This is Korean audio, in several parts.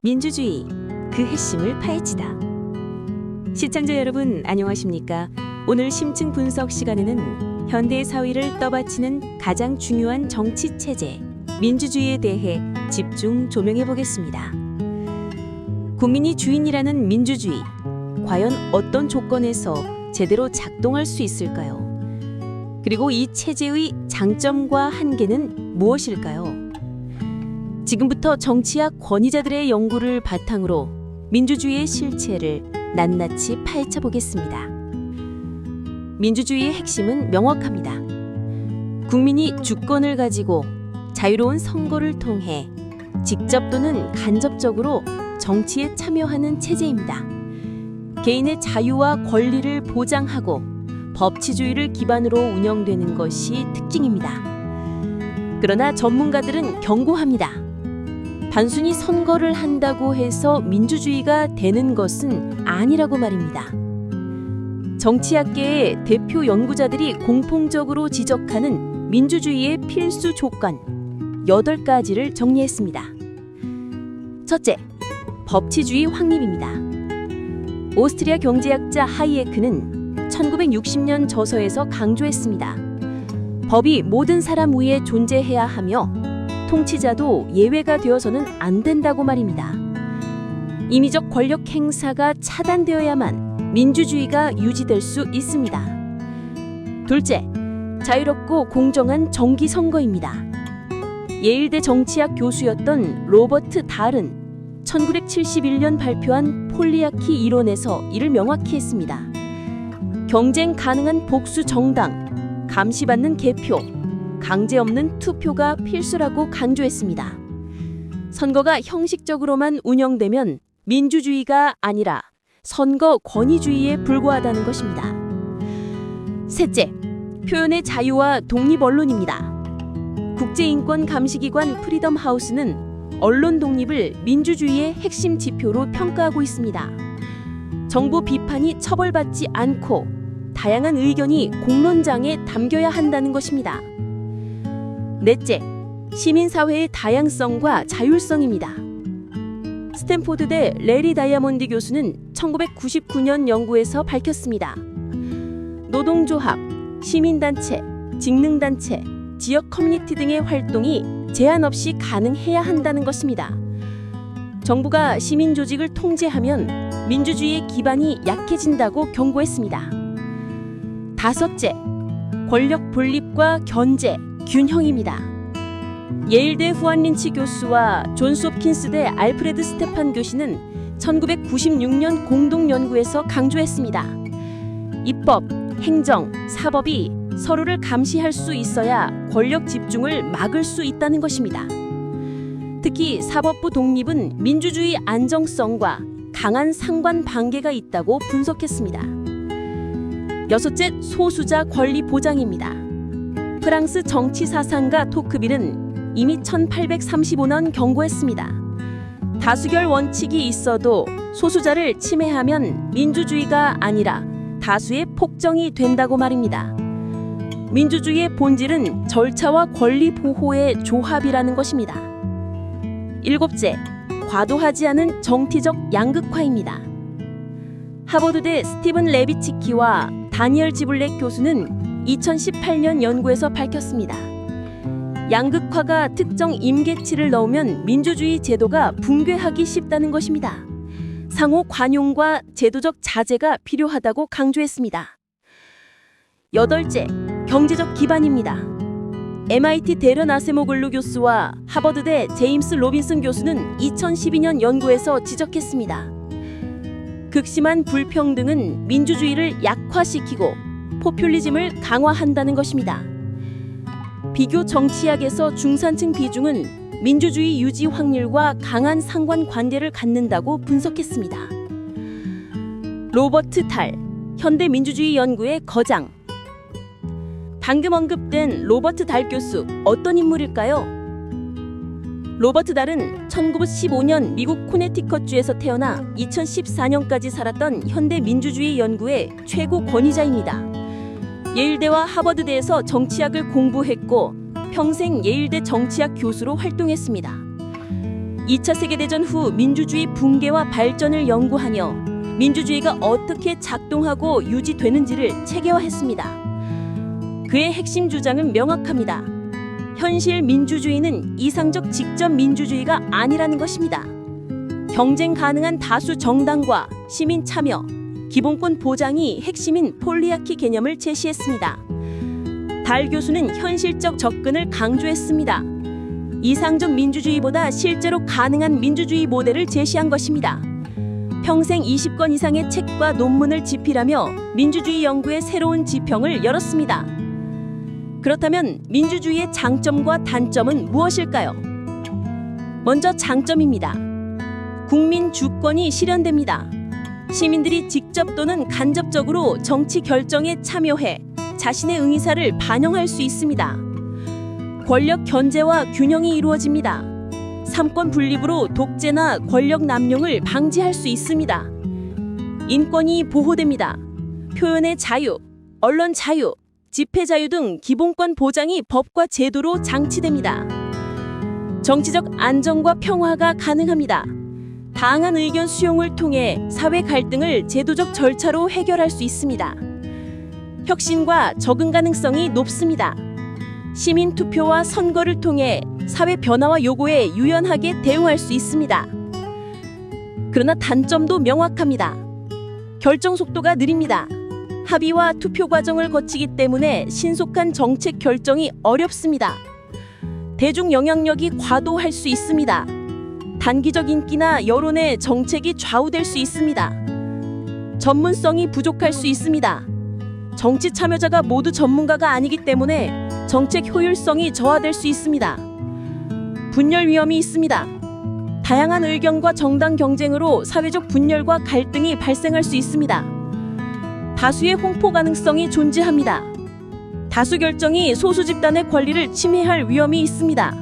민주주의, 그 핵심을 파헤치다. 시청자 여러분 안녕하십니까? 오늘 심층 분석 시간에는 현대 사회를 떠받치는 가장 중요한 정치 체제, 민주주의에 대해 집중 조명해 보겠습니다. 국민이 주인이라는 민주주의, 과연 어떤 조건에서 제대로 작동할 수 있을까요? 그리고 이 체제의 장점과 한계는 무엇일까요? 지금부터 정치학 권위자들의 연구를 바탕으로 민주주의의 실체를 낱낱이 파헤쳐 보겠습니다. 민주주의의 핵심은 명확합니다. 국민이 주권을 가지고 자유로운 선거를 통해 직접 또는 간접적으로 정치에 참여하는 체제입니다. 개인의 자유와 권리를 보장하고 법치주의를 기반으로 운영되는 것이 특징입니다. 그러나 전문가들은 경고합니다. 단순히 선거를 한다고 해서 민주주의가 되는 것은 아니라고 말입니다. 정치학계의 대표 연구자들이 공통적으로 지적하는 민주주의의 필수 조건 8가지를 정리했습니다. 첫째, 법치주의 확립입니다. 오스트리아 경제학자 하이에크는 1960년 저서에서 강조했습니다. 법이 모든 사람 위에 존재해야 하며 통치자도 예외가 되어서는 안 된다고 말입니다. 인위적 권력 행사가 차단되어야만 민주주의가 유지될 수 있습니다. 둘째, 자유롭고 공정한 정기선거입니다. 예일대 정치학 교수였던 로버트 달은 1971년 발표한 폴리아키 이론에서 이를 명확히 했습니다. 경쟁 가능한 복수 정당, 감시받는 개표, 강제 없는 투표가 필수라고 강조했습니다. 선거가 형식적으로만 운영되면 민주주의가 아니라 선거 권위주의에 불과하다는 것입니다. 셋째, 표현의 자유와 독립 언론입니다. 국제인권감시기관 프리덤 하우스는 언론 독립을 민주주의의 핵심 지표로 평가하고 있습니다. 정부 비판이 처벌받지 않고 다양한 의견이 공론장에 담겨야 한다는 것입니다. 넷째, 시민사회의 다양성과 자율성입니다. 스탠포드대 레리 다이아몬드 교수는 1999년 연구에서 밝혔습니다. 노동조합, 시민단체, 직능단체, 지역 커뮤니티 등의 활동이 제한 없이 가능해야 한다는 것입니다. 정부가 시민조직을 통제하면 민주주의의 기반이 약해진다고 경고했습니다. 다섯째, 권력 분립과 견제, 균형입니다. 예일대 후안 린치 교수와 존스 홉킨스대 알프레드 스테판 교수는 1996년 공동 연구에서 강조했습니다. 입법, 행정, 사법이 서로를 감시할 수 있어야 권력 집중을 막을 수 있다는 것입니다. 특히 사법부 독립은 민주주의 안정성과 강한 상관 관계가 있다고 분석했습니다. 여섯째, 소수자 권리 보장입니다. 프랑스 정치사상가 토크빌은 이미 1835년 경고했습니다. 다수결 원칙이 있어도 소수자를 침해하면 민주주의가 아니라 다수의 폭정이 된다고 말입니다. 민주주의의 본질은 절차와 권리 보호의 조합이라는 것입니다. 일곱째, 과도하지 않은 정치적 양극화입니다. 하버드대 스티븐 레비치키와 다니엘 지블렉 교수는 2018년 연구에서 밝혔습니다. 양극화가 특정 임계치를 넘으면 민주주의 제도가 붕괴하기 쉽다는 것입니다. 상호 관용과 제도적 자제가 필요하다고 강조했습니다. 여덟째, 경제적 기반입니다. MIT 데런 아세모글루 교수와 하버드대 제임스 로빈슨 교수는 2012년 연구에서 지적했습니다. 극심한 불평등은 민주주의를 약화시키고 포퓰리즘을 강화한다는 것입니다. 비교 정치학에서 중산층 비중은 민주주의 유지 확률과 강한 상관관계를 갖는다고 분석했습니다. 로버트 달, 현대민주주의 연구의 거장. 방금 언급된 로버트 달 교수, 어떤 인물일까요? 로버트 달은 1915년 미국 코네티컷주에서 태어나 2014년까지 살았던 현대민주주의 연구의 최고 권위자입니다. 예일대와 하버드대에서 정치학을 공부했고 평생 예일대 정치학 교수로 활동했습니다. 2차 세계대전 후 민주주의 붕괴와 발전을 연구하며 민주주의가 어떻게 작동하고 유지되는지를 체계화했습니다. 그의 핵심 주장은 명확합니다. 현실 민주주의는 이상적 직접 민주주의가 아니라는 것입니다. 경쟁 가능한 다수 정당과 시민 참여, 기본권 보장이 핵심인 폴리아키 개념을 제시했습니다. 달 교수는 현실적 접근을 강조했습니다. 이상적 민주주의보다 실제로 가능한 민주주의 모델을 제시한 것입니다. 평생 20권 이상의 책과 논문을 집필하며 민주주의 연구의 새로운 지평을 열었습니다. 그렇다면 민주주의의 장점과 단점은 무엇일까요? 먼저 장점입니다. 국민 주권이 실현됩니다. 시민들이 직접 또는 간접적으로 정치 결정에 참여해 자신의 의사를 반영할 수 있습니다. 권력 견제와 균형이 이루어집니다. 삼권 분립으로 독재나 권력 남용을 방지할 수 있습니다. 인권이 보호됩니다. 표현의 자유, 언론 자유, 집회 자유 등 기본권 보장이 법과 제도로 장치됩니다. 정치적 안정과 평화가 가능합니다. 다양한 의견 수용을 통해 사회 갈등을 제도적 절차로 해결할 수 있습니다. 혁신과 적응 가능성이 높습니다. 시민 투표와 선거를 통해 사회 변화와 요구에 유연하게 대응할 수 있습니다. 그러나 단점도 명확합니다. 결정 속도가 느립니다. 합의와 투표 과정을 거치기 때문에 신속한 정책 결정이 어렵습니다. 대중 영향력이 과도할 수 있습니다. 단기적 인기나 여론의 정책이 좌우될 수 있습니다. 전문성이 부족할 수 있습니다. 정치 참여자가 모두 전문가가 아니기 때문에 정책 효율성이 저하될 수 있습니다. 분열 위험이 있습니다. 다양한 의견과 정당 경쟁으로 사회적 분열과 갈등이 발생할 수 있습니다. 다수의 홍보 가능성이 존재합니다. 다수 결정이 소수 집단의 권리를 침해할 위험이 있습니다.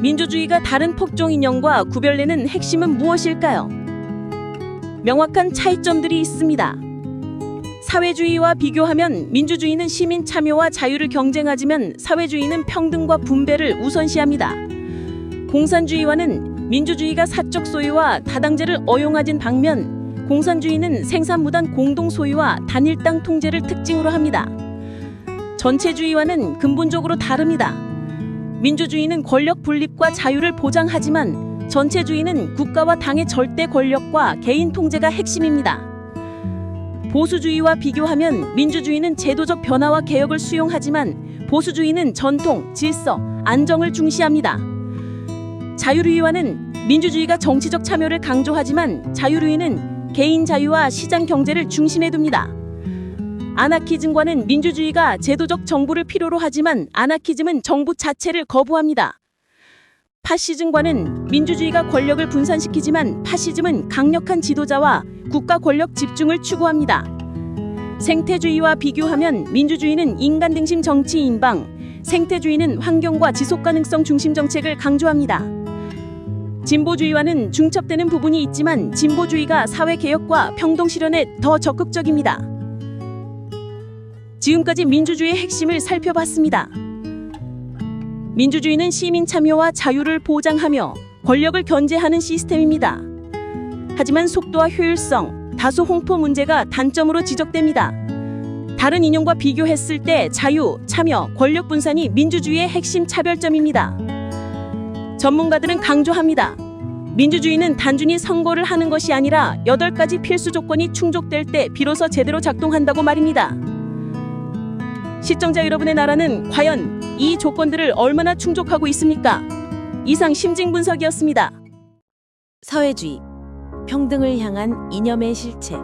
민주주의가 다른 폭종 이념과 구별내는 핵심은 무엇일까요? 명확한 차이점들이 있습니다. 사회주의와 비교하면 민주주의는 시민 참여와 자유를 경쟁하지만 사회주의는 평등과 분배를 우선시합니다. 공산주의와는 민주주의가 사적 소유와 다당제를 어용하진 반면 공산주의는 생산무단 공동소유와 단일당 통제를 특징으로 합니다. 전체주의와는 근본적으로 다릅니다. 민주주의는 권력 분립과 자유를 보장하지만 전체주의는 국가와 당의 절대 권력과 개인 통제가 핵심입니다. 보수주의와 비교하면 민주주의는 제도적 변화와 개혁을 수용하지만 보수주의는 전통, 질서, 안정을 중시합니다. 자유주의와는 민주주의가 정치적 참여를 강조하지만 자유주의는 개인 자유와 시장 경제를 중심에 둡니다. 아나키즘과는 민주주의가 제도적 정부를 필요로 하지만 아나키즘은 정부 자체를 거부합니다. 파시즘과는 민주주의가 권력을 분산시키지만 파시즘은 강력한 지도자와 국가 권력 집중을 추구합니다. 생태주의와 비교하면 민주주의는 인간 중심 정치 인방, 생태주의는 환경과 지속 가능성 중심 정책을 강조합니다. 진보주의와는 중첩되는 부분이 있지만 진보주의가 사회 개혁과 평등 실현에 더 적극적입니다. 지금까지 민주주의의 핵심을 살펴봤습니다. 민주주의는 시민 참여와 자유를 보장하며 권력을 견제하는 시스템입니다. 하지만 속도와 효율성, 다수 홍보 문제가 단점으로 지적됩니다. 다른 이념과 비교했을 때 자유, 참여, 권력 분산이 민주주의의 핵심 차별점입니다. 전문가들은 강조합니다. 민주주의는 단순히 선거를 하는 것이 아니라 8가지 필수 조건이 충족될 때 비로소 제대로 작동한다고 말입니다. 시청자 여러분의 나라는 과연 이 조건들을 얼마나 충족하고 있습니까? 이상 심층 분석이었습니다. 사회주의, 평등을 향한 이념의 실체.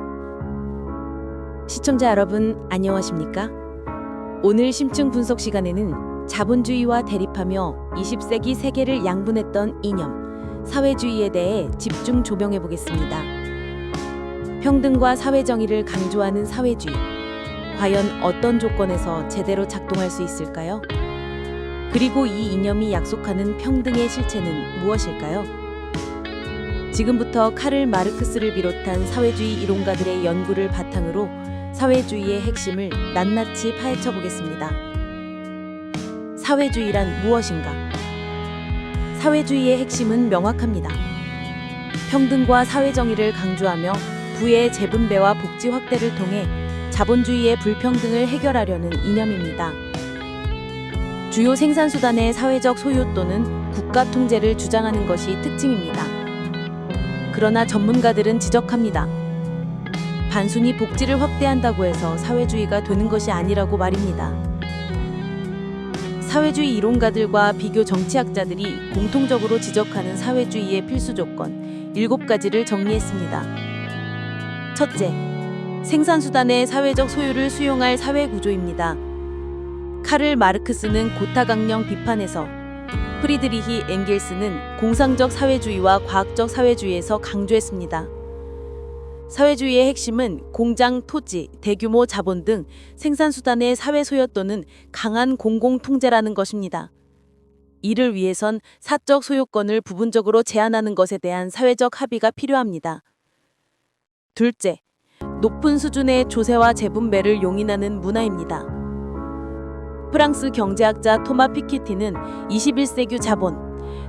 시청자 여러분 안녕하십니까? 오늘 심층 분석 시간에는 자본주의와 대립하며 20세기 세계를 양분했던 이념, 사회주의에 대해 집중 조명해 보겠습니다. 평등과 사회정의를 강조하는 사회주의. 과연 어떤 조건에서 제대로 작동할 수 있을까요? 그리고 이 이념이 약속하는 평등의 실체는 무엇일까요? 지금부터 카를 마르크스를 비롯한 사회주의 이론가들의 연구를 바탕으로 사회주의의 핵심을 낱낱이 파헤쳐 보겠습니다. 사회주의란 무엇인가? 사회주의의 핵심은 명확합니다. 평등과 사회정의를 강조하며 부의 재분배와 복지 확대를 통해 자본주의의 불평등을 해결하려는 이념입니다. 주요 생산수단의 사회적 소유 또는 국가 통제를 주장하는 것이 특징입니다. 그러나 전문가들은 지적합니다. 단순히 복지를 확대한다고 해서 사회주의가 되는 것이 아니라고 말입니다. 사회주의 이론가들과 비교 정치학자들이 공통적으로 지적하는 사회주의의 필수 조건 7가지를 정리했습니다. 첫째, 생산수단의 사회적 소유를 수용할 사회구조입니다. 카를 마르크스는 고타강령 비판에서, 프리드리히 엥겔스는 공상적 사회주의와 과학적 사회주의에서 강조했습니다. 사회주의의 핵심은 공장, 토지, 대규모 자본 등 생산수단의 사회 소유 또는 강한 공공통제라는 것입니다. 이를 위해선 사적 소유권을 부분적으로 제한하는 것에 대한 사회적 합의가 필요합니다. 둘째, 높은 수준의 조세와 재분배를 용인하는 문화입니다. 프랑스 경제학자 토마 피케티는 21세기 자본,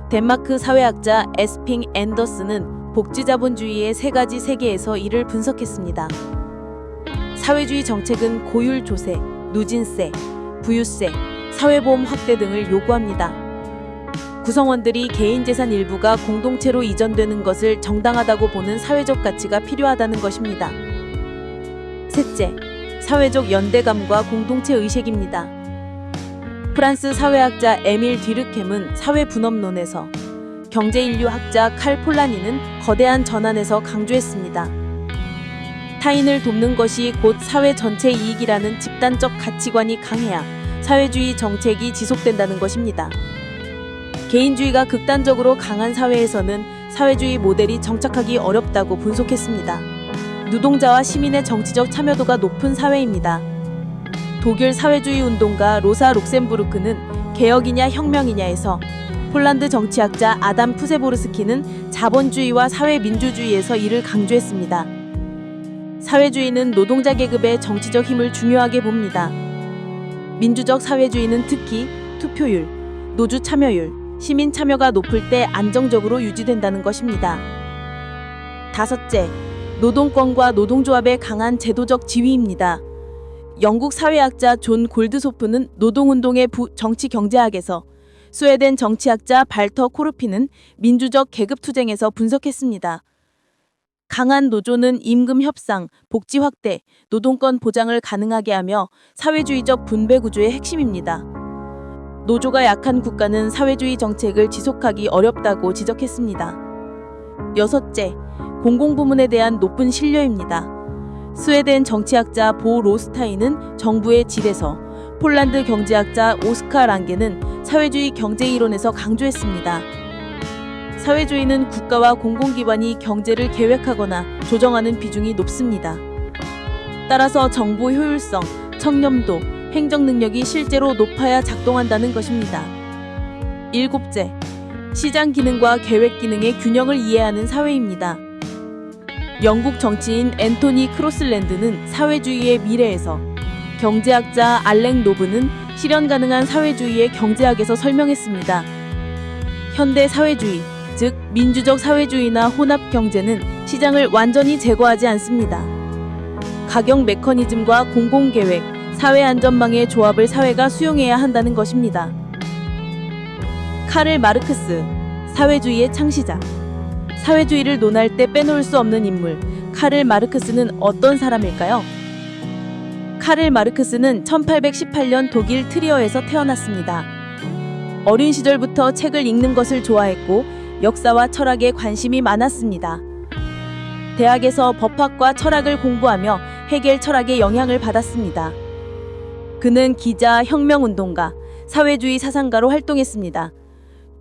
덴마크 사회학자 에스핑 앤더스는 복지자본주의의 3가지 세계에서 이를 분석했습니다. 사회주의 정책은 고율 조세, 누진세, 부유세, 사회보험 확대 등을 요구합니다. 구성원들이 개인 재산 일부가 공동체로 이전되는 것을 정당하다고 보는 사회적 가치가 필요하다는 것입니다. 셋째, 사회적 연대감과 공동체 의식입니다. 프랑스 사회학자 에밀 뒤르켐은 사회분업론에서, 경제인류학자 칼 폴라니는 거대한 전환에서 강조했습니다. 타인을 돕는 것이 곧 사회 전체 이익이라는 집단적 가치관이 강해야 사회주의 정책이 지속된다는 것입니다. 개인주의가 극단적으로 강한 사회에서는 사회주의 모델이 정착하기 어렵다고 분석했습니다. 노동자와 시민의 정치적 참여도가 높은 사회입니다. 독일 사회주의 운동가 로사 룩셈부르크는 개혁이냐 혁명이냐에서, 폴란드 정치학자 아담 푸세보르스키는 자본주의와 사회민주주의에서 이를 강조했습니다. 사회주의는 노동자 계급의 정치적 힘을 중요하게 봅니다. 민주적 사회주의는 특히 투표율, 노주 참여율, 시민 참여가 높을 때 안정적으로 유지된다는 것입니다. 다섯째, 노동권과 노동조합의 강한 제도적 지위입니다. 영국 사회학자 존 골드소프는 노동운동의 정치경제학에서, 스웨덴 정치학자 발터 코르피는 민주적 계급투쟁에서 분석했습니다. 강한 노조는 임금 협상, 복지 확대, 노동권 보장을 가능하게 하며 사회주의적 분배 구조의 핵심입니다. 노조가 약한 국가는 사회주의 정책을 지속하기 어렵다고 지적했습니다. 여섯째, 공공부문에 대한 높은 신뢰입니다. 스웨덴 정치학자 보 로스타인은 정부의 질에서, 폴란드 경제학자 오스카 랑게는 사회주의 경제이론에서 강조했습니다. 사회주의는 국가와 공공기관이 경제를 계획하거나 조정하는 비중이 높습니다. 따라서 정보 효율성, 청렴도, 행정 능력이 실제로 높아야 작동한다는 것입니다. 일곱째, 시장 기능과 계획 기능의 균형을 이해하는 사회입니다. 영국 정치인 앤토니 크로슬랜드는 사회주의의 미래에서, 경제학자 알랭 노브는 실현 가능한 사회주의의 경제학에서 설명했습니다. 현대 사회주의, 즉 민주적 사회주의나 혼합 경제는 시장을 완전히 제거하지 않습니다. 가격 메커니즘과 공공계획, 사회안전망의 조합을 사회가 수용해야 한다는 것입니다. 카를 마르크스, 사회주의의 창시자. 사회주의를 논할 때 빼놓을 수 없는 인물, 카를 마르크스는 어떤 사람일까요? 카를 마르크스는 1818년 독일 트리어에서 태어났습니다. 어린 시절부터 책을 읽는 것을 좋아했고 역사와 철학에 관심이 많았습니다. 대학에서 법학과 철학을 공부하며 헤겔 철학의 영향을 받았습니다. 그는 기자, 혁명운동가, 사회주의 사상가로 활동했습니다.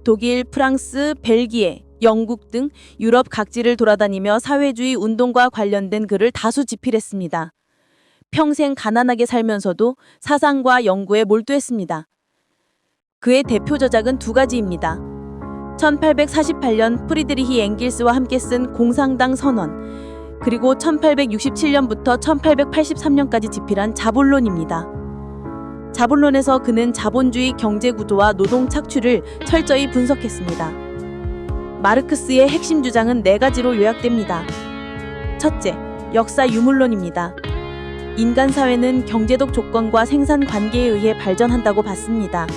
독일, 프랑스, 벨기에, 영국 등 유럽 각지를 돌아다니며 사회주의 운동과 관련된 글을 다수 집필했습니다. 평생 가난하게 살면서도 사상과 연구에 몰두했습니다. 그의 대표 저작은 2가지입니다. 1848년 프리드리히 엥겔스와 함께 쓴 공상당 선언, 그리고 1867년부터 1883년까지 집필한 자본론입니다. 자본론에서 그는 자본주의 경제 구조와 노동 착취를 철저히 분석했습니다. 마르크스의 핵심 주장은 4가지로 요약됩니다. 첫째, 역사 유물론입니다. 인간 사회는 경제적 조건과 생산 관계에 의해 발전한다고 봤습니다.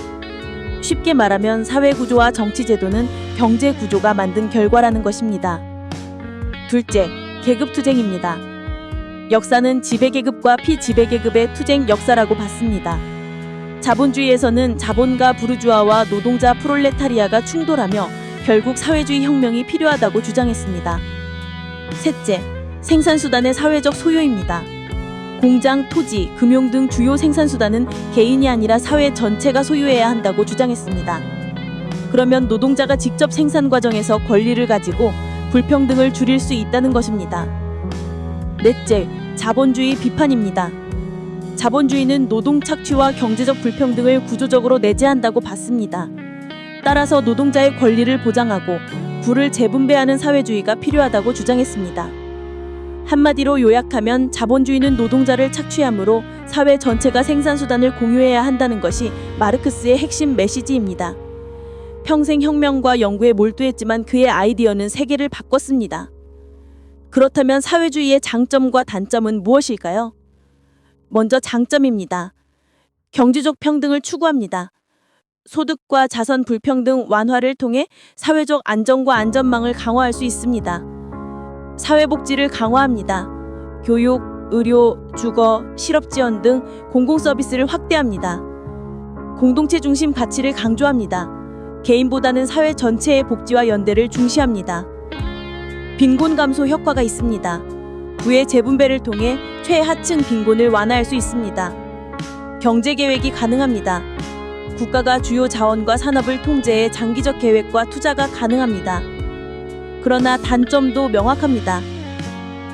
쉽게 말하면 사회 구조와 정치 제도는 경제 구조가 만든 결과라는 것입니다. 둘째, 계급 투쟁입니다. 역사는 지배계급과 피지배계급의 투쟁 역사라고 봤습니다. 자본주의에서는 자본가 부르주아와 노동자 프롤레타리아가 충돌하며 결국 사회주의 혁명이 필요하다고 주장했습니다. 셋째, 생산수단의 사회적 소유입니다. 공장, 토지, 금융 등 주요 생산수단은 개인이 아니라 사회 전체가 소유해야 한다고 주장했습니다. 그러면 노동자가 직접 생산 과정에서 권리를 가지고 불평등을 줄일 수 있다는 것입니다. 넷째, 자본주의 비판입니다. 자본주의는 노동 착취와 경제적 불평등을 구조적으로 내재한다고 봤습니다. 따라서 노동자의 권리를 보장하고 부를 재분배하는 사회주의가 필요하다고 주장했습니다. 한마디로 요약하면 자본주의는 노동자를 착취하므로 사회 전체가 생산수단을 공유해야 한다는 것이 마르크스의 핵심 메시지입니다. 평생 혁명과 연구에 몰두했지만 그의 아이디어는 세계를 바꿨습니다. 그렇다면 사회주의의 장점과 단점은 무엇일까요? 먼저 장점입니다. 경제적 평등을 추구합니다. 소득과 자선 불평등 완화를 통해 사회적 안정과 안전망을 강화할 수 있습니다. 사회복지를 강화합니다. 교육, 의료, 주거, 실업지원 등 공공서비스를 확대합니다. 공동체 중심 가치를 강조합니다. 개인보다는 사회 전체의 복지와 연대를 중시합니다. 빈곤 감소 효과가 있습니다. 부의 재분배를 통해 최하층 빈곤을 완화할 수 있습니다. 경제 계획이 가능합니다. 국가가 주요 자원과 산업을 통제해 장기적 계획과 투자가 가능합니다. 그러나 단점도 명확합니다.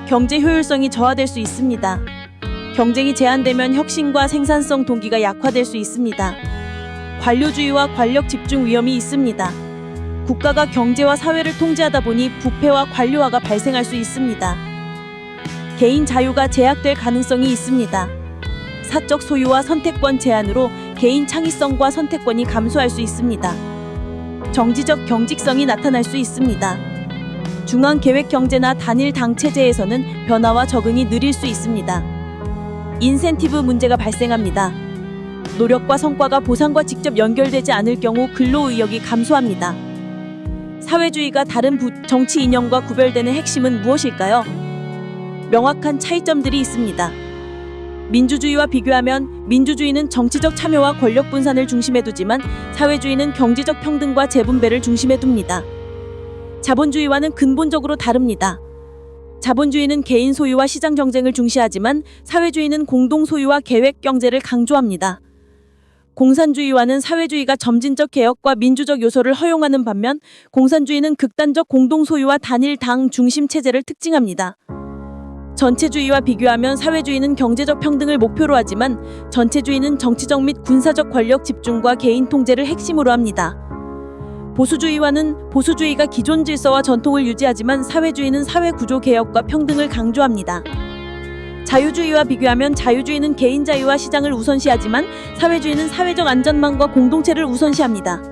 경제 효율성이 저하될 수 있습니다. 경쟁이 제한되면 혁신과 생산성 동기가 약화될 수 있습니다. 관료주의와 권력 집중 위험이 있습니다. 국가가 경제와 사회를 통제하다 보니 부패와 관료화가 발생할 수 있습니다. 개인 자유가 제약될 가능성이 있습니다. 사적 소유와 선택권 제한으로 개인 창의성과 선택권이 감소할 수 있습니다. 정치적 경직성이 나타날 수 있습니다. 중앙계획 경제나 단일 당 체제에서는 변화와 적응이 느릴 수 있습니다. 인센티브 문제가 발생합니다. 노력과 성과가 보상과 직접 연결되지 않을 경우 근로의욕이 감소합니다. 사회주의가 다른 정치 이념과 구별되는 핵심은 무엇일까요? 명확한 차이점들이 있습니다. 민주주의와 비교하면 민주주의는 정치적 참여와 권력 분산을 중심에 두지만 사회주의는 경제적 평등과 재분배를 중심에 둡니다. 자본주의와는 근본적으로 다릅니다. 자본주의는 개인 소유와 시장 경쟁을 중시하지만 사회주의는 공동 소유와 계획 경제를 강조합니다. 공산주의와는 사회주의가 점진적 개혁과 민주적 요소를 허용하는 반면 공산주의는 극단적 공동 소유와 단일 당 중심 체제를 특징합니다. 전체주의와 비교하면 사회주의는 경제적 평등을 목표로 하지만 전체주의는 정치적 및 군사적 권력 집중과 개인 통제를 핵심으로 합니다. 보수주의와는 보수주의가 기존 질서와 전통을 유지하지만 사회주의는 사회 구조 개혁과 평등을 강조합니다. 자유주의와 비교하면 자유주의는 개인 자유와 시장을 우선시하지만 사회주의는 사회적 안전망과 공동체를 우선시합니다.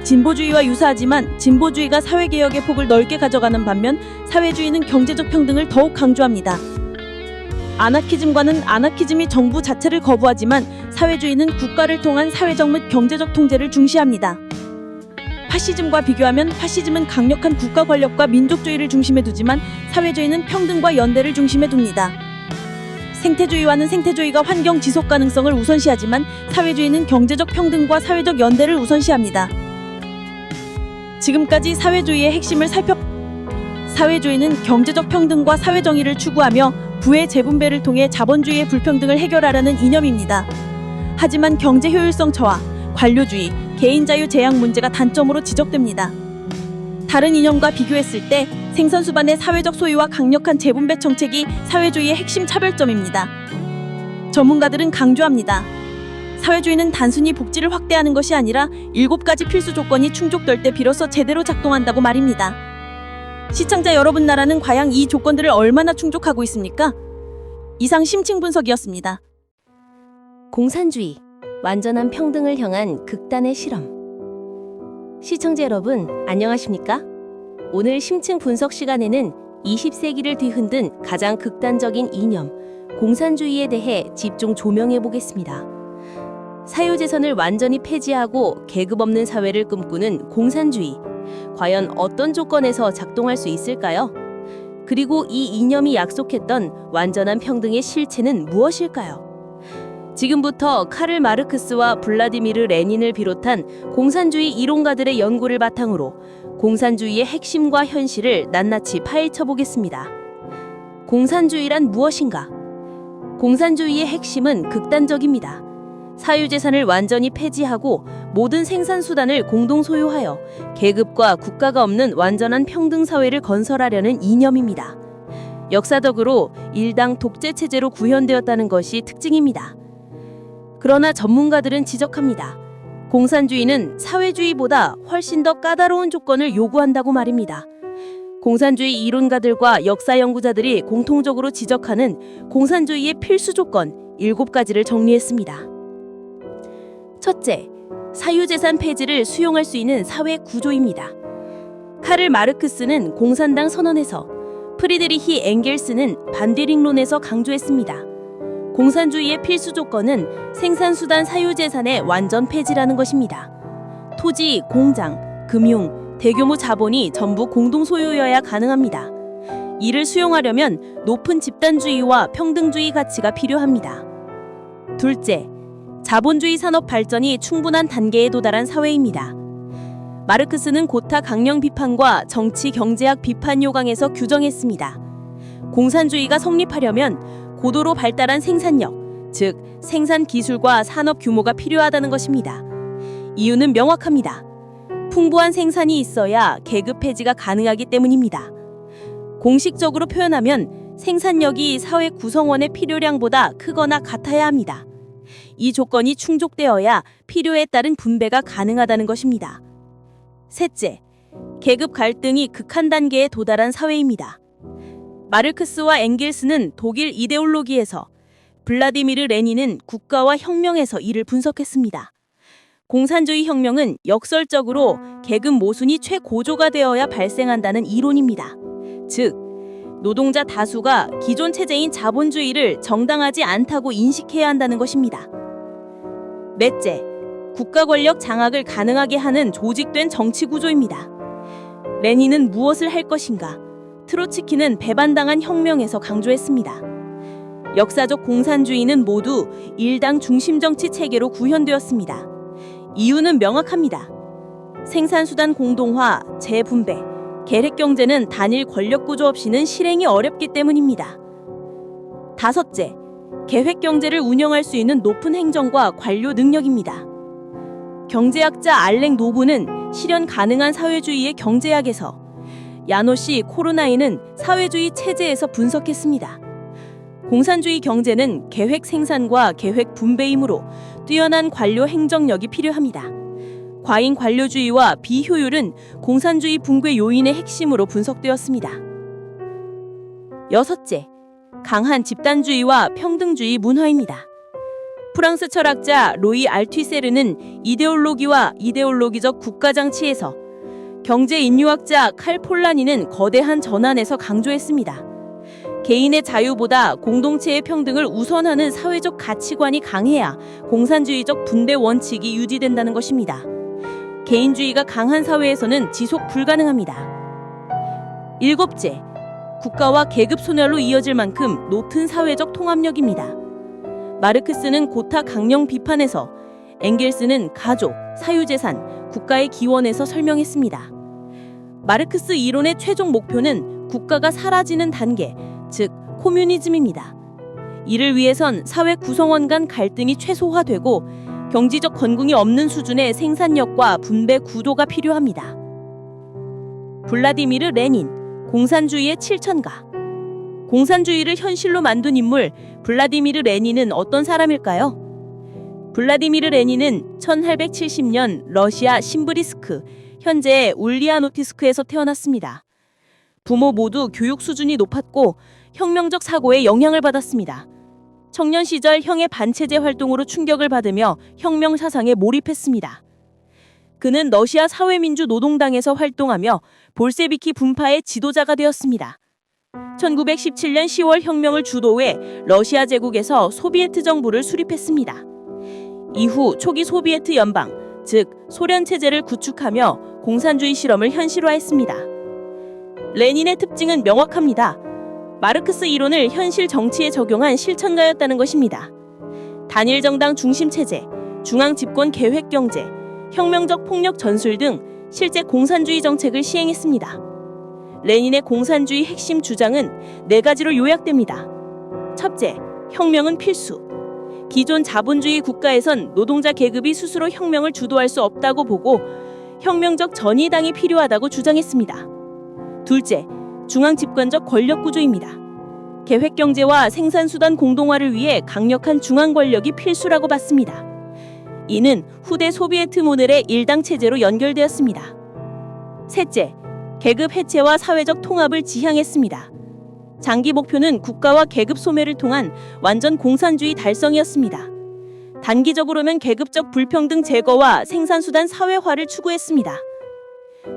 진보주의와 유사하지만 진보주의가 사회개혁의 폭을 넓게 가져가는 반면 사회주의는 경제적 평등을 더욱 강조합니다. 아나키즘과는 아나키즘이 정부 자체를 거부하지만 사회주의는 국가를 통한 사회적 및 경제적 통제를 중시합니다. 파시즘과 비교하면 파시즘은 강력한 국가 권력과 민족주의를 중심에 두지만 사회주의는 평등과 연대를 중심에 둡니다. 생태주의와는 생태주의가 환경 지속 가능성을 우선시하지만 사회주의는 경제적 평등과 사회적 연대를 우선시합니다. 지금까지 사회주의의 핵심을 사회주의는 경제적 평등과 사회정의를 추구하며 부의 재분배를 통해 자본주의의 불평등을 해결하라는 이념입니다. 하지만 경제 효율성 저하, 관료주의, 개인 자유 제약 문제가 단점으로 지적됩니다. 다른 이념과 비교했을 때 생선 수반의 사회적 소유와 강력한 재분배 정책이 사회주의의 핵심 차별점입니다. 전문가들은 강조합니다. 사회주의는 단순히 복지를 확대하는 것이 아니라 7가지 필수 조건이 충족될 때 비로소 제대로 작동한다고 말입니다. 시청자 여러분, 나라는 과연 이 조건들을 얼마나 충족하고 있습니까? 이상 심층 분석이었습니다. 공산주의 완전한 평등을 향한 극단의 실험. 시청자 여러분, 안녕하십니까? 오늘 심층 분석 시간에는 20세기를 뒤흔든 가장 극단적인 이념, 공산주의에 대해 집중 조명해 보겠습니다. 사유재산을 완전히 폐지하고 계급 없는 사회를 꿈꾸는 공산주의. 과연 어떤 조건에서 작동할 수 있을까요? 그리고 이 이념이 약속했던 완전한 평등의 실체는 무엇일까요? 지금부터 카를 마르크스와 블라디미르 레닌을 비롯한 공산주의 이론가들의 연구를 바탕으로 공산주의의 핵심과 현실을 낱낱이 파헤쳐 보겠습니다. 공산주의란 무엇인가? 공산주의의 핵심은 극단적입니다. 사유재산을 완전히 폐지하고 모든 생산수단을 공동 소유하여 계급과 국가가 없는 완전한 평등사회를 건설하려는 이념입니다. 역사적으로 일당 독재체제로 구현되었다는 것이 특징입니다. 그러나 전문가들은 지적합니다. 공산주의는 사회주의보다 훨씬 더 까다로운 조건을 요구한다고 말입니다. 공산주의 이론가들과 역사 연구자들이 공통적으로 지적하는 공산주의의 필수 조건 7가지를 정리했습니다. 첫째, 사유재산 폐지를 수용할 수 있는 사회 구조입니다. 카를 마르크스는 공산당 선언에서, 프리드리히 엥겔스는 반대링론에서 강조했습니다. 공산주의의 필수 조건은 생산수단 사유재산의 완전 폐지라는 것입니다. 토지, 공장, 금융, 대규모 자본이 전부 공동소유여야 가능합니다. 이를 수용하려면 높은 집단주의와 평등주의 가치가 필요합니다. 둘째, 자본주의 산업 발전이 충분한 단계에 도달한 사회입니다. 마르크스는 고타 강령 비판과 정치 경제학 비판 요강에서 규정했습니다. 공산주의가 성립하려면 고도로 발달한 생산력, 즉 생산 기술과 산업 규모가 필요하다는 것입니다. 이유는 명확합니다. 풍부한 생산이 있어야 계급 폐지가 가능하기 때문입니다. 공식적으로 표현하면 생산력이 사회 구성원의 필요량보다 크거나 같아야 합니다. 이 조건이 충족되어야 필요에 따른 분배가 가능하다는 것입니다. 셋째, 계급 갈등이 극한 단계에 도달한 사회입니다. 마르크스와 엥겔스는 독일 이데올로기에서, 블라디미르 레닌은 국가와 혁명에서 이를 분석했습니다. 공산주의 혁명은 역설적으로 계급 모순이 최고조가 되어야 발생한다는 이론입니다. 즉, 노동자 다수가 기존 체제인 자본주의를 정당하지 않다고 인식해야 한다는 것입니다. 넷째, 국가 권력 장악을 가능하게 하는 조직된 정치 구조입니다. 레닌은 무엇을 할 것인가? 트로츠키는 배반당한 혁명에서 강조했습니다. 역사적 공산주의는 모두 일당 중심 정치 체계로 구현되었습니다. 이유는 명확합니다. 생산수단 공동화, 재분배, 계획경제는 단일 권력구조 없이는 실행이 어렵기 때문입니다. 다섯째, 계획경제를 운영할 수 있는 높은 행정과 관료 능력입니다. 경제학자 알랭 노브는 실현 가능한 사회주의의 경제학에서, 야노시 코르나이는 사회주의 체제에서 분석했습니다. 공산주의 경제는 계획 생산과 계획 분배이므로 뛰어난 관료 행정력이 필요합니다. 과잉 관료주의와 비효율은 공산주의 붕괴 요인의 핵심으로 분석되었습니다. 여섯째, 강한 집단주의와 평등주의 문화입니다. 프랑스 철학자 로이 알투세르는 이데올로기와 이데올로기적 국가장치에서, 경제 인류학자 칼 폴라니는 거대한 전환에서 강조했습니다. 개인의 자유보다 공동체의 평등을 우선하는 사회적 가치관이 강해야 공산주의적 분배 원칙이 유지된다는 것입니다. 개인주의가 강한 사회에서는 지속 불가능합니다. 일곱째, 국가와 계급 소멸로 이어질 만큼 높은 사회적 통합력입니다. 마르크스는 고타 강령 비판에서, 엥겔스는 가족, 사유재산, 국가의 기원에서 설명했습니다. 마르크스 이론의 최종 목표는 국가가 사라지는 단계, 즉 코뮤니즘입니다. 이를 위해선 사회 구성원 간 갈등이 최소화되고 경제적 건궁이 없는 수준의 생산력과 분배 구도가 필요합니다. 블라디미르 레닌, 공산주의의 실천가. 공산주의를 현실로 만든 인물 블라디미르 레닌은 어떤 사람일까요? 블라디미르 레닌은 1870년 러시아 심브리스크, 현재 울리아노티스크에서 태어났습니다. 부모 모두 교육 수준이 높았고 혁명적 사고에 영향을 받았습니다. 청년 시절 형의 반체제 활동으로 충격을 받으며 혁명 사상에 몰입했습니다. 그는 러시아 사회민주노동당에서 활동하며 볼세비키 분파의 지도자가 되었습니다. 1917년 10월 혁명을 주도해 러시아 제국에서 소비에트 정부를 수립했습니다. 이후 초기 소비에트 연방, 즉 소련 체제를 구축하며 공산주의 실험을 현실화했습니다. 레닌의 특징은 명확합니다. 마르크스 이론을 현실 정치에 적용한 실천가였다는 것입니다. 단일 정당 중심 체제, 중앙 집권 계획 경제, 혁명적 폭력 전술 등 실제 공산주의 정책을 시행했습니다. 레닌의 공산주의 핵심 주장은 4가지로 요약됩니다. 첫째, 혁명은 필수. 기존 자본주의 국가에선 노동자 계급이 스스로 혁명을 주도할 수 없다고 보고 혁명적 전의당이 필요하다고 주장했습니다. 둘째, 중앙 집권적 권력 구조입니다. 계획 경제와 생산수단 공동화를 위해 강력한 중앙 권력이 필수라고 봤습니다. 이는 후대 소비에트 모델의 일당 체제로 연결되었습니다. 셋째, 계급 해체와 사회적 통합을 지향했습니다. 장기 목표는 국가와 계급 소멸을 통한 완전 공산주의 달성이었습니다. 단기적으로는 계급적 불평등 제거와 생산수단 사회화를 추구했습니다.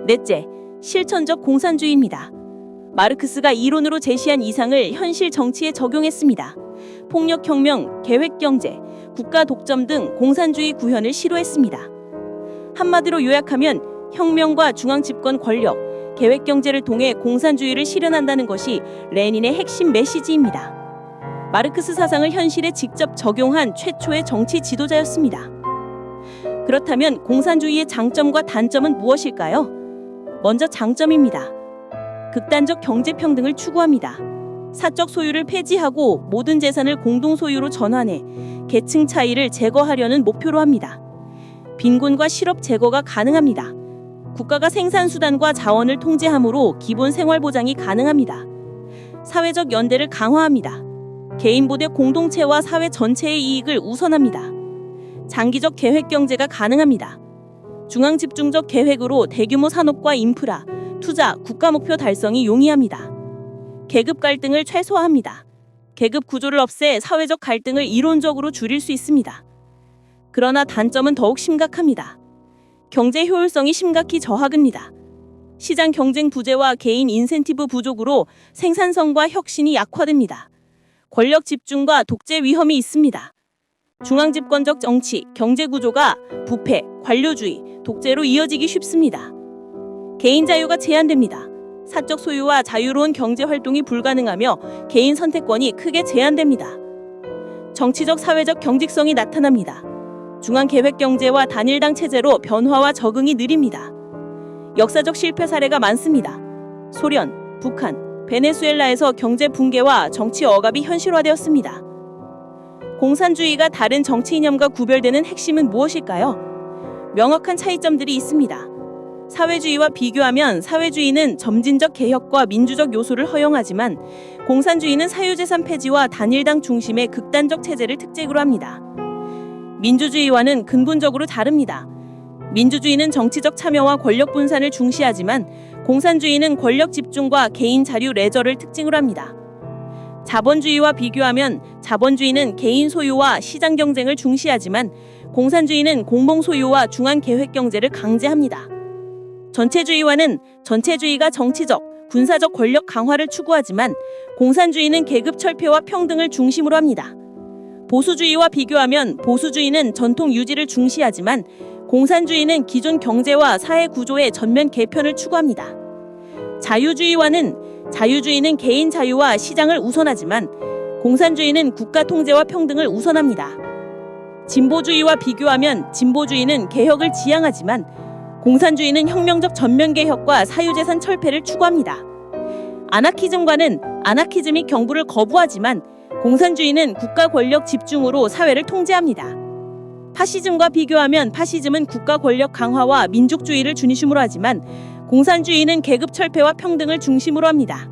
넷째, 실천적 공산주의입니다. 마르크스가 이론으로 제시한 이상을 현실 정치에 적용했습니다. 폭력혁명, 계획경제, 국가 독점 등 공산주의 구현을 시도했습니다. 한마디로 요약하면 혁명과 중앙집권 권력, 계획경제를 통해 공산주의를 실현한다는 것이 레닌의 핵심 메시지입니다. 마르크스 사상을 현실에 직접 적용한 최초의 정치 지도자였습니다. 그렇다면 공산주의의 장점과 단점은 무엇일까요? 먼저 장점입니다. 극단적 경제평등을 추구합니다. 사적 소유를 폐지하고 모든 재산을 공동소유로 전환해 계층 차이를 제거하려는 목표로 합니다. 빈곤과 실업 제거가 가능합니다. 국가가 생산수단과 자원을 통제함으로 기본 생활보장이 가능합니다. 사회적 연대를 강화합니다. 개인보다 공동체와 사회 전체의 이익을 우선합니다. 장기적 계획경제가 가능합니다. 중앙집중적 계획으로 대규모 산업과 인프라, 투자, 국가 목표 달성이 용이합니다. 계급 갈등을 최소화합니다. 계급 구조를 없애 사회적 갈등을 이론적으로 줄일 수 있습니다. 그러나 단점은 더욱 심각합니다. 경제 효율성이 심각히 저하됩니다. 시장 경쟁 부재와 개인 인센티브 부족으로 생산성과 혁신이 약화됩니다. 권력 집중과 독재 위험이 있습니다. 중앙집권적 정치, 경제 구조가 부패, 관료주의, 독재로 이어지기 쉽습니다. 개인 자유가 제한됩니다. 사적 소유와 자유로운 경제 활동이 불가능하며 개인 선택권이 크게 제한됩니다. 정치적 사회적 경직성이 나타납니다. 중앙 계획 경제와 단일당 체제로 변화와 적응이 느립니다. 역사적 실패 사례가 많습니다. 소련, 북한, 베네수엘라에서 경제 붕괴와 정치 억압이 현실화되었습니다. 공산주의가 다른 정치 이념과 구별되는 핵심은 무엇일까요? 명확한 차이점들이 있습니다. 사회주의와 비교하면 사회주의는 점진적 개혁과 민주적 요소를 허용하지만 공산주의는 사유재산 폐지와 단일당 중심의 극단적 체제를 특색으로 합니다. 민주주의와는 근본적으로 다릅니다. 민주주의는 정치적 참여와 권력 분산을 중시하지만 공산주의는 권력 집중과 개인 자유 레저를 특징으로 합니다. 자본주의와 비교하면 자본주의는 개인 소유와 시장 경쟁을 중시하지만 공산주의는 공공 소유와 중앙 계획 경제를 강제합니다. 전체주의와는 전체주의가 정치적, 군사적 권력 강화를 추구하지만 공산주의는 계급 철폐와 평등을 중심으로 합니다. 보수주의와 비교하면 보수주의는 전통 유지를 중시하지만 공산주의는 기존 경제와 사회 구조의 전면 개편을 추구합니다. 자유주의는 개인 자유와 시장을 우선하지만 공산주의는 국가 통제와 평등을 우선합니다. 진보주의와 비교하면 진보주의는 개혁을 지향하지만 공산주의는 혁명적 전면 개혁과 사유재산 철폐를 추구합니다. 아나키즘과는 아나키즘이 경부를 거부하지만 공산주의는 국가 권력 집중으로 사회를 통제합니다. 파시즘과 비교하면 파시즘은 국가 권력 강화와 민족주의를 중심으로 하지만 공산주의는 계급 철폐와 평등을 중심으로 합니다.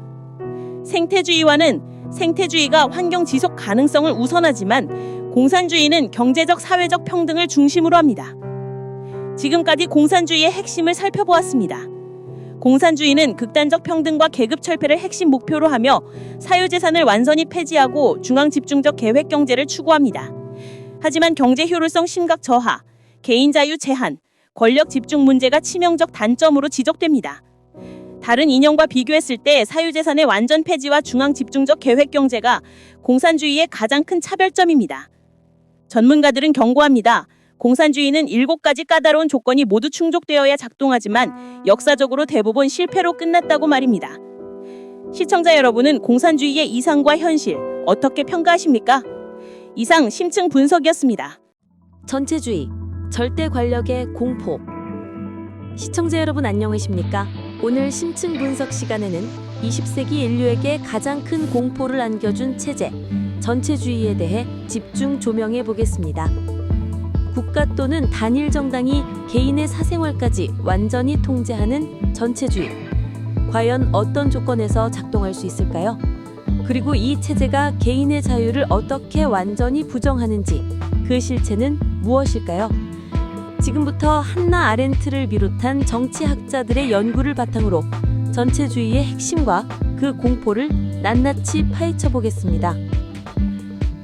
생태주의가 환경 지속 가능성을 우선하지만 공산주의는 경제적 사회적 평등을 중심으로 합니다. 지금까지 공산주의의 핵심을 살펴보았습니다. 공산주의는 극단적 평등과 계급 철폐를 핵심 목표로 하며 사유재산을 완전히 폐지하고 중앙집중적 계획경제를 추구합니다. 하지만 경제 효율성 심각 저하, 개인 자유 제한, 권력 집중 문제가 치명적 단점으로 지적됩니다. 다른 이념과 비교했을 때 사유재산의 완전 폐지와 중앙집중적 계획경제가 공산주의의 가장 큰 차별점입니다. 전문가들은 경고합니다. 공산주의는 7가지 까다로운 조건이 모두 충족되어야 작동하지만 역사적으로 대부분 실패로 끝났다고 말입니다. 시청자 여러분은 공산주의의 이상과 현실 어떻게 평가하십니까? 이상 심층 분석이었습니다. 전체주의, 절대 권력의 공포. 시청자 여러분 안녕하십니까? 오늘 심층 분석 시간에는 20세기 인류에게 가장 큰 공포를 안겨준 체제, 전체주의에 대해 집중 조명해 보겠습니다. 국가 또는 단일 정당이 개인의 사생활까지 완전히 통제하는 전체주의. 과연 어떤 조건에서 작동할 수 있을까요? 그리고 이 체제가 개인의 자유를 어떻게 완전히 부정하는지, 그 실체는 무엇일까요? 지금부터 한나 아렌트를 비롯한 정치학자들의 연구를 바탕으로 전체주의의 핵심과 그 공포를 낱낱이 파헤쳐 보겠습니다.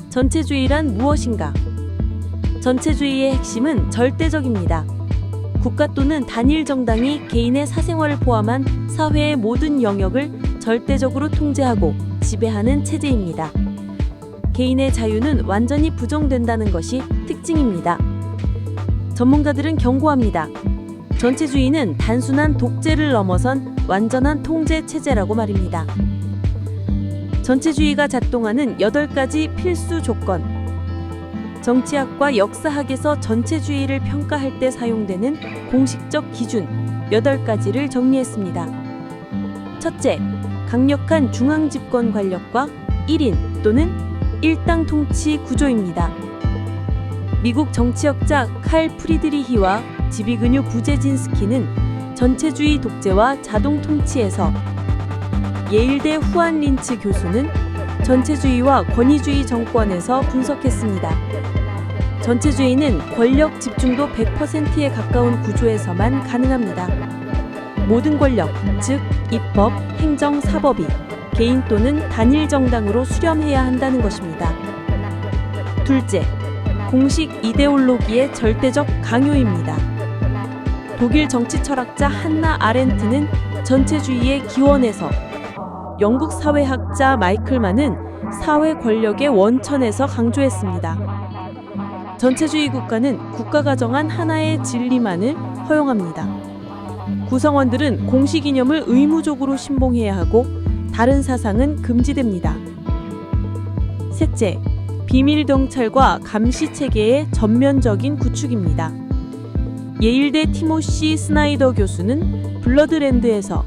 전체주의란 무엇인가? 전체주의의 핵심은 절대적입니다. 국가 또는 단일 정당이 개인의 사생활을 포함한 사회의 모든 영역을 절대적으로 통제하고 지배하는 체제입니다. 개인의 자유는 완전히 부정된다는 것이 특징입니다. 전문가들은 경고합니다. 전체주의는 단순한 독재를 넘어선 완전한 통제 체제라고 말입니다. 전체주의가 작동하는 8가지 필수 조건. 정치학과 역사학에서 전체주의를 평가할 때 사용되는 공식적 기준 8가지를 정리했습니다. 첫째, 강력한 중앙집권 권력과 1인 또는 일당 통치 구조입니다. 미국 정치학자 칼 프리드리히와 지비그뉴 부제진스키는 전체주의 독재와 자동 통치에서, 예일대 후안 린츠 교수는 전체주의와 권위주의 정권에서 분석했습니다. 전체주의는 권력 집중도 100%에 가까운 구조에서만 가능합니다. 모든 권력, 즉 입법, 행정, 사법이 개인 또는 단일 정당으로 수렴해야 한다는 것입니다. 둘째, 공식 이데올로기의 절대적 강요입니다. 독일 정치 철학자 한나 아렌트는 전체주의의 기원에서, 영국 사회학자 마이클만은 사회 권력의 원천에서 강조했습니다. 전체주의 국가는 국가가 정한 하나의 진리만을 허용합니다. 구성원들은 공식 이념을 의무적으로 신봉해야 하고 다른 사상은 금지됩니다. 셋째, 비밀 경찰과 감시 체계의 전면적인 구축입니다. 예일대 티모시 스나이더 교수는 블러드랜드에서,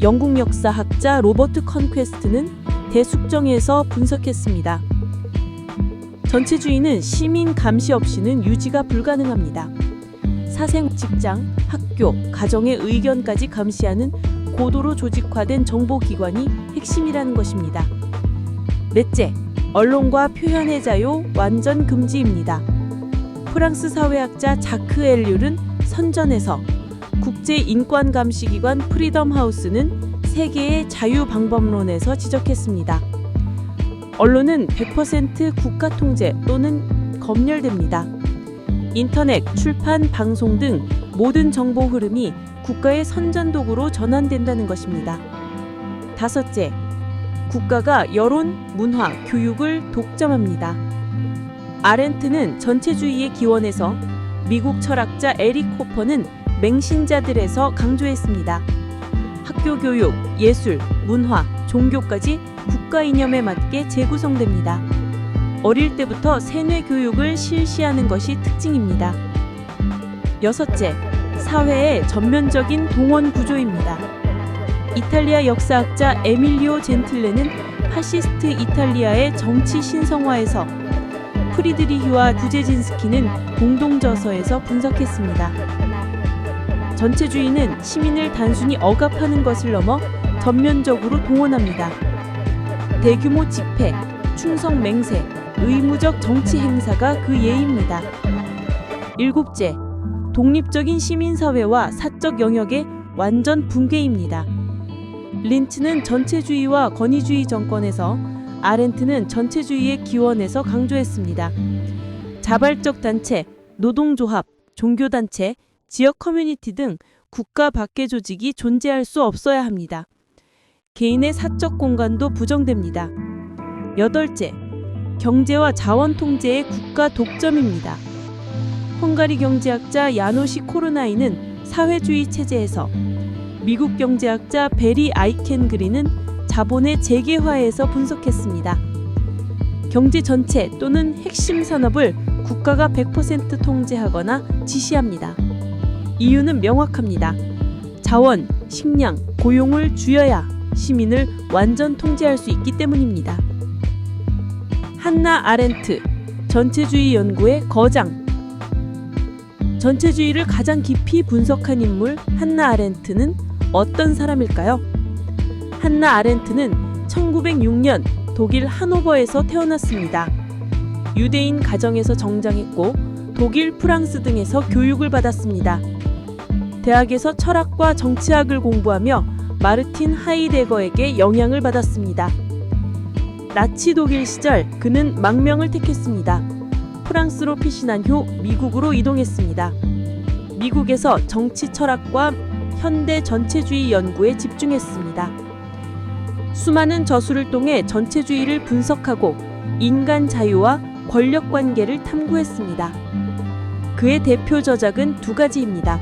영국 역사학자 로버트 컨퀘스트는 대숙정에서 분석했습니다. 전체주의는 시민 감시 없이는 유지가 불가능합니다. 사생, 직장, 학교, 가정의 의견까지 감시하는 고도로 조직화된 정보기관이 핵심이라는 것입니다. 넷째, 언론과 표현의 자유 완전 금지입니다. 프랑스 사회학자 자크 엘률은 선전에서, 국제인권감시기관 프리덤 하우스는 세계의 자유방법론에서 지적했습니다. 언론은 100% 국가 통제 또는 검열됩니다. 인터넷, 출판, 방송 등 모든 정보 흐름이 국가의 선전도구로 전환된다는 것입니다. 다섯째, 국가가 여론, 문화, 교육을 독점합니다. 아렌트는 전체주의의 기원에서, 미국 철학자 에릭 호퍼는 맹신자들에서 강조했습니다. 학교 교육, 예술, 문화, 종교까지 국가 이념에 맞게 재구성됩니다. 어릴 때부터 세뇌 교육을 실시하는 것이 특징입니다. 여섯째, 사회의 전면적인 동원 구조입니다. 이탈리아 역사학자 에밀리오 젠틀레는 파시스트 이탈리아의 정치 신성화에서, 프리드리히와 부제진스키는 공동저서에서 분석했습니다. 전체주의는 시민을 단순히 억압하는 것을 넘어 전면적으로 동원합니다. 대규모 집회, 충성 맹세, 의무적 정치 행사가 그 예입니다. 일곱째, 독립적인 시민사회와 사적 영역의 완전 붕괴입니다. 린츠는 전체주의와 권위주의 정권에서, 아렌트는 전체주의의 기원에서 강조했습니다. 자발적 단체, 노동조합, 종교단체, 지역 커뮤니티 등 국가 밖의 조직이 존재할 수 없어야 합니다. 개인의 사적 공간도 부정됩니다. 여덟째, 경제와 자원 통제의 국가 독점입니다. 헝가리 경제학자 야노시 코르나이는 사회주의 체제에서, 미국 경제학자 베리 아이켄그리는 자본의 재계화에서 분석했습니다. 경제 전체 또는 핵심 산업을 국가가 100% 통제하거나 지시합니다. 이유는 명확합니다. 자원, 식량, 고용을 줄여야 시민을 완전 통제할 수 있기 때문입니다. 한나 아렌트, 전체주의 연구의 거장. 전체주의를 가장 깊이 분석한 인물 한나 아렌트는 어떤 사람일까요? 한나 아렌트는 1906년 독일 하노버에서 태어났습니다. 유대인 가정에서 정장했고 독일, 프랑스 등에서 교육을 받았습니다. 대학에서 철학과 정치학을 공부하며 마르틴 하이데거에게 영향을 받았습니다. 나치 독일 시절 그는 망명을 택했습니다. 프랑스로 피신한 후 미국으로 이동했습니다. 미국에서 정치 철학과 현대 전체주의 연구에 집중했습니다. 수많은 저술을 통해 전체주의를 분석하고 인간 자유와 권력 관계를 탐구했습니다. 그의 대표 저작은 두 가지입니다.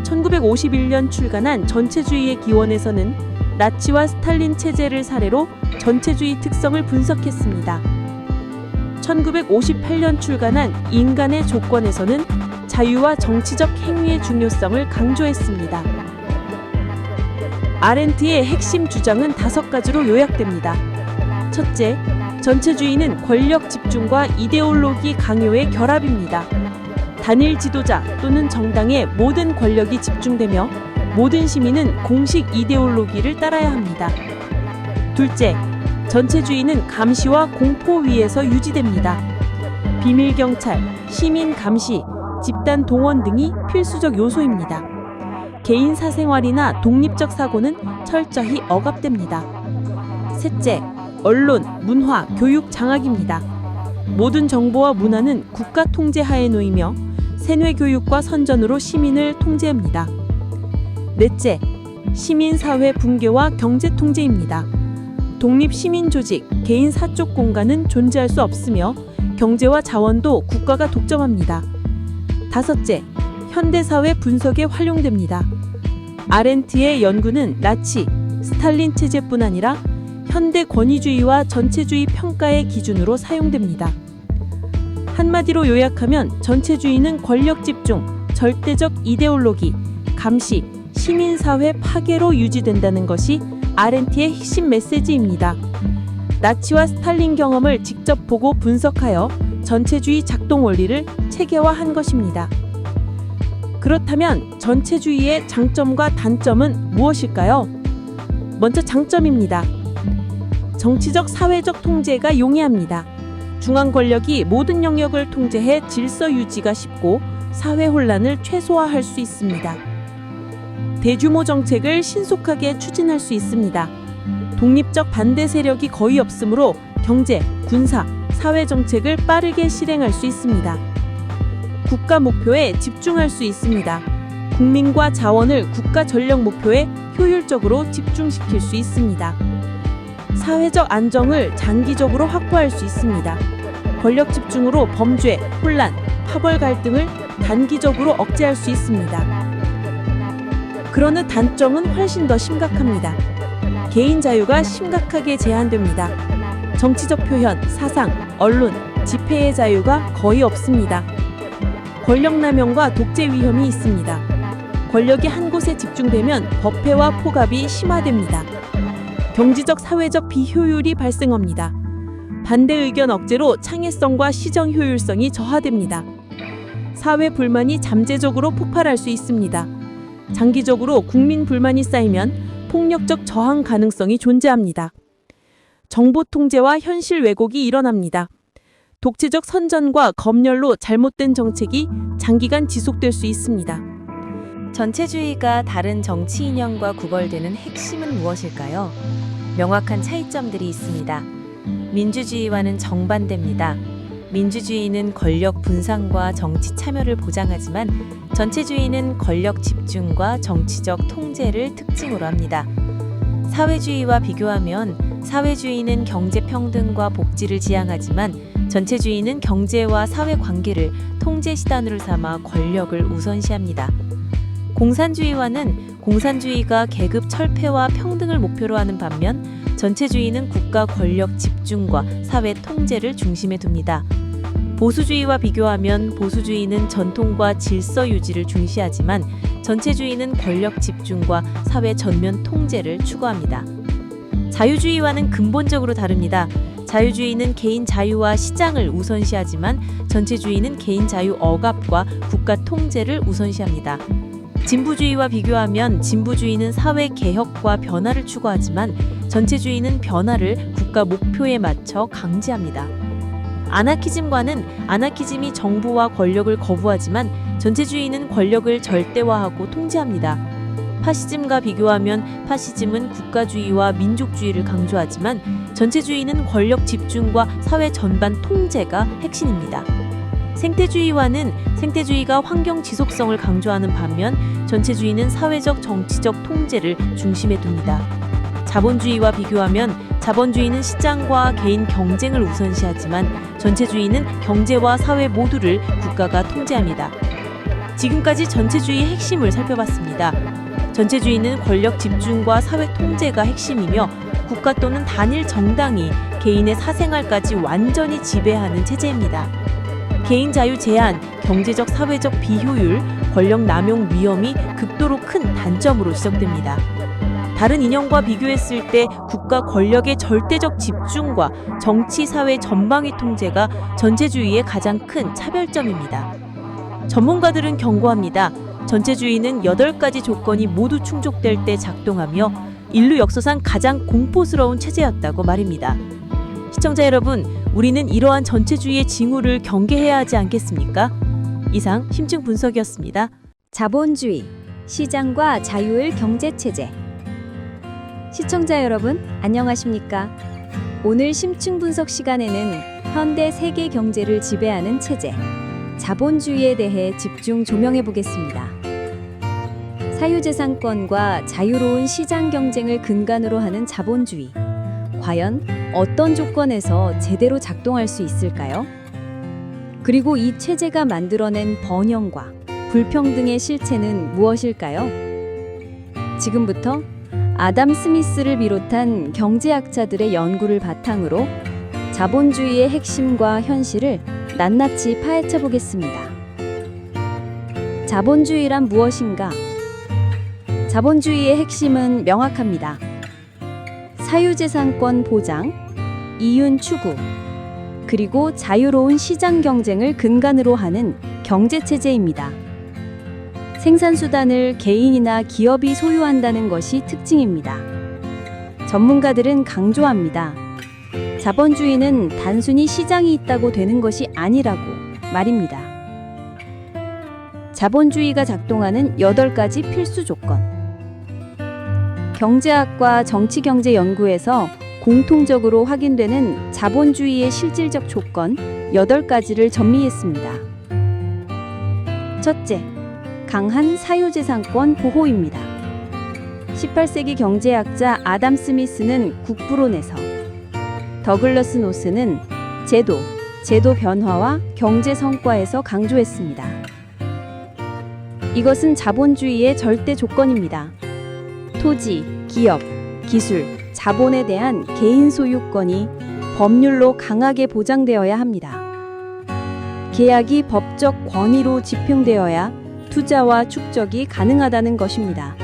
1951년 출간한 전체주의의 기원에서는 나치와 스탈린 체제를 사례로 전체주의 특성을 분석했습니다. 1958년 출간한 인간의 조건에서는 자유와 정치적 행위의 중요성을 강조했습니다. 아렌트의 핵심 주장은 5가지로 요약됩니다. 첫째, 전체주의는 권력 집중과 이데올로기 강요의 결합입니다. 단일 지도자 또는 정당의 모든 권력이 집중되며 모든 시민은 공식 이데올로기를 따라야 합니다. 둘째, 전체주의는 감시와 공포 위에서 유지됩니다. 비밀 경찰, 시민 감시, 집단 동원 등이 필수적 요소입니다. 개인 사생활이나 독립적 사고는 철저히 억압됩니다. 셋째, 언론, 문화, 교육 장악입니다. 모든 정보와 문화는 국가 통제 하에 놓이며 세뇌 교육과 선전으로 시민을 통제합니다. 넷째, 시민사회 붕괴와 경제 통제입니다. 독립시민조직, 개인 사적 공간은 존재할 수 없으며 경제와 자원도 국가가 독점합니다. 다섯째, 현대사회 분석에 활용됩니다. 아렌트의 연구는 나치, 스탈린 체제뿐 아니라 현대 권위주의와 전체주의 평가의 기준으로 사용됩니다. 한마디로 요약하면 전체주의는 권력 집중, 절대적 이데올로기, 감시, 시민사회 파괴로 유지된다는 것이 아렌트의 핵심 메시지입니다. 나치와 스탈린 경험을 직접 보고 분석하여 전체주의 작동 원리를 체계화한 것입니다. 그렇다면 전체주의의 장점과 단점은 무엇일까요? 먼저 장점입니다. 정치적 사회적 통제가 용이합니다. 중앙 권력이 모든 영역을 통제해 질서 유지가 쉽고 사회 혼란을 최소화할 수 있습니다. 대규모 정책을 신속하게 추진할 수 있습니다. 독립적 반대 세력이 거의 없으므로 경제, 군사, 사회 정책을 빠르게 실행할 수 있습니다. 국가 목표에 집중할 수 있습니다. 국민과 자원을 국가 전략 목표에 효율적으로 집중시킬 수 있습니다. 사회적 안정을 장기적으로 확보할 수 있습니다. 권력 집중으로 범죄, 혼란, 파벌 갈등을 단기적으로 억제할 수 있습니다. 그러나 단점은 훨씬 더 심각합니다. 개인 자유가 심각하게 제한됩니다. 정치적 표현, 사상, 언론, 집회의 자유가 거의 없습니다. 권력남용과 독재 위험이 있습니다. 권력이 한 곳에 집중되면 법폐와 포갑이 심화됩니다. 경제적 사회적 비효율이 발생합니다. 반대 의견 억제로 창의성과 시정 효율성이 저하됩니다. 사회 불만이 잠재적으로 폭발할 수 있습니다. 장기적으로 국민 불만이 쌓이면 폭력적 저항 가능성이 존재합니다. 정보 통제와 현실 왜곡이 일어납니다. 독재적 선전과 검열로 잘못된 정책이 장기간 지속될 수 있습니다. 전체주의가 다른 정치 이념과 구별되는 핵심은 무엇일까요? 명확한 차이점들이 있습니다. 민주주의와는 정반대입니다. 민주주의는 권력 분산과 정치 참여를 보장하지만 전체주의는 권력 집중과 정치적 통제를 특징으로 합니다. 사회주의와 비교하면 사회주의는 경제 평등과 복지를 지향하지만 전체주의는 경제와 사회 관계를 통제 수단으로 삼아 권력을 우선시합니다. 공산주의와는 공산주의가 계급 철폐와 평등을 목표로 하는 반면 전체주의는 국가 권력 집중과 사회 통제를 중심에 둡니다. 보수주의와 비교하면 보수주의는 전통과 질서 유지를 중시하지만 전체주의는 권력 집중과 사회 전면 통제를 추구합니다. 자유주의와는 근본적으로 다릅니다. 자유주의는 개인 자유와 시장을 우선시하지만 전체주의는 개인 자유 억압과 국가 통제를 우선시합니다. 진보주의와 비교하면 진보주의는 사회 개혁과 변화를 추구하지만 전체주의는 변화를 국가 목표에 맞춰 강제합니다. 아나키즘과는 아나키즘이 정부와 권력을 거부하지만 전체주의는 권력을 절대화하고 통제합니다. 파시즘과 비교하면 파시즘은 국가주의와 민족주의를 강조하지만 전체주의는 권력 집중과 사회 전반 통제가 핵심입니다. 생태주의와는 생태주의가 환경 지속성을 강조하는 반면 전체주의는 사회적 정치적 통제를 중심에 둡니다. 자본주의와 비교하면 자본주의는 시장과 개인 경쟁을 우선시하지만 전체주의는 경제와 사회 모두를 국가가 통제합니다. 지금까지 전체주의의 핵심을 살펴봤습니다. 전체주의는 권력 집중과 사회 통제가 핵심이며 국가 또는 단일 정당이 개인의 사생활까지 완전히 지배하는 체제입니다. 개인 자유 제한, 경제적 사회적 비효율, 권력 남용 위험이 극도로 큰 단점으로 지적됩니다. 다른 이념과 비교했을 때 국가 권력의 절대적 집중과 정치 사회 전방위 통제가 전체주의의 가장 큰 차별점입니다. 전문가들은 경고합니다. 전체주의는 8가지 조건이 모두 충족될 때 작동하며 인류 역사상 가장 공포스러운 체제였다고 말입니다. 시청자 여러분, 우리는 이러한 전체주의의 징후를 경계해야 하지 않겠습니까? 이상 심층 분석이었습니다. 자본주의, 시장과 자유의 경제체제. 시청자 여러분, 안녕하십니까? 오늘 심층 분석 시간에는 현대 세계 경제를 지배하는 체제, 자본주의에 대해 집중 조명해 보겠습니다. 사유재산권과 자유로운 시장 경쟁을 근간으로 하는 자본주의. 과연 어떤 조건에서 제대로 작동할 수 있을까요? 그리고 이 체제가 만들어낸 번영과 불평등의 실체는 무엇일까요? 지금부터 아담 스미스를 비롯한 경제학자들의 연구를 바탕으로 자본주의의 핵심과 현실을 낱낱이 파헤쳐 보겠습니다. 자본주의란 무엇인가? 자본주의의 핵심은 명확합니다. 사유재산권 보장, 이윤 추구, 그리고 자유로운 시장 경쟁을 근간으로 하는 경제체제입니다. 생산수단을 개인이나 기업이 소유한다는 것이 특징입니다. 전문가들은 강조합니다. 자본주의는 단순히 시장이 있다고 되는 것이 아니라고 말입니다. 자본주의가 작동하는 8가지 필수 조건. 경제학과 정치경제 연구에서 공통적으로 확인되는 자본주의의 실질적 조건 8가지를 정리했습니다. 첫째, 강한 사유재산권 보호입니다. 18세기 경제학자 아담 스미스는 국부론에서, 더글러스 노스는 제도 변화와 경제 성과에서 강조했습니다. 이것은 자본주의의 절대 조건입니다. 토지, 기업, 기술, 자본에 대한 개인 소유권이 법률로 강하게 보장되어야 합니다. 계약이 법적 권위로 집행되어야 투자와 축적이 가능하다는 것입니다.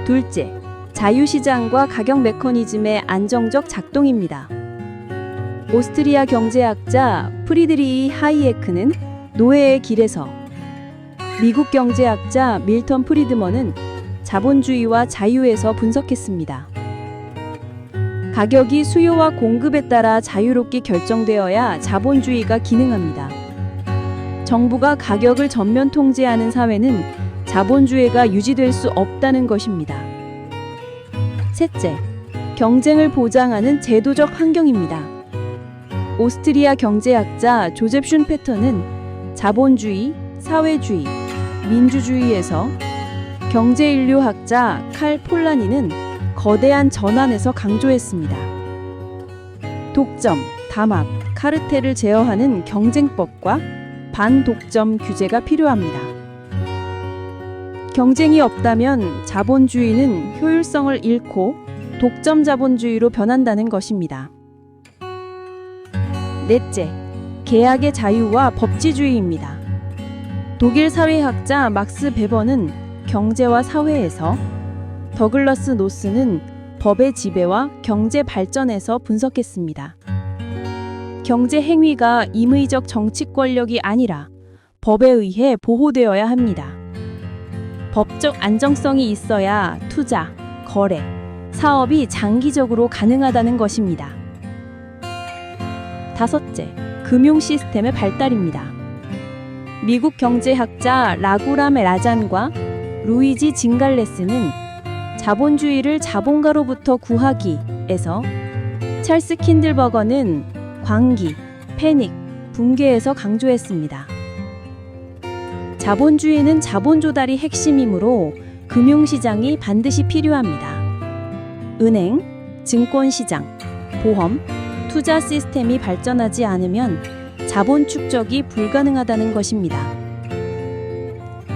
둘째, 자유시장과 가격 메커니즘의 안정적 작동입니다. 오스트리아 경제학자 프리드리히 하이에크는 노예의 길에서, 미국 경제학자 밀턴 프리드먼은 자본주의와 자유에서 분석했습니다. 가격이 수요와 공급에 따라 자유롭게 결정되어야 자본주의가 기능합니다. 정부가 가격을 전면 통제하는 사회는 자본주의가 유지될 수 없다는 것입니다. 셋째, 경쟁을 보장하는 제도적 환경입니다. 오스트리아 경제학자 조셉 슌페터는 자본주의, 사회주의, 민주주의에서 경제인류학자 칼 폴라니는 거대한 전환에서 강조했습니다. 독점, 담합, 카르텔을 제어하는 경쟁법과 반독점 규제가 필요합니다. 경쟁이 없다면 자본주의는 효율성을 잃고 독점 자본주의로 변한다는 것입니다. 넷째, 계약의 자유와 법치주의입니다. 독일 사회학자 막스 베버는 경제와 사회에서, 더글러스 노스는 법의 지배와 경제 발전에서 분석했습니다. 경제 행위가 임의적 정치 권력이 아니라 법에 의해 보호되어야 합니다. 법적 안정성이 있어야 투자, 거래, 사업이 장기적으로 가능하다는 것입니다. 다섯째, 금융 시스템의 발달입니다. 미국 경제학자 라구람 라잔과 루이지 징갈레스는 자본주의를 자본가로부터 구하기에서, 찰스 킨들버거는 광기, 패닉, 붕괴에서 강조했습니다. 자본주의는 자본 조달이 핵심이므로 금융시장이 반드시 필요합니다. 은행, 증권시장, 보험, 투자 시스템이 발전하지 않으면 자본 축적이 불가능하다는 것입니다.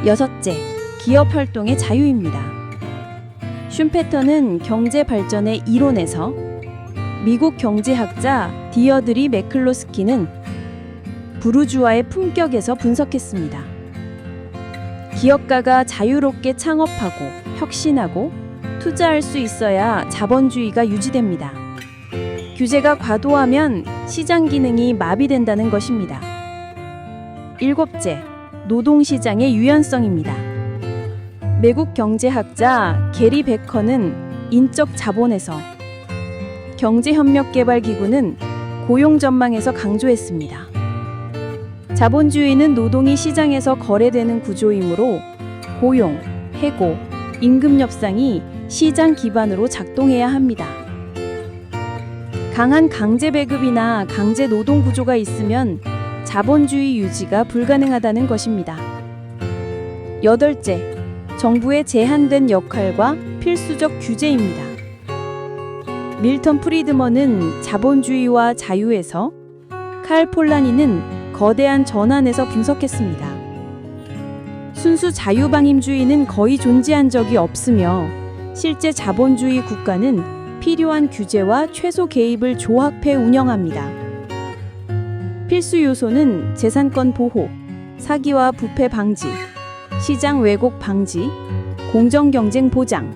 여섯째, 기업 활동의 자유입니다. 슌페터는 경제 발전의 이론에서, 미국 경제학자 디어드리 매클로스키는 부르주아의 품격에서 분석했습니다. 기업가가 자유롭게 창업하고 혁신하고 투자할 수 있어야 자본주의가 유지됩니다. 규제가 과도하면 시장 기능이 마비된다는 것입니다. 일곱째, 노동시장의 유연성입니다. 미국 경제학자 게리 베커는 인적 자본에서, 경제협력개발기구는 고용 전망에서 강조했습니다. 자본주의는 노동이 시장에서 거래되는 구조이므로 고용, 해고, 임금 협상이 시장 기반으로 작동해야 합니다. 강한 강제 배급이나 강제 노동 구조가 있으면 자본주의 유지가 불가능하다는 것입니다. 여덟째, 정부의 제한된 역할과 필수적 규제입니다. 밀턴 프리드먼은 자본주의와 자유에서, 칼 폴라니는 거대한 전환에서 분석했습니다. 순수 자유방임주의는 거의 존재한 적이 없으며, 실제 자본주의 국가는 필요한 규제와 최소 개입을 조합해 운영합니다. 필수 요소는 재산권 보호, 사기와 부패 방지, 시장 왜곡 방지, 공정 경쟁 보장,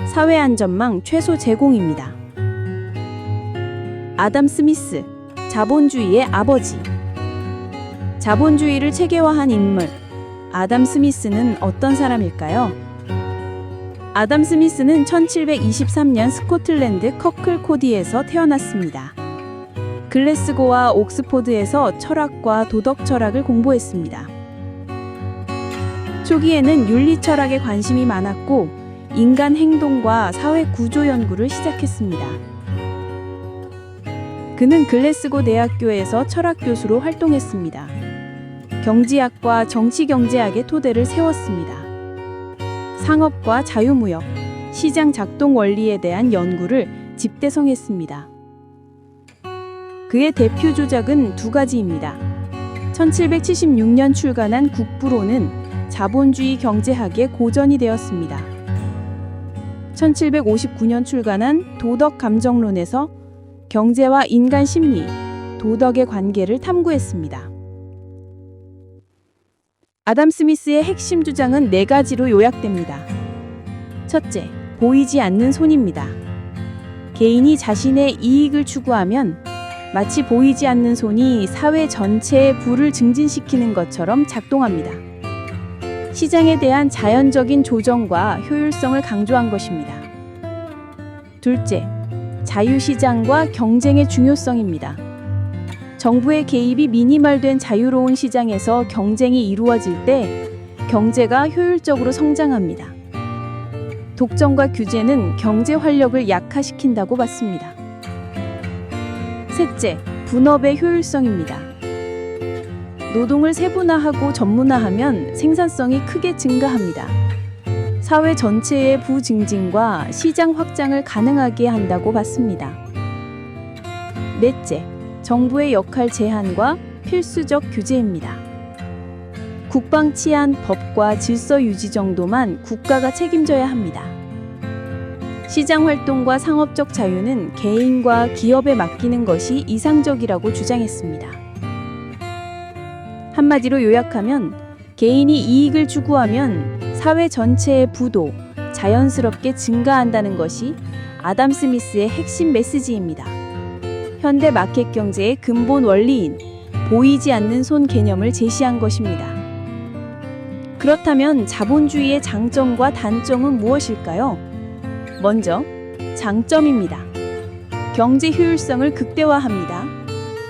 사회 안전망 최소 제공입니다. 아담 스미스, 자본주의의 아버지. 자본주의를 체계화한 인물, 아담 스미스는 어떤 사람일까요? 아담 스미스는 1723년 스코틀랜드 커클코디에서 태어났습니다. 글래스고와 옥스포드에서 철학과 도덕 철학을 공부했습니다. 초기에는 윤리 철학에 관심이 많았고 인간 행동과 사회 구조 연구를 시작했습니다. 그는 글래스고 대학교에서 철학 교수로 활동했습니다. 경제학과 정치경제학의 토대를 세웠습니다. 상업과 자유무역, 시장 작동 원리에 대한 연구를 집대성했습니다. 그의 대표 조작은 두 가지입니다. 1776년 출간한 국부론은 자본주의 경제학의 고전이 되었습니다. 1759년 출간한 도덕감정론에서 경제와 인간 심리, 도덕의 관계를 탐구했습니다. 아담 스미스의 핵심 주장은 네 가지로 요약됩니다. 첫째, 보이지 않는 손입니다. 개인이 자신의 이익을 추구하면 마치 보이지 않는 손이 사회 전체의 부를 증진시키는 것처럼 작동합니다. 시장에 대한 자연적인 조정과 효율성을 강조한 것입니다. 둘째, 자유시장과 경쟁의 중요성입니다. 정부의 개입이 미니멀된 자유로운 시장에서 경쟁이 이루어질 때 경제가 효율적으로 성장합니다. 독점과 규제는 경제 활력을 약화시킨다고 봤습니다. 셋째, 분업의 효율성입니다. 노동을 세분화하고 전문화하면 생산성이 크게 증가합니다. 사회 전체의 부증진과 시장 확장을 가능하게 한다고 봤습니다. 넷째, 정부의 역할 제한과 필수적 규제입니다. 국방 치안, 법과 질서 유지 정도만 국가가 책임져야 합니다. 시장 활동과 상업적 자유는 개인과 기업에 맡기는 것이 이상적이라고 주장했습니다. 한마디로 요약하면 개인이 이익을 추구하면 사회 전체의 부도 자연스럽게 증가한다는 것이 아담 스미스의 핵심 메시지입니다. 현대 마켓 경제의 근본 원리인 보이지 않는 손 개념을 제시한 것입니다. 그렇다면 자본주의의 장점과 단점은 무엇일까요? 먼저 장점입니다. 경제 효율성을 극대화합니다.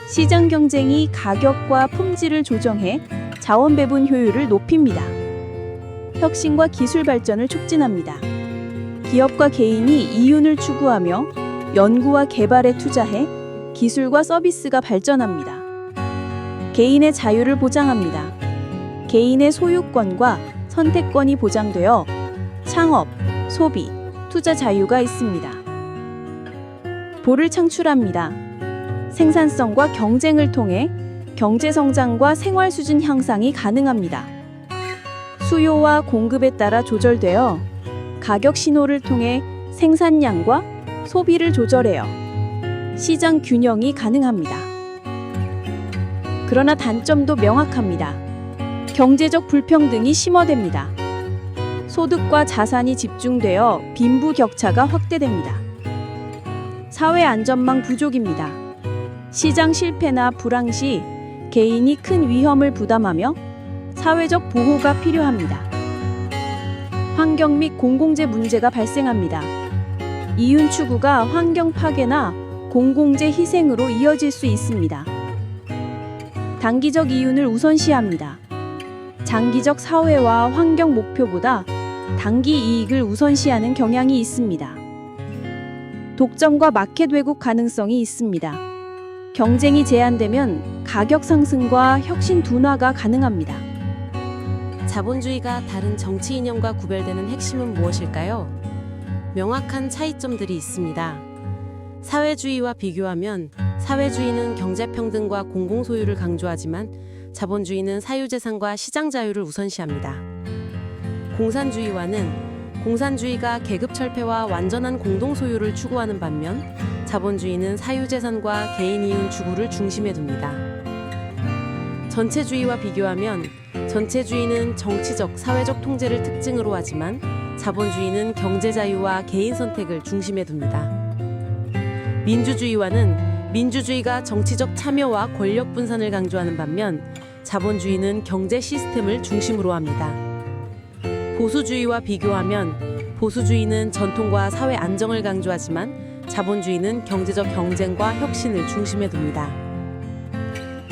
시장 경쟁이 가격과 품질을 조정해 자원 배분 효율을 높입니다. 혁신과 기술 발전을 촉진합니다. 기업과 개인이 이윤을 추구하며 연구와 개발에 투자해 기술과 서비스가 발전합니다. 개인의 자유를 보장합니다. 개인의 소유권과 선택권이 보장되어 창업, 소비, 투자 자유가 있습니다. 보를 창출합니다. 생산성과 경쟁을 통해 경제 성장과 생활 수준 향상이 가능합니다. 수요와 공급에 따라 조절되어 가격 신호를 통해 생산량과 소비를 조절해요. 시장 균형이 가능합니다. 그러나 단점도 명확합니다. 경제적 불평등이 심화됩니다. 소득과 자산이 집중되어 빈부격차가 확대됩니다. 사회 안전망 부족입니다. 시장 실패나 불황 시 개인이 큰 위험을 부담하며 사회적 보호가 필요합니다. 환경 및 공공재 문제가 발생합니다. 이윤 추구가 환경 파괴나 공공재 희생으로 이어질 수 있습니다. 단기적 이윤을 우선시합니다. 장기적 사회와 환경 목표보다 단기 이익을 우선시하는 경향이 있습니다. 독점과 마켓 왜곡 가능성이 있습니다. 경쟁이 제한되면 가격 상승과 혁신 둔화가 가능합니다. 자본주의가 다른 정치 이념과 구별되는 핵심은 무엇일까요? 명확한 차이점들이 있습니다. 사회주의와 비교하면 사회주의는 경제평등과 공공소유를 강조하지만 자본주의는 사유재산과 시장 자유를 우선시합니다. 공산주의와는 공산주의가 계급철폐와 완전한 공동소유를 추구하는 반면 자본주의는 사유재산과 개인 이윤 추구를 중심에 둡니다. 전체주의와 비교하면 전체주의는 정치적, 사회적 통제를 특징으로 하지만 자본주의는 경제자유와 개인 선택을 중심에 둡니다. 민주주의와는 민주주의가 정치적 참여와 권력 분산을 강조하는 반면 자본주의는 경제 시스템을 중심으로 합니다. 보수주의와 비교하면 보수주의는 전통과 사회 안정을 강조하지만 자본주의는 경제적 경쟁과 혁신을 중심에 둡니다.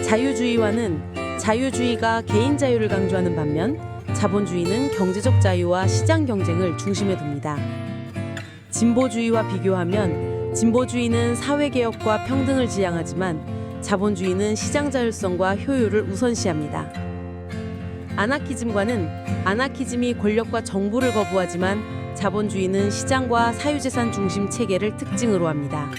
자유주의와는 자유주의가 개인 자유를 강조하는 반면 자본주의는 경제적 자유와 시장 경쟁을 중심에 둡니다. 진보주의와 비교하면 진보주의는 사회개혁과 평등을 지향하지만 자본주의는 시장 자율성과 효율을 우선시합니다. 아나키즘과는 아나키즘이 권력과 정부를 거부하지만 자본주의는 시장과 사유재산 중심 체계를 특징으로 합니다.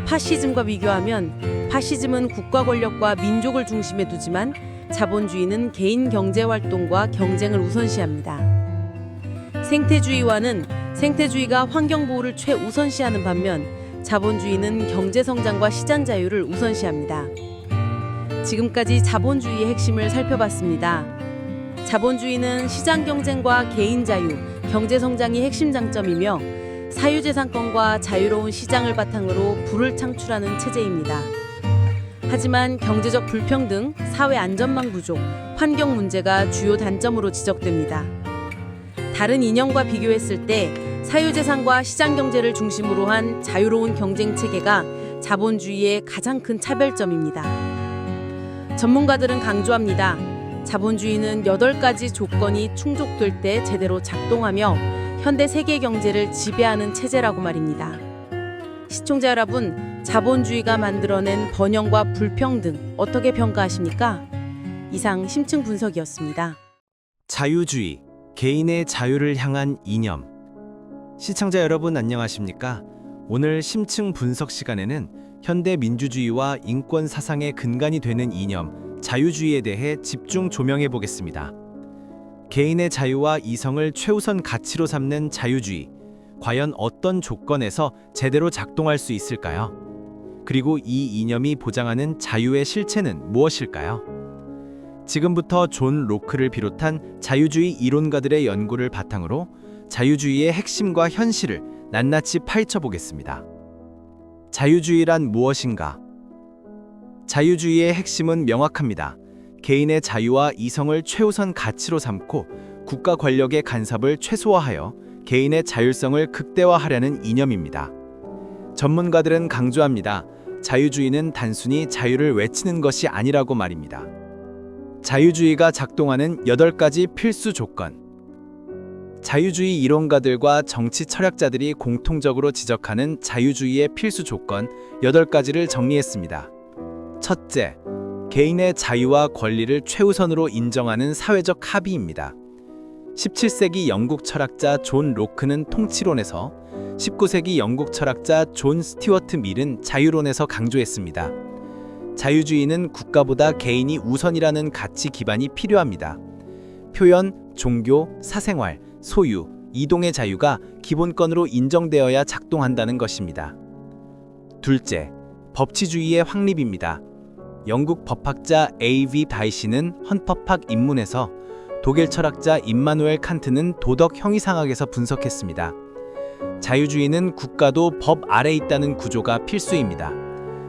파시즘과 비교하면 파시즘은 국가 권력과 민족을 중심에 두지만 자본주의는 개인 경제활동과 경쟁을 우선시합니다. 생태주의와는 생태주의가 환경보호를 최우선시하는 반면 자본주의는 경제성장과 시장 자유를 우선시합니다. 지금까지 자본주의의 핵심을 살펴봤습니다. 자본주의는 시장 경쟁과 개인 자유, 경제 성장이 핵심 장점이며 사유재산권과 자유로운 시장을 바탕으로 부를 창출하는 체제입니다. 하지만 경제적 불평등, 사회 안전망 부족, 환경 문제가 주요 단점으로 지적됩니다. 다른 이념과 비교했을 때 사유재산과 시장 경제를 중심으로 한 자유로운 경쟁 체계가 자본주의의 가장 큰 차별점입니다. 전문가들은 강조합니다. 자본주의는 8가지 조건이 충족될 때 제대로 작동하며 현대 세계 경제를 지배하는 체제라고 말입니다. 시청자 여러분, 자본주의가 만들어낸 번영과 불평등 어떻게 평가하십니까? 이상 심층 분석이었습니다. 자유주의, 개인의 자유를 향한 이념. 시청자 여러분 안녕하십니까? 오늘 심층 분석 시간에는 현대 민주주의와 인권 사상의 근간이 되는 이념, 자유주의에 대해 집중 조명해 보겠습니다. 개인의 자유와 이성을 최우선 가치로 삼는 자유주의, 과연 어떤 조건에서 제대로 작동할 수 있을까요? 그리고 이 이념이 보장하는 자유의 실체는 무엇일까요? 지금부터 존 로크를 비롯한 자유주의 이론가들의 연구를 바탕으로 자유주의의 핵심과 현실을 낱낱이 파헤쳐 보겠습니다. 자유주의란 무엇인가? 자유주의의 핵심은 명확합니다. 개인의 자유와 이성을 최우선 가치로 삼고 국가 권력의 간섭을 최소화하여 개인의 자율성을 극대화하려는 이념입니다. 전문가들은 강조합니다. 자유주의는 단순히 자유를 외치는 것이 아니라고 말입니다. 자유주의가 작동하는 8가지 필수 조건. 자유주의 이론가들과 정치 철학자들이 공통적으로 지적하는 자유주의의 필수 조건 8가지를 정리했습니다. 첫째, 개인의 자유와 권리를 최우선으로 인정하는 사회적 합의입니다. 17세기 영국 철학자 존 로크는 통치론에서, 19세기 영국 철학자 존 스튜어트 밀은 자유론에서 강조했습니다. 자유주의는 국가보다 개인이 우선이라는 가치 기반이 필요합니다. 표현, 종교, 사생활, 소유, 이동의 자유가 기본권으로 인정되어야 작동한다는 것입니다. 둘째, 법치주의의 확립입니다. 영국 법학자 A.V. 다이시는 헌법학 입문에서, 독일 철학자 임마누엘 칸트는 도덕 형이상학에서 분석했습니다. 자유주의는 국가도 법 아래 있다는 구조가 필수입니다.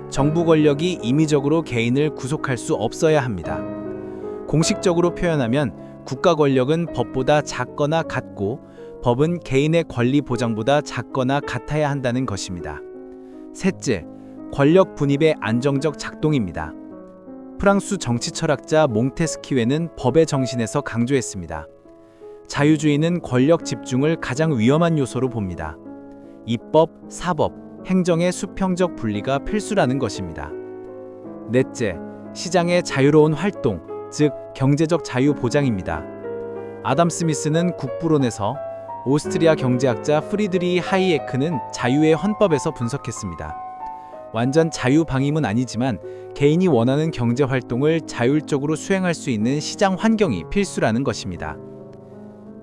정부 권력이 임의적으로 개인을 구속할 수 없어야 합니다. 공식적으로 표현하면 국가 권력은 법보다 작거나 같고 법은 개인의 권리 보장보다 작거나 같아야 한다는 것입니다. 셋째, 권력 분입의 안정적 작동입니다. 프랑스 정치 철학자 몽테스키웨는 법의 정신에서 강조했습니다. 자유주의는 권력 집중을 가장 위험한 요소로 봅니다. 입법, 사법, 행정의 수평적 분리가 필수라는 것입니다. 넷째, 시장의 자유로운 활동, 즉 경제적 자유 보장입니다. 아담 스미스는 국부론에서, 오스트리아 경제학자 프리드리히 하이에크는 자유의 헌법에서 분석했습니다. 완전 자유 방임은 아니지만 개인이 원하는 경제 활동을 자율적으로 수행할 수 있는 시장 환경이 필수라는 것입니다.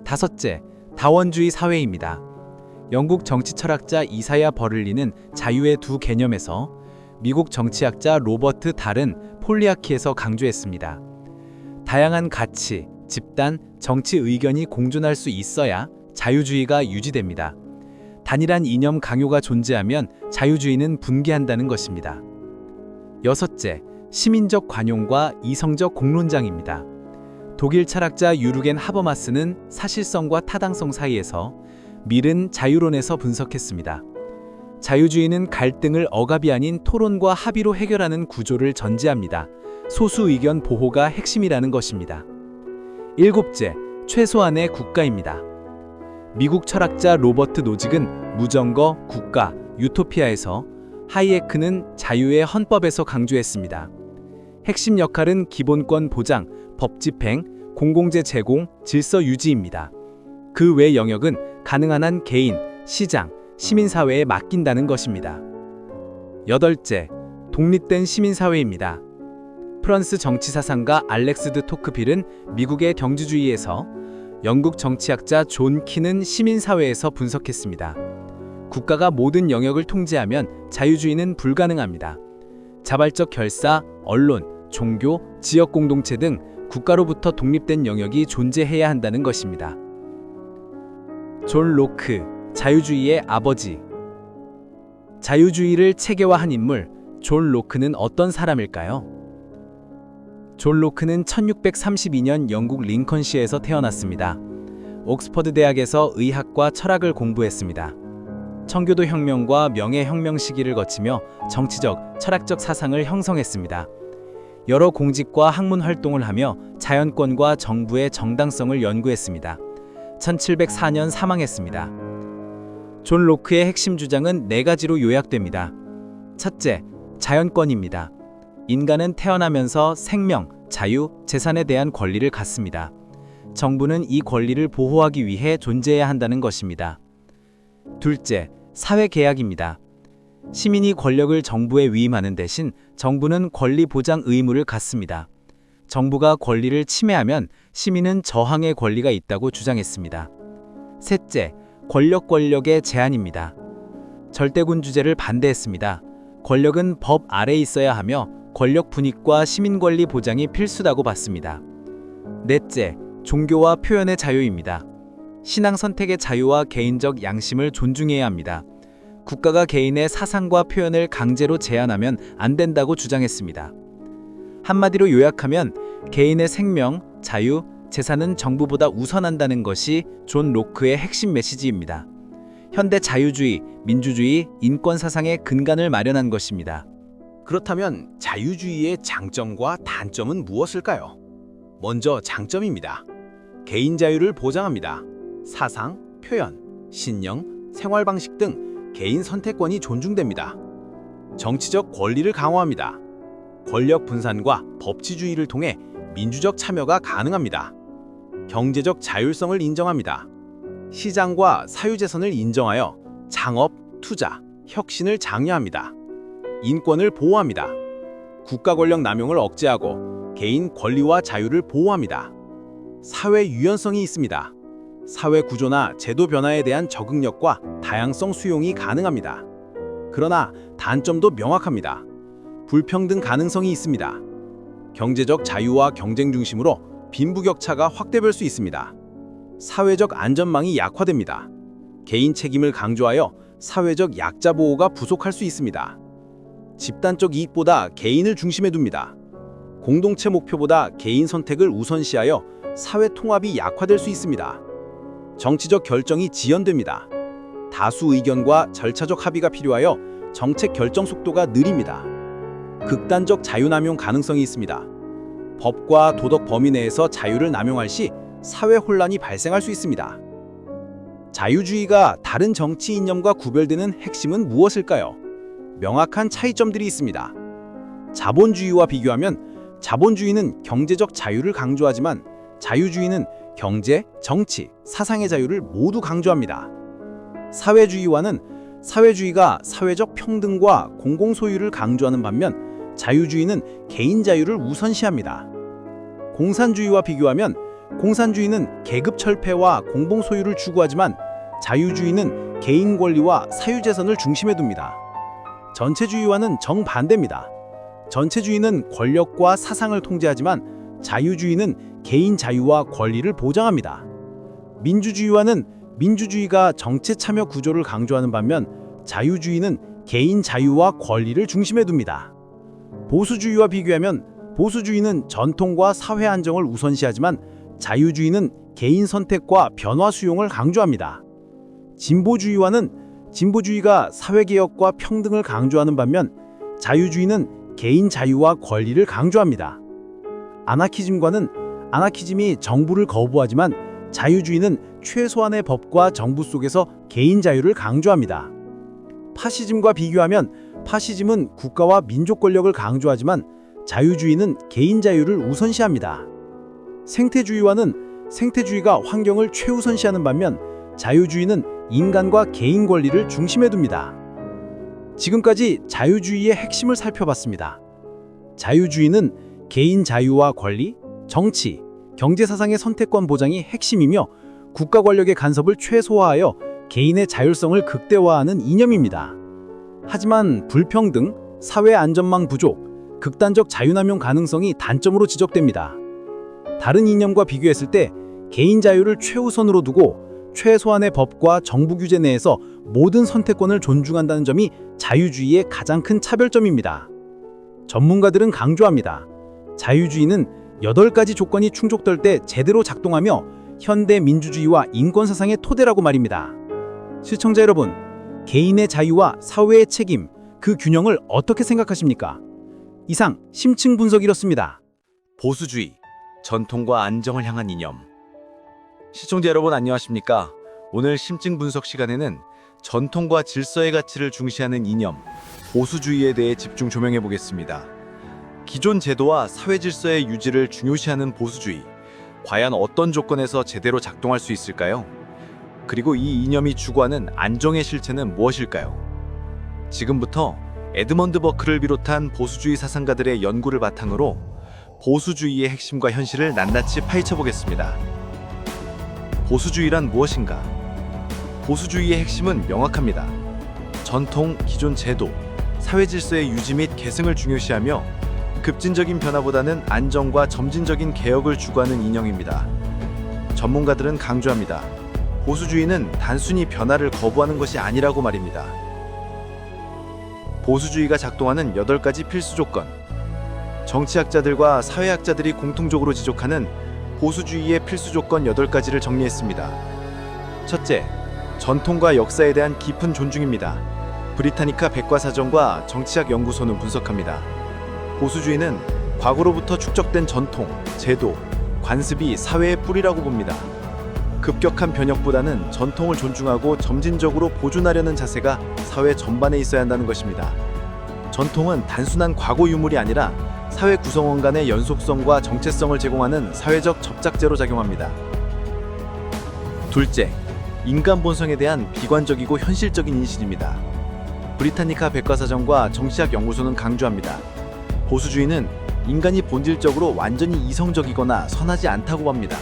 다섯째, 다원주의 사회입니다. 영국 정치 철학자 이사야 버를리는 자유의 두 개념에서, 미국 정치학자 로버트 달은 폴리아키에서 강조했습니다. 다양한 가치, 집단, 정치 의견이 공존할 수 있어야 자유주의가 유지됩니다. 단일한 이념 강요가 존재하면 자유주의는 붕괴한다는 것입니다. 여섯째, 시민적 관용과 이성적 공론장입니다. 독일 철학자 유르겐 하버마스는 사실성과 타당성 사이에서, 밀은 자유론에서 분석했습니다. 자유주의는 갈등을 억압이 아닌 토론과 합의로 해결하는 구조를 전제합니다. 소수 의견 보호가 핵심이라는 것입니다. 일곱째, 최소한의 국가입니다. 미국 철학자 로버트 노직은 무정거, 국가, 유토피아에서, 하이에크는 자유의 헌법에서 강조했습니다. 핵심 역할은 기본권 보장, 법 집행, 공공재 제공, 질서 유지입니다. 그 외 영역은 가능한 한 개인, 시장, 시민사회에 맡긴다는 것입니다. 여덟째, 독립된 시민사회입니다. 프랑스 정치사상가 알렉스 드 토크빌은 미국의 경주주의에서, 영국 정치학자 존 키는 시민사회에서 분석했습니다. 국가가 모든 영역을 통제하면 자유주의는 불가능합니다. 자발적 결사, 언론, 종교, 지역 공동체 등 국가로부터 독립된 영역이 존재해야 한다는 것입니다. 존 로크, 자유주의의 아버지. 자유주의를 체계화한 인물, 존 로크는 어떤 사람일까요? 존 로크는 1632년 영국 링컨시에서 태어났습니다. 옥스퍼드 대학에서 의학과 철학을 공부했습니다. 청교도 혁명과 명예혁명 시기를 거치며 정치적, 철학적 사상을 형성했습니다. 여러 공직과 학문 활동을 하며 자연권과 정부의 정당성을 연구했습니다. 1704년 사망했습니다. 존 로크의 핵심 주장은 4가지로 요약됩니다. 첫째, 자연권입니다. 인간은 태어나면서 생명, 자유, 재산에 대한 권리를 갖습니다. 정부는 이 권리를 보호하기 위해 존재해야 한다는 것입니다. 둘째, 사회계약입니다. 시민이 권력을 정부에 위임하는 대신 정부는 권리 보장 의무를 갖습니다. 정부가 권리를 침해하면 시민은 저항의 권리가 있다고 주장했습니다. 셋째, 권력의 제한입니다. 절대군 주제를 반대했습니다. 권력은 법 아래에 있어야 하며 권력 분익과 시민 권리 보장이 필수다고 봤습니다. 넷째, 종교와 표현의 자유입니다. 신앙 선택의 자유와 개인적 양심을 존중해야 합니다. 국가가 개인의 사상과 표현을 강제로 제한하면 안 된다고 주장했습니다. 한마디로 요약하면 개인의 생명, 자유, 재산은 정부보다 우선한다는 것이 존 로크의 핵심 메시지입니다. 현대 자유주의, 민주주의, 인권 사상의 근간을 마련한 것입니다. 그렇다면 자유주의의 장점과 단점은 무엇일까요? 먼저 장점입니다. 개인 자유를 보장합니다. 사상, 표현, 신념, 생활 방식 등 개인 선택권이 존중됩니다. 정치적 권리를 강화합니다. 권력 분산과 법치주의를 통해 민주적 참여가 가능합니다. 경제적 자율성을 인정합니다. 시장과 사유재산을 인정하여 창업, 투자, 혁신을 장려합니다. 인권을 보호합니다. 국가 권력 남용을 억제하고 개인 권리와 자유를 보호합니다. 사회 유연성이 있습니다. 사회 구조나 제도 변화에 대한 적응력과 다양성 수용이 가능합니다. 그러나 단점도 명확합니다. 불평등 가능성이 있습니다. 경제적 자유와 경쟁 중심으로 빈부격차가 확대될 수 있습니다. 사회적 안전망이 약화됩니다. 개인 책임을 강조하여 사회적 약자 보호가 부족할 수 있습니다. 집단적 이익보다 개인을 중심에 둡니다. 공동체 목표보다 개인 선택을 우선시하여 사회 통합이 약화될 수 있습니다. 정치적 결정이 지연됩니다. 다수 의견과 절차적 합의가 필요하여 정책 결정 속도가 느립니다. 극단적 자유 남용 가능성이 있습니다. 법과 도덕 범위 내에서 자유를 남용할 시 사회 혼란이 발생할 수 있습니다. 자유주의가 다른 정치 이념과 구별되는 핵심은 무엇일까요? 명확한 차이점들이 있습니다. 자본주의와 비교하면 자본주의는 경제적 자유를 강조하지만 자유주의는 경제, 정치, 사상의 자유를 모두 강조합니다. 사회주의가 사회적 평등과 공공소유를 강조하는 반면 자유주의는 개인 자유를 우선시합니다. 공산주의와 비교하면 공산주의는 계급 철폐와 공공소유를 추구하지만 자유주의는 개인 권리와 사유재산을 중심에 둡니다. 전체주의와는 정반대입니다. 전체주의는 권력과 사상을 통제하지만 자유주의는 개인 자유와 권리를 보장합니다. 민주주의가 정치 참여 구조를 강조하는 반면 자유주의는 개인 자유와 권리를 중심에 둡니다. 보수주의와 비교하면 보수주의는 전통과 사회 안정을 우선시하지만 자유주의는 개인 선택과 변화 수용을 강조합니다. 진보주의가 사회개혁과 평등을 강조하는 반면 자유주의는 개인 자유와 권리를 강조합니다. 아나키즘이 정부를 거부하지만 자유주의는 최소한의 법과 정부 속에서 개인 자유를 강조합니다. 파시즘과 비교하면 파시즘은 국가와 민족 권력을 강조하지만 자유주의는 개인 자유를 우선시합니다. 생태주의가 환경을 최우선시하는 반면 자유주의는 인간과 개인 권리를 중심에 둡니다. 지금까지 자유주의의 핵심을 살펴봤습니다. 자유주의는 개인 자유와 권리, 정치, 경제 사상의 선택권 보장이 핵심이며 국가 권력의 간섭을 최소화하여 개인의 자율성을 극대화하는 이념입니다. 하지만 불평등, 사회 안전망 부족, 극단적 자유남용 가능성이 단점으로 지적됩니다. 다른 이념과 비교했을 때 개인 자유를 최우선으로 두고 최소한의 법과 정부 규제 내에서 모든 선택권을 존중한다는 점이 자유주의의 가장 큰 차별점입니다. 전문가들은 강조합니다. 자유주의는 8가지 조건이 충족될 때 제대로 작동하며 현대 민주주의와 인권 사상의 토대라고 말입니다. 시청자 여러분, 개인의 자유와 사회의 책임, 그 균형을 어떻게 생각하십니까? 이상 심층 분석이었습니다. 보수주의, 전통과 안정을 향한 이념. 시청자 여러분 안녕하십니까? 오늘 심층 분석 시간에는 전통과 질서의 가치를 중시하는 이념, 보수주의에 대해 집중 조명해 보겠습니다. 기존 제도와 사회 질서의 유지를 중요시하는 보수주의, 과연 어떤 조건에서 제대로 작동할 수 있을까요? 그리고 이 이념이 추구하는 안정의 실체는 무엇일까요? 지금부터 에드먼드 버크를 비롯한 보수주의 사상가들의 연구를 바탕으로 보수주의의 핵심과 현실을 낱낱이 파헤쳐 보겠습니다. 보수주의란 무엇인가? 보수주의의 핵심은 명확합니다. 전통, 기존 제도, 사회 질서의 유지 및 계승을 중요시하며 급진적인 변화보다는 안정과 점진적인 개혁을 추구하는 이념입니다. 전문가들은 강조합니다. 보수주의는 단순히 변화를 거부하는 것이 아니라고 말입니다. 보수주의가 작동하는 8가지 필수 조건. 정치학자들과 사회학자들이 공통적으로 지적하는 보수주의의 필수 조건 8가지를 정리했습니다. 첫째, 전통과 역사에 대한 깊은 존중입니다. 브리타니카 백과사전과 정치학 연구소는 분석합니다. 보수주의는 과거로부터 축적된 전통, 제도, 관습이 사회의 뿌리라고 봅니다. 급격한 변혁보다는 전통을 존중하고 점진적으로 보존하려는 자세가 사회 전반에 있어야 한다는 것입니다. 전통은 단순한 과거 유물이 아니라 사회 구성원 간의 연속성과 정체성을 제공하는 사회적 접착제로 작용합니다. 둘째, 인간 본성에 대한 비관적이고 현실적인 인식입니다. 브리타니카 백과사전과 정치학 연구소는 강조합니다. 보수주의는 인간이 본질적으로 완전히 이성적이거나 선하지 않다고 봅니다.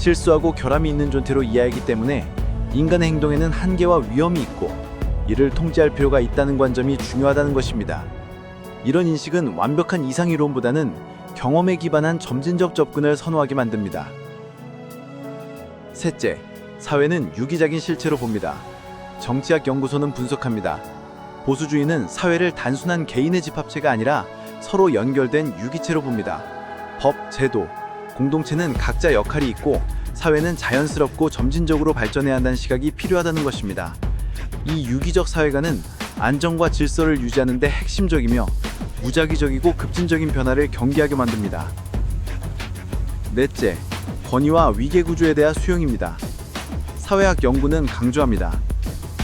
실수하고 결함이 있는 존재로 이해하기 때문에 인간의 행동에는 한계와 위험이 있고 이를 통제할 필요가 있다는 관점이 중요하다는 것입니다. 이런 인식은 완벽한 이상이론보다는 경험에 기반한 점진적 접근을 선호하게 만듭니다. 셋째, 사회는 유기적인 실체로 봅니다. 정치학 연구소는 분석합니다. 보수주의는 사회를 단순한 개인의 집합체가 아니라 서로 연결된 유기체로 봅니다. 법, 제도, 공동체는 각자 역할이 있고 사회는 자연스럽고 점진적으로 발전해야 한다는 시각이 필요하다는 것입니다. 이 유기적 사회관은 안정과 질서를 유지하는 데 핵심적이며 무작위적이고 급진적인 변화를 경계하게 만듭니다. 넷째, 권위와 위계 구조에 대한 수용입니다. 사회학 연구는 강조합니다.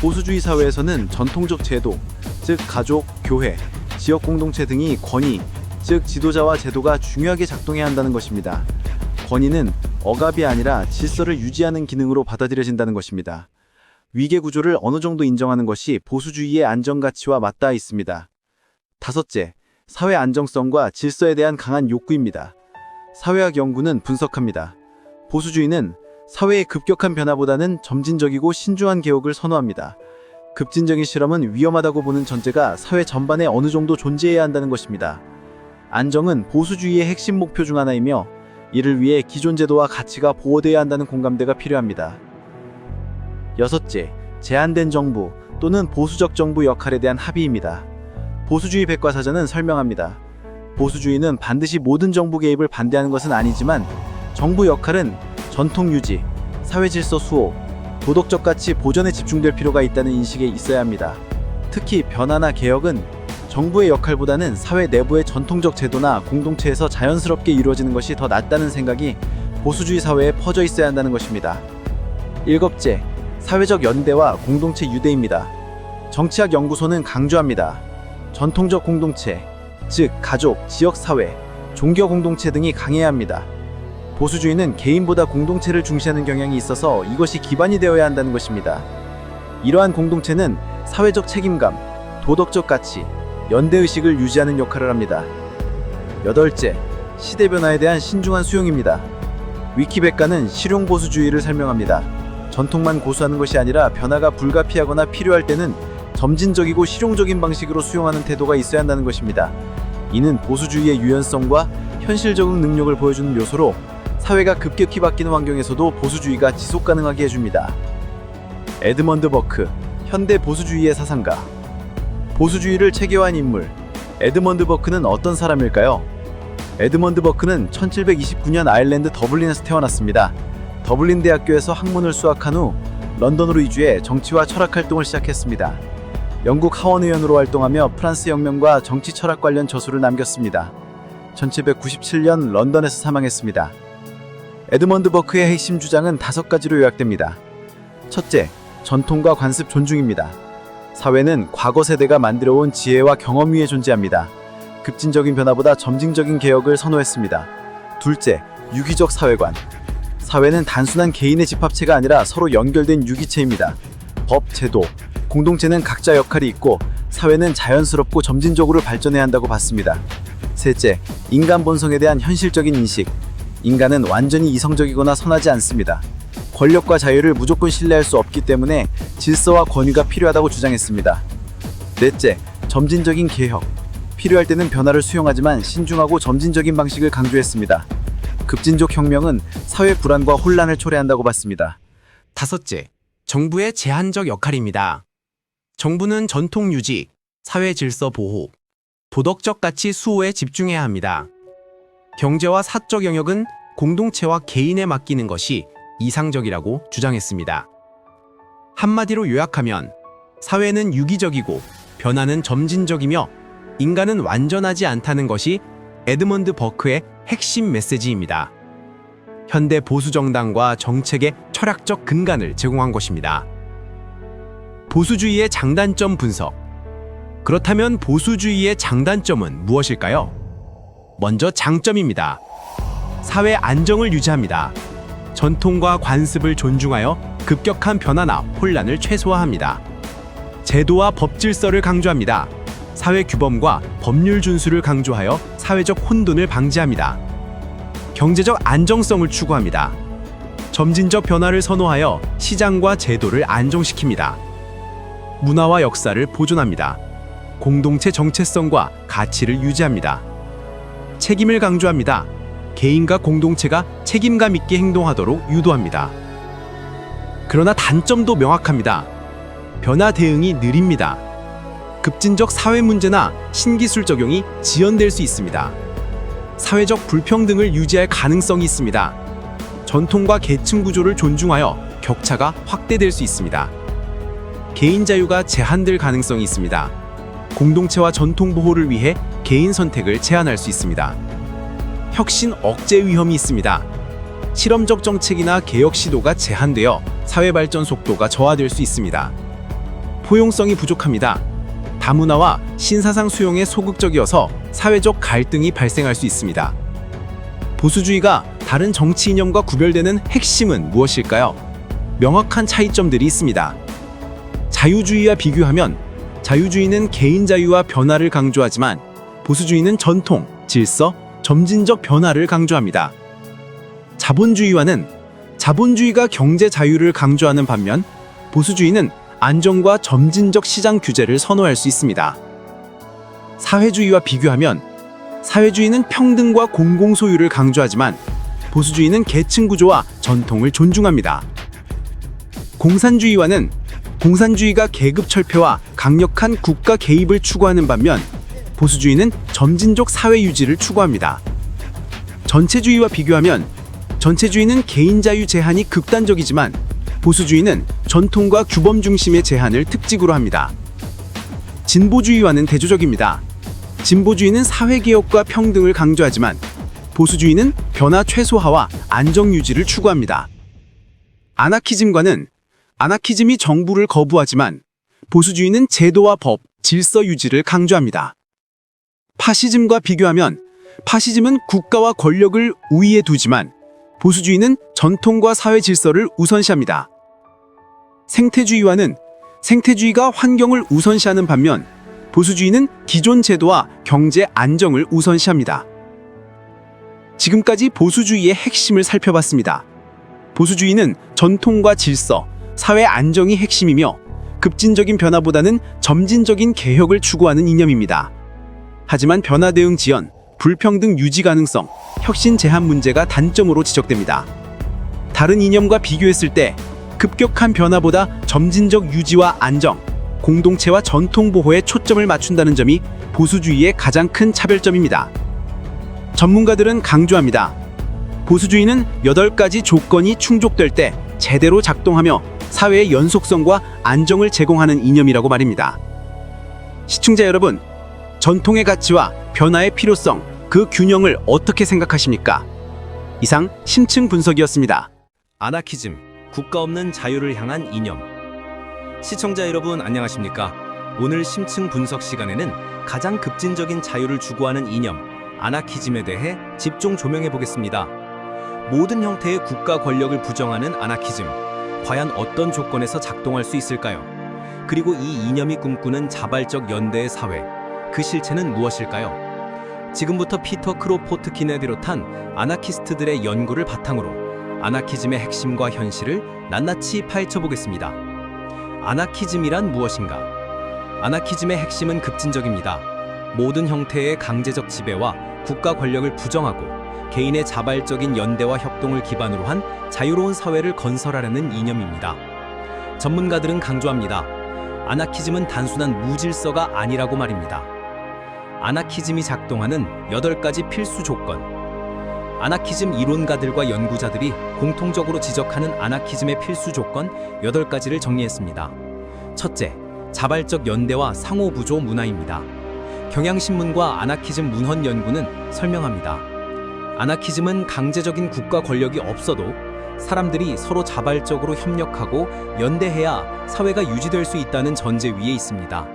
보수주의 사회에서는 전통적 제도, 즉 가족, 교회, 지역 공동체 등이 권위, 즉 지도자와 제도가 중요하게 작동해야 한다는 것입니다. 권위는 억압이 아니라 질서를 유지하는 기능으로 받아들여진다는 것입니다. 위계 구조를 어느 정도 인정하는 것이 보수주의의 안정가치와 맞닿아 있습니다. 다섯째, 사회 안정성과 질서에 대한 강한 욕구입니다. 사회학 연구는 분석합니다. 보수주의는 사회의 급격한 변화보다는 점진적이고 신중한 개혁을 선호합니다. 급진적인 실험은 위험하다고 보는 전제가 사회 전반에 어느 정도 존재해야 한다는 것입니다. 안정은 보수주의의 핵심 목표 중 하나이며 이를 위해 기존 제도와 가치가 보호되어야 한다는 공감대가 필요합니다. 여섯째, 제한된 정부 또는 보수적 정부 역할에 대한 합의입니다. 보수주의 백과사전은 설명합니다. 보수주의는 반드시 모든 정부 개입을 반대하는 것은 아니지만 정부 역할은 전통 유지, 사회 질서 수호, 도덕적 가치 보존에 집중될 필요가 있다는 인식에 있어야 합니다. 특히 변화나 개혁은 정부의 역할보다는 사회 내부의 전통적 제도나 공동체에서 자연스럽게 이루어지는 것이 더 낫다는 생각이 보수주의 사회에 퍼져 있어야 한다는 것입니다. 일곱째, 사회적 연대와 공동체 유대입니다. 정치학 연구소는 강조합니다. 전통적 공동체, 즉 가족, 지역사회, 종교 공동체 등이 강해야 합니다. 보수주의는 개인보다 공동체를 중시하는 경향이 있어서 이것이 기반이 되어야 한다는 것입니다. 이러한 공동체는 사회적 책임감, 도덕적 가치, 연대의식을 유지하는 역할을 합니다. 여덟째, 시대 변화에 대한 신중한 수용입니다. 위키백과는 실용보수주의를 설명합니다. 전통만 고수하는 것이 아니라 변화가 불가피하거나 필요할 때는 점진적이고 실용적인 방식으로 수용하는 태도가 있어야 한다는 것입니다. 이는 보수주의의 유연성과 현실적 능력을 보여주는 요소로 사회가 급격히 바뀌는 환경에서도 보수주의가 지속 가능하게 해줍니다. 에드먼드 버크, 현대 보수주의의 사상가. 보수주의를 체계화한 인물, 에드먼드 버크는 어떤 사람일까요? 에드먼드 버크는 1729년 아일랜드 더블린에서 태어났습니다. 더블린 대학교에서 학문을 수학한 후 런던으로 이주해 정치와 철학 활동을 시작했습니다. 영국 하원의원으로 활동하며 프랑스 혁명과 정치 철학 관련 저술을 남겼습니다. 1797년 런던에서 사망했습니다. 에드먼드 버크의 핵심 주장은 5가지로 요약됩니다. 첫째, 전통과 관습 존중입니다. 사회는 과거 세대가 만들어온 지혜와 경험 위에 존재합니다. 급진적인 변화보다 점진적인 개혁을 선호했습니다. 둘째, 유기적 사회관. 사회는 단순한 개인의 집합체가 아니라 서로 연결된 유기체입니다. 법, 제도, 공동체는 각자 역할이 있고 사회는 자연스럽고 점진적으로 발전해야 한다고 봤습니다. 셋째, 인간 본성에 대한 현실적인 인식. 인간은 완전히 이성적이거나 선하지 않습니다. 권력과 자유를 무조건 신뢰할 수 없기 때문에 질서와 권위가 필요하다고 주장했습니다. 넷째, 점진적인 개혁. 필요할 때는 변화를 수용하지만 신중하고 점진적인 방식을 강조했습니다. 급진적 혁명은 사회 불안과 혼란을 초래한다고 봤습니다. 다섯째, 정부의 제한적 역할입니다. 정부는 전통 유지, 사회 질서 보호, 도덕적 가치 수호에 집중해야 합니다. 경제와 사적 영역은 공동체와 개인에 맡기는 것이 이상적이라고 주장했습니다. 한마디로 요약하면 사회는 유기적이고 변화는 점진적이며 인간은 완전하지 않다는 것이 에드먼드 버크의 핵심 메시지입니다. 현대 보수정당과 정책의 철학적 근간을 제공한 것입니다. 보수주의의 장단점 분석. 그렇다면 보수주의의 장단점은 무엇일까요? 먼저 장점입니다. 사회 안정을 유지합니다. 전통과 관습을 존중하여 급격한 변화나 혼란을 최소화합니다. 제도와 법 질서를 강조합니다. 사회 규범과 법률 준수를 강조하여 사회적 혼돈을 방지합니다. 경제적 안정성을 추구합니다. 점진적 변화를 선호하여 시장과 제도를 안정시킵니다. 문화와 역사를 보존합니다. 공동체 정체성과 가치를 유지합니다. 책임을 강조합니다. 개인과 공동체가 책임감 있게 행동하도록 유도합니다. 그러나 단점도 명확합니다. 변화 대응이 느립니다. 급진적 사회 문제나 신기술 적용이 지연될 수 있습니다. 사회적 불평등을 유지할 가능성이 있습니다. 전통과 계층 구조를 존중하여 격차가 확대될 수 있습니다. 개인 자유가 제한될 가능성이 있습니다. 공동체와 전통 보호를 위해 개인 선택을 제한할 수 있습니다. 혁신 억제 위험이 있습니다. 실험적 정책이나 개혁 시도가 제한되어 사회 발전 속도가 저하될 수 있습니다. 포용성이 부족합니다. 다문화와 신사상 수용에 소극적이어서 사회적 갈등이 발생할 수 있습니다. 보수주의가 다른 정치 이념과 구별되는 핵심은 무엇일까요? 명확한 차이점들이 있습니다. 자유주의와 비교하면 자유주의는 개인 자유와 변화를 강조하지만 보수주의는 전통, 질서, 점진적 변화를 강조합니다. 자본주의와는 자본주의가 경제 자유를 강조하는 반면 보수주의는 안정과 점진적 시장 규제를 선호할 수 있습니다. 사회주의와 비교하면 사회주의는 평등과 공공소유를 강조하지만 보수주의는 계층 구조와 전통을 존중합니다. 공산주의와는 공산주의가 계급 철폐와 강력한 국가 개입을 추구하는 반면 보수주의는 점진적 사회 유지를 추구합니다. 전체주의와 비교하면 전체주의는 개인 자유 제한이 극단적이지만 보수주의는 전통과 규범 중심의 제한을 특징으로 합니다. 진보주의와는 대조적입니다. 진보주의는 사회개혁과 평등을 강조하지만 보수주의는 변화 최소화와 안정 유지를 추구합니다. 아나키즘이 정부를 거부하지만 보수주의는 제도와 법, 질서 유지를 강조합니다. 파시즘과 비교하면 파시즘은 국가와 권력을 우위에 두지만 보수주의는 전통과 사회 질서를 우선시합니다. 생태주의와는 생태주의가 환경을 우선시하는 반면 보수주의는 기존 제도와 경제 안정을 우선시합니다. 지금까지 보수주의의 핵심을 살펴봤습니다. 보수주의는 전통과 질서, 사회 안정이 핵심이며 급진적인 변화보다는 점진적인 개혁을 추구하는 이념입니다. 하지만 변화 대응 지연, 불평등 유지 가능성, 혁신 제한 문제가 단점으로 지적됩니다. 다른 이념과 비교했을 때 급격한 변화보다 점진적 유지와 안정, 공동체와 전통 보호에 초점을 맞춘다는 점이 보수주의의 가장 큰 차별점입니다. 전문가들은 강조합니다. 보수주의는 8가지 조건이 충족될 때 제대로 작동하며 사회의 연속성과 안정을 제공하는 이념이라고 말입니다. 시청자 여러분, 전통의 가치와 변화의 필요성, 그 균형을 어떻게 생각하십니까? 이상 심층 분석이었습니다. 아나키즘, 국가 없는 자유를 향한 이념. 시청자 여러분 안녕하십니까? 오늘 심층 분석 시간에는 가장 급진적인 자유를 추구하는 이념, 아나키즘에 대해 집중 조명해 보겠습니다. 모든 형태의 국가 권력을 부정하는 아나키즘, 과연 어떤 조건에서 작동할 수 있을까요? 그리고 이 이념이 꿈꾸는 자발적 연대의 사회, 그 실체는 무엇일까요? 지금부터 피터 크로포트킨을 비롯한 아나키스트들의 연구를 바탕으로 아나키즘의 핵심과 현실을 낱낱이 파헤쳐 보겠습니다. 아나키즘이란 무엇인가? 아나키즘의 핵심은 급진적입니다. 모든 형태의 강제적 지배와 국가 권력을 부정하고 개인의 자발적인 연대와 협동을 기반으로 한 자유로운 사회를 건설하려는 이념입니다. 전문가들은 강조합니다. 아나키즘은 단순한 무질서가 아니라고 말입니다. 아나키즘이 작동하는 8가지 필수 조건. 아나키즘 이론가들과 연구자들이 공통적으로 지적하는 아나키즘의 필수 조건 8가지를 정리했습니다. 첫째, 자발적 연대와 상호부조 문화입니다. 경향신문과 아나키즘 문헌 연구는 설명합니다. 아나키즘은 강제적인 국가 권력이 없어도 사람들이 서로 자발적으로 협력하고 연대해야 사회가 유지될 수 있다는 전제 위에 있습니다.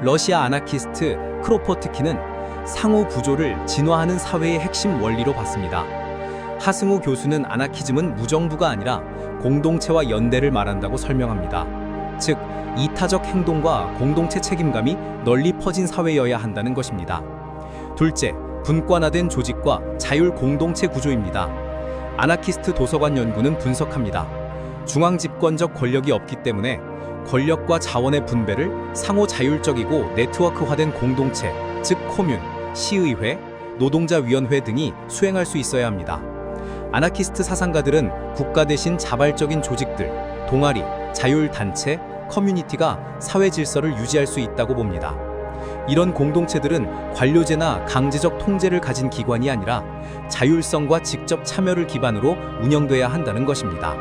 러시아 아나키스트 크로포트킨은 상호 부조를 진화하는 사회의 핵심 원리로 봤습니다. 하승우 교수는 아나키즘은 무정부가 아니라 공동체와 연대를 말한다고 설명합니다. 즉, 이타적 행동과 공동체 책임감이 널리 퍼진 사회여야 한다는 것입니다. 둘째, 분권화된 조직과 자율 공동체 구조입니다. 아나키스트 도서관 연구는 분석합니다. 중앙 집권적 권력이 없기 때문에 권력과 자원의 분배를 상호 자율적이고 네트워크화된 공동체, 즉 코뮌, 시의회, 노동자위원회 등이 수행할 수 있어야 합니다. 아나키스트 사상가들은 국가 대신 자발적인 조직들, 동아리, 자율단체, 커뮤니티가 사회 질서를 유지할 수 있다고 봅니다. 이런 공동체들은 관료제나 강제적 통제를 가진 기관이 아니라 자율성과 직접 참여를 기반으로 운영돼야 한다는 것입니다.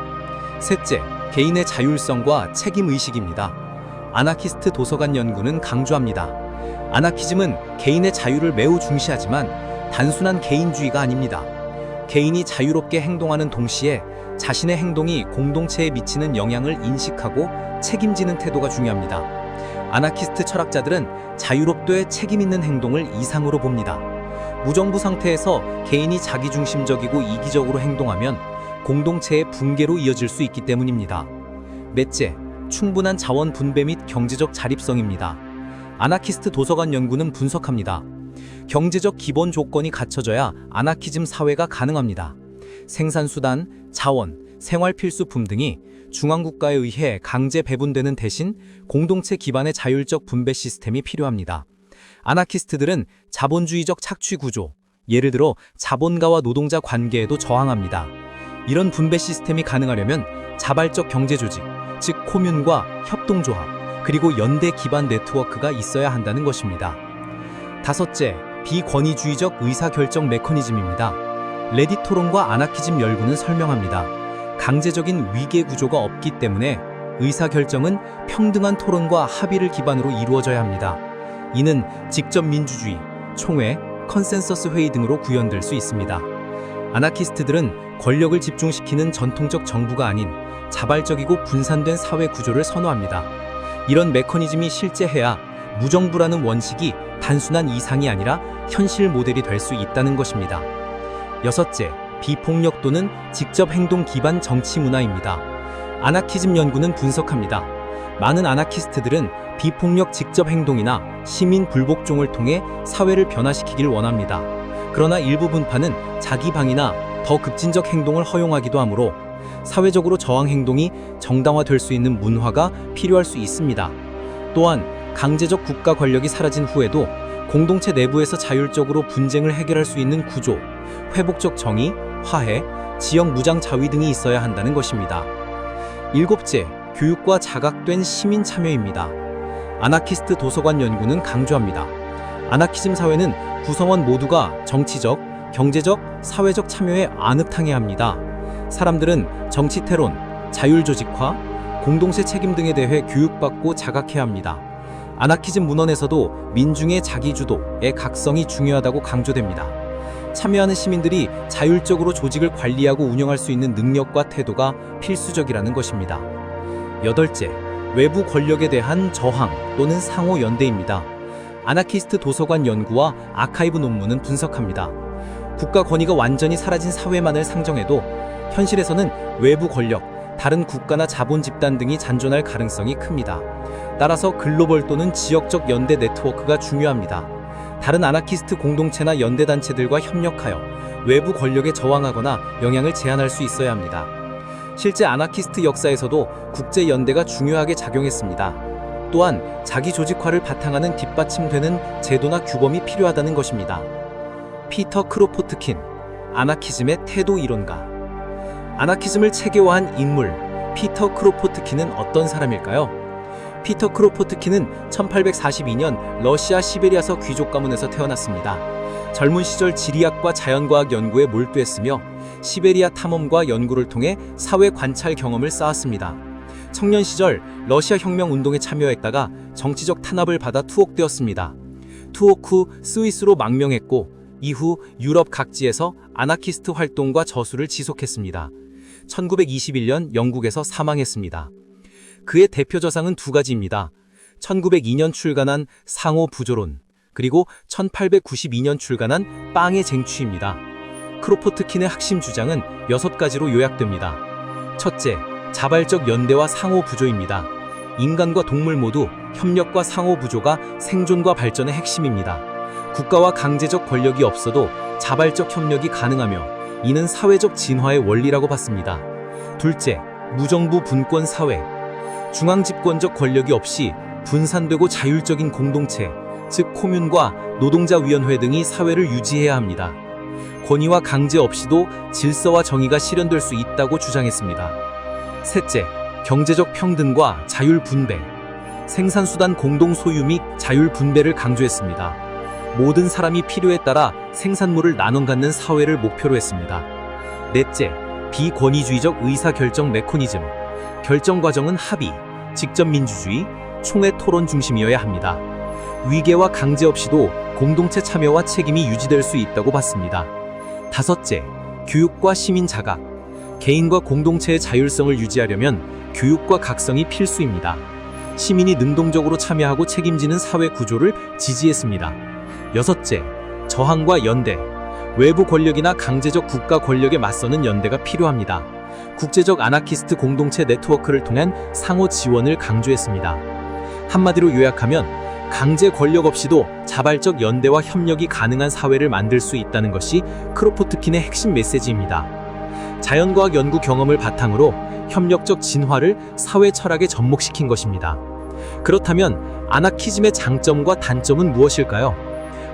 셋째, 개인의 자율성과 책임의식입니다. 아나키스트 도서관 연구는 강조합니다. 아나키즘은 개인의 자유를 매우 중시하지만 단순한 개인주의가 아닙니다. 개인이 자유롭게 행동하는 동시에 자신의 행동이 공동체에 미치는 영향을 인식하고 책임지는 태도가 중요합니다. 아나키스트 철학자들은 자유롭되 책임 있는 행동을 이상으로 봅니다. 무정부 상태에서 개인이 자기중심적이고 이기적으로 행동하면 공동체의 붕괴로 이어질 수 있기 때문입니다. 넷째, 충분한 자원 분배 및 경제적 자립성입니다. 아나키스트 도서관 연구는 분석합니다. 경제적 기본 조건이 갖춰져야 아나키즘 사회가 가능합니다. 생산수단, 자원, 생활필수품 등이 중앙국가에 의해 강제 배분되는 대신 공동체 기반의 자율적 분배 시스템이 필요합니다. 아나키스트들은 자본주의적 착취 구조, 예를 들어 자본가와 노동자 관계에도 저항합니다. 이런 분배 시스템이 가능하려면 자발적 경제조직, 즉 코뮌과 협동조합, 그리고 연대 기반 네트워크가 있어야 한다는 것입니다. 다섯째, 비권위주의적 의사결정 메커니즘입니다. 레딧 토론과 아나키즘 연구는 설명합니다. 강제적인 위계 구조가 없기 때문에 의사결정은 평등한 토론과 합의를 기반으로 이루어져야 합니다. 이는 직접 민주주의, 총회, 컨센서스 회의 등으로 구현될 수 있습니다. 아나키스트들은 권력을 집중시키는 전통적 정부가 아닌 자발적이고 분산된 사회 구조를 선호합니다. 이런 메커니즘이 실제해야 무정부라는 원칙이 단순한 이상이 아니라 현실 모델이 될 수 있다는 것입니다. 여섯째, 비폭력 또는 직접 행동 기반 정치 문화입니다. 아나키즘 연구는 분석합니다. 많은 아나키스트들은 비폭력 직접 행동이나 시민 불복종을 통해 사회를 변화시키길 원합니다. 그러나 일부 분파는 자기 방위나 더 급진적 행동을 허용하기도 하므로 사회적으로 저항 행동이 정당화될 수 있는 문화가 필요할 수 있습니다. 또한 강제적 국가 권력이 사라진 후에도 공동체 내부에서 자율적으로 분쟁을 해결할 수 있는 구조, 회복적 정의, 화해, 지역 무장 자위 등이 있어야 한다는 것입니다. 일곱째, 교육과 자각된 시민 참여입니다. 아나키스트 도서관 연구는 강조합니다. 아나키즘 사회는 구성원 모두가 정치적, 경제적, 사회적 참여에 아늑탕해야 합니다. 사람들은 정치 태론, 자율조직화, 공동체 책임 등에 대해 교육받고 자각해야 합니다. 아나키즘 문헌에서도 민중의 자기주도의 각성이 중요하다고 강조됩니다. 참여하는 시민들이 자율적으로 조직을 관리하고 운영할 수 있는 능력과 태도가 필수적이라는 것입니다. 여덟째, 외부 권력에 대한 저항 또는 상호 연대입니다. 아나키스트 도서관 연구와 아카이브 논문은 분석합니다. 국가 권위가 완전히 사라진 사회만을 상정해도 현실에서는 외부 권력, 다른 국가나 자본 집단 등이 잔존할 가능성이 큽니다. 따라서 글로벌 또는 지역적 연대 네트워크가 중요합니다. 다른 아나키스트 공동체나 연대단체들과 협력하여 외부 권력에 저항하거나 영향을 제한할 수 있어야 합니다. 실제 아나키스트 역사에서도 국제연대가 중요하게 작용했습니다. 또한 자기 조직화를 바탕하는 뒷받침되는 제도나 규범이 필요하다는 것입니다. 피터 크로포트킨, 아나키즘의 태도 이론가. 아나키즘을 체계화한 인물, 피터 크로포트킨은 어떤 사람일까요? 피터 크로포트킨은 1842년 러시아 시베리아서 귀족 가문에서 태어났습니다. 젊은 시절 지리학과 자연과학 연구에 몰두했으며 시베리아 탐험과 연구를 통해 사회 관찰 경험을 쌓았습니다. 청년 시절 러시아 혁명 운동에 참여했다가 정치적 탄압을 받아 투옥되었습니다. 투옥 후 스위스로 망명했고 이후 유럽 각지에서 아나키스트 활동과 저술을 지속했습니다. 1921년 영국에서 사망했습니다. 그의 대표 저상은 두 가지입니다. 1902년 출간한 상호 부조론, 그리고 1892년 출간한 빵의 쟁취입니다. 크로포트킨의 핵심 주장은 6가지로 요약됩니다. 첫째, 자발적 연대와 상호 부조입니다. 인간과 동물 모두 협력과 상호 부조가 생존과 발전의 핵심입니다. 국가와 강제적 권력이 없어도 자발적 협력이 가능하며 이는 사회적 진화의 원리라고 봤습니다. 둘째, 무정부 분권 사회. 중앙집권적 권력이 없이 분산되고 자율적인 공동체, 즉 코뮌과 노동자위원회 등이 사회를 유지해야 합니다. 권위와 강제 없이도 질서와 정의가 실현될 수 있다고 주장했습니다. 셋째, 경제적 평등과 자율 분배. 생산수단 공동 소유 및 자율 분배를 강조했습니다. 모든 사람이 필요에 따라 생산물을 나눠 갖는 사회를 목표로 했습니다. 넷째, 비권위주의적 의사결정 메커니즘. 결정 과정은 합의, 직접 민주주의, 총회 토론 중심이어야 합니다. 위계와 강제 없이도 공동체 참여와 책임이 유지될 수 있다고 봤습니다. 다섯째, 교육과 시민 자각. 개인과 공동체의 자율성을 유지하려면 교육과 각성이 필수입니다. 시민이 능동적으로 참여하고 책임지는 사회 구조를 지지했습니다. 여섯째, 저항과 연대. 외부 권력이나 강제적 국가 권력에 맞서는 연대가 필요합니다. 국제적 아나키스트 공동체 네트워크를 통한 상호 지원을 강조했습니다. 한마디로 요약하면 강제 권력 없이도 자발적 연대와 협력이 가능한 사회를 만들 수 있다는 것이 크로포트킨의 핵심 메시지입니다. 자연과학 연구 경험을 바탕으로 협력적 진화를 사회 철학에 접목시킨 것입니다. 그렇다면 아나키즘의 장점과 단점은 무엇일까요?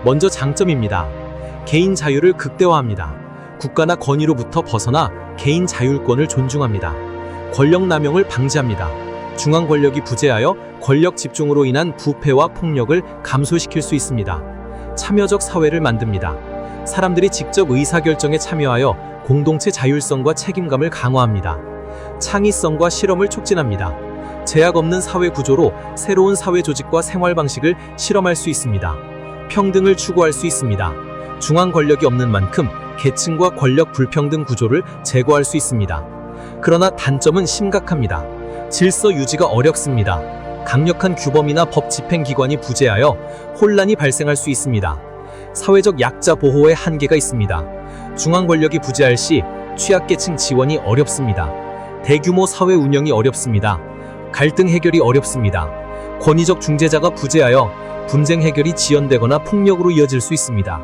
먼저 장점입니다. 개인 자유를 극대화합니다. 국가나 권위로부터 벗어나 개인 자율권을 존중합니다. 권력 남용을 방지합니다. 중앙 권력이 부재하여 권력 집중으로 인한 부패와 폭력을 감소시킬 수 있습니다. 참여적 사회를 만듭니다. 사람들이 직접 의사결정에 참여하여 공동체 자율성과 책임감을 강화합니다. 창의성과 실험을 촉진합니다. 제약 없는 사회 구조로 새로운 사회 조직과 생활 방식을 실험할 수 있습니다. 평등을 추구할 수 있습니다. 중앙 권력이 없는 만큼 계층과 권력 불평등 구조를 제거할 수 있습니다. 그러나 단점은 심각합니다. 질서 유지가 어렵습니다. 강력한 규범이나 법 집행 기관이 부재하여 혼란이 발생할 수 있습니다. 사회적 약자 보호에 한계가 있습니다. 중앙 권력이 부재할 시 취약계층 지원이 어렵습니다. 대규모 사회 운영이 어렵습니다. 갈등 해결이 어렵습니다. 권위적 중재자가 부재하여 분쟁 해결이 지연되거나 폭력으로 이어질 수 있습니다.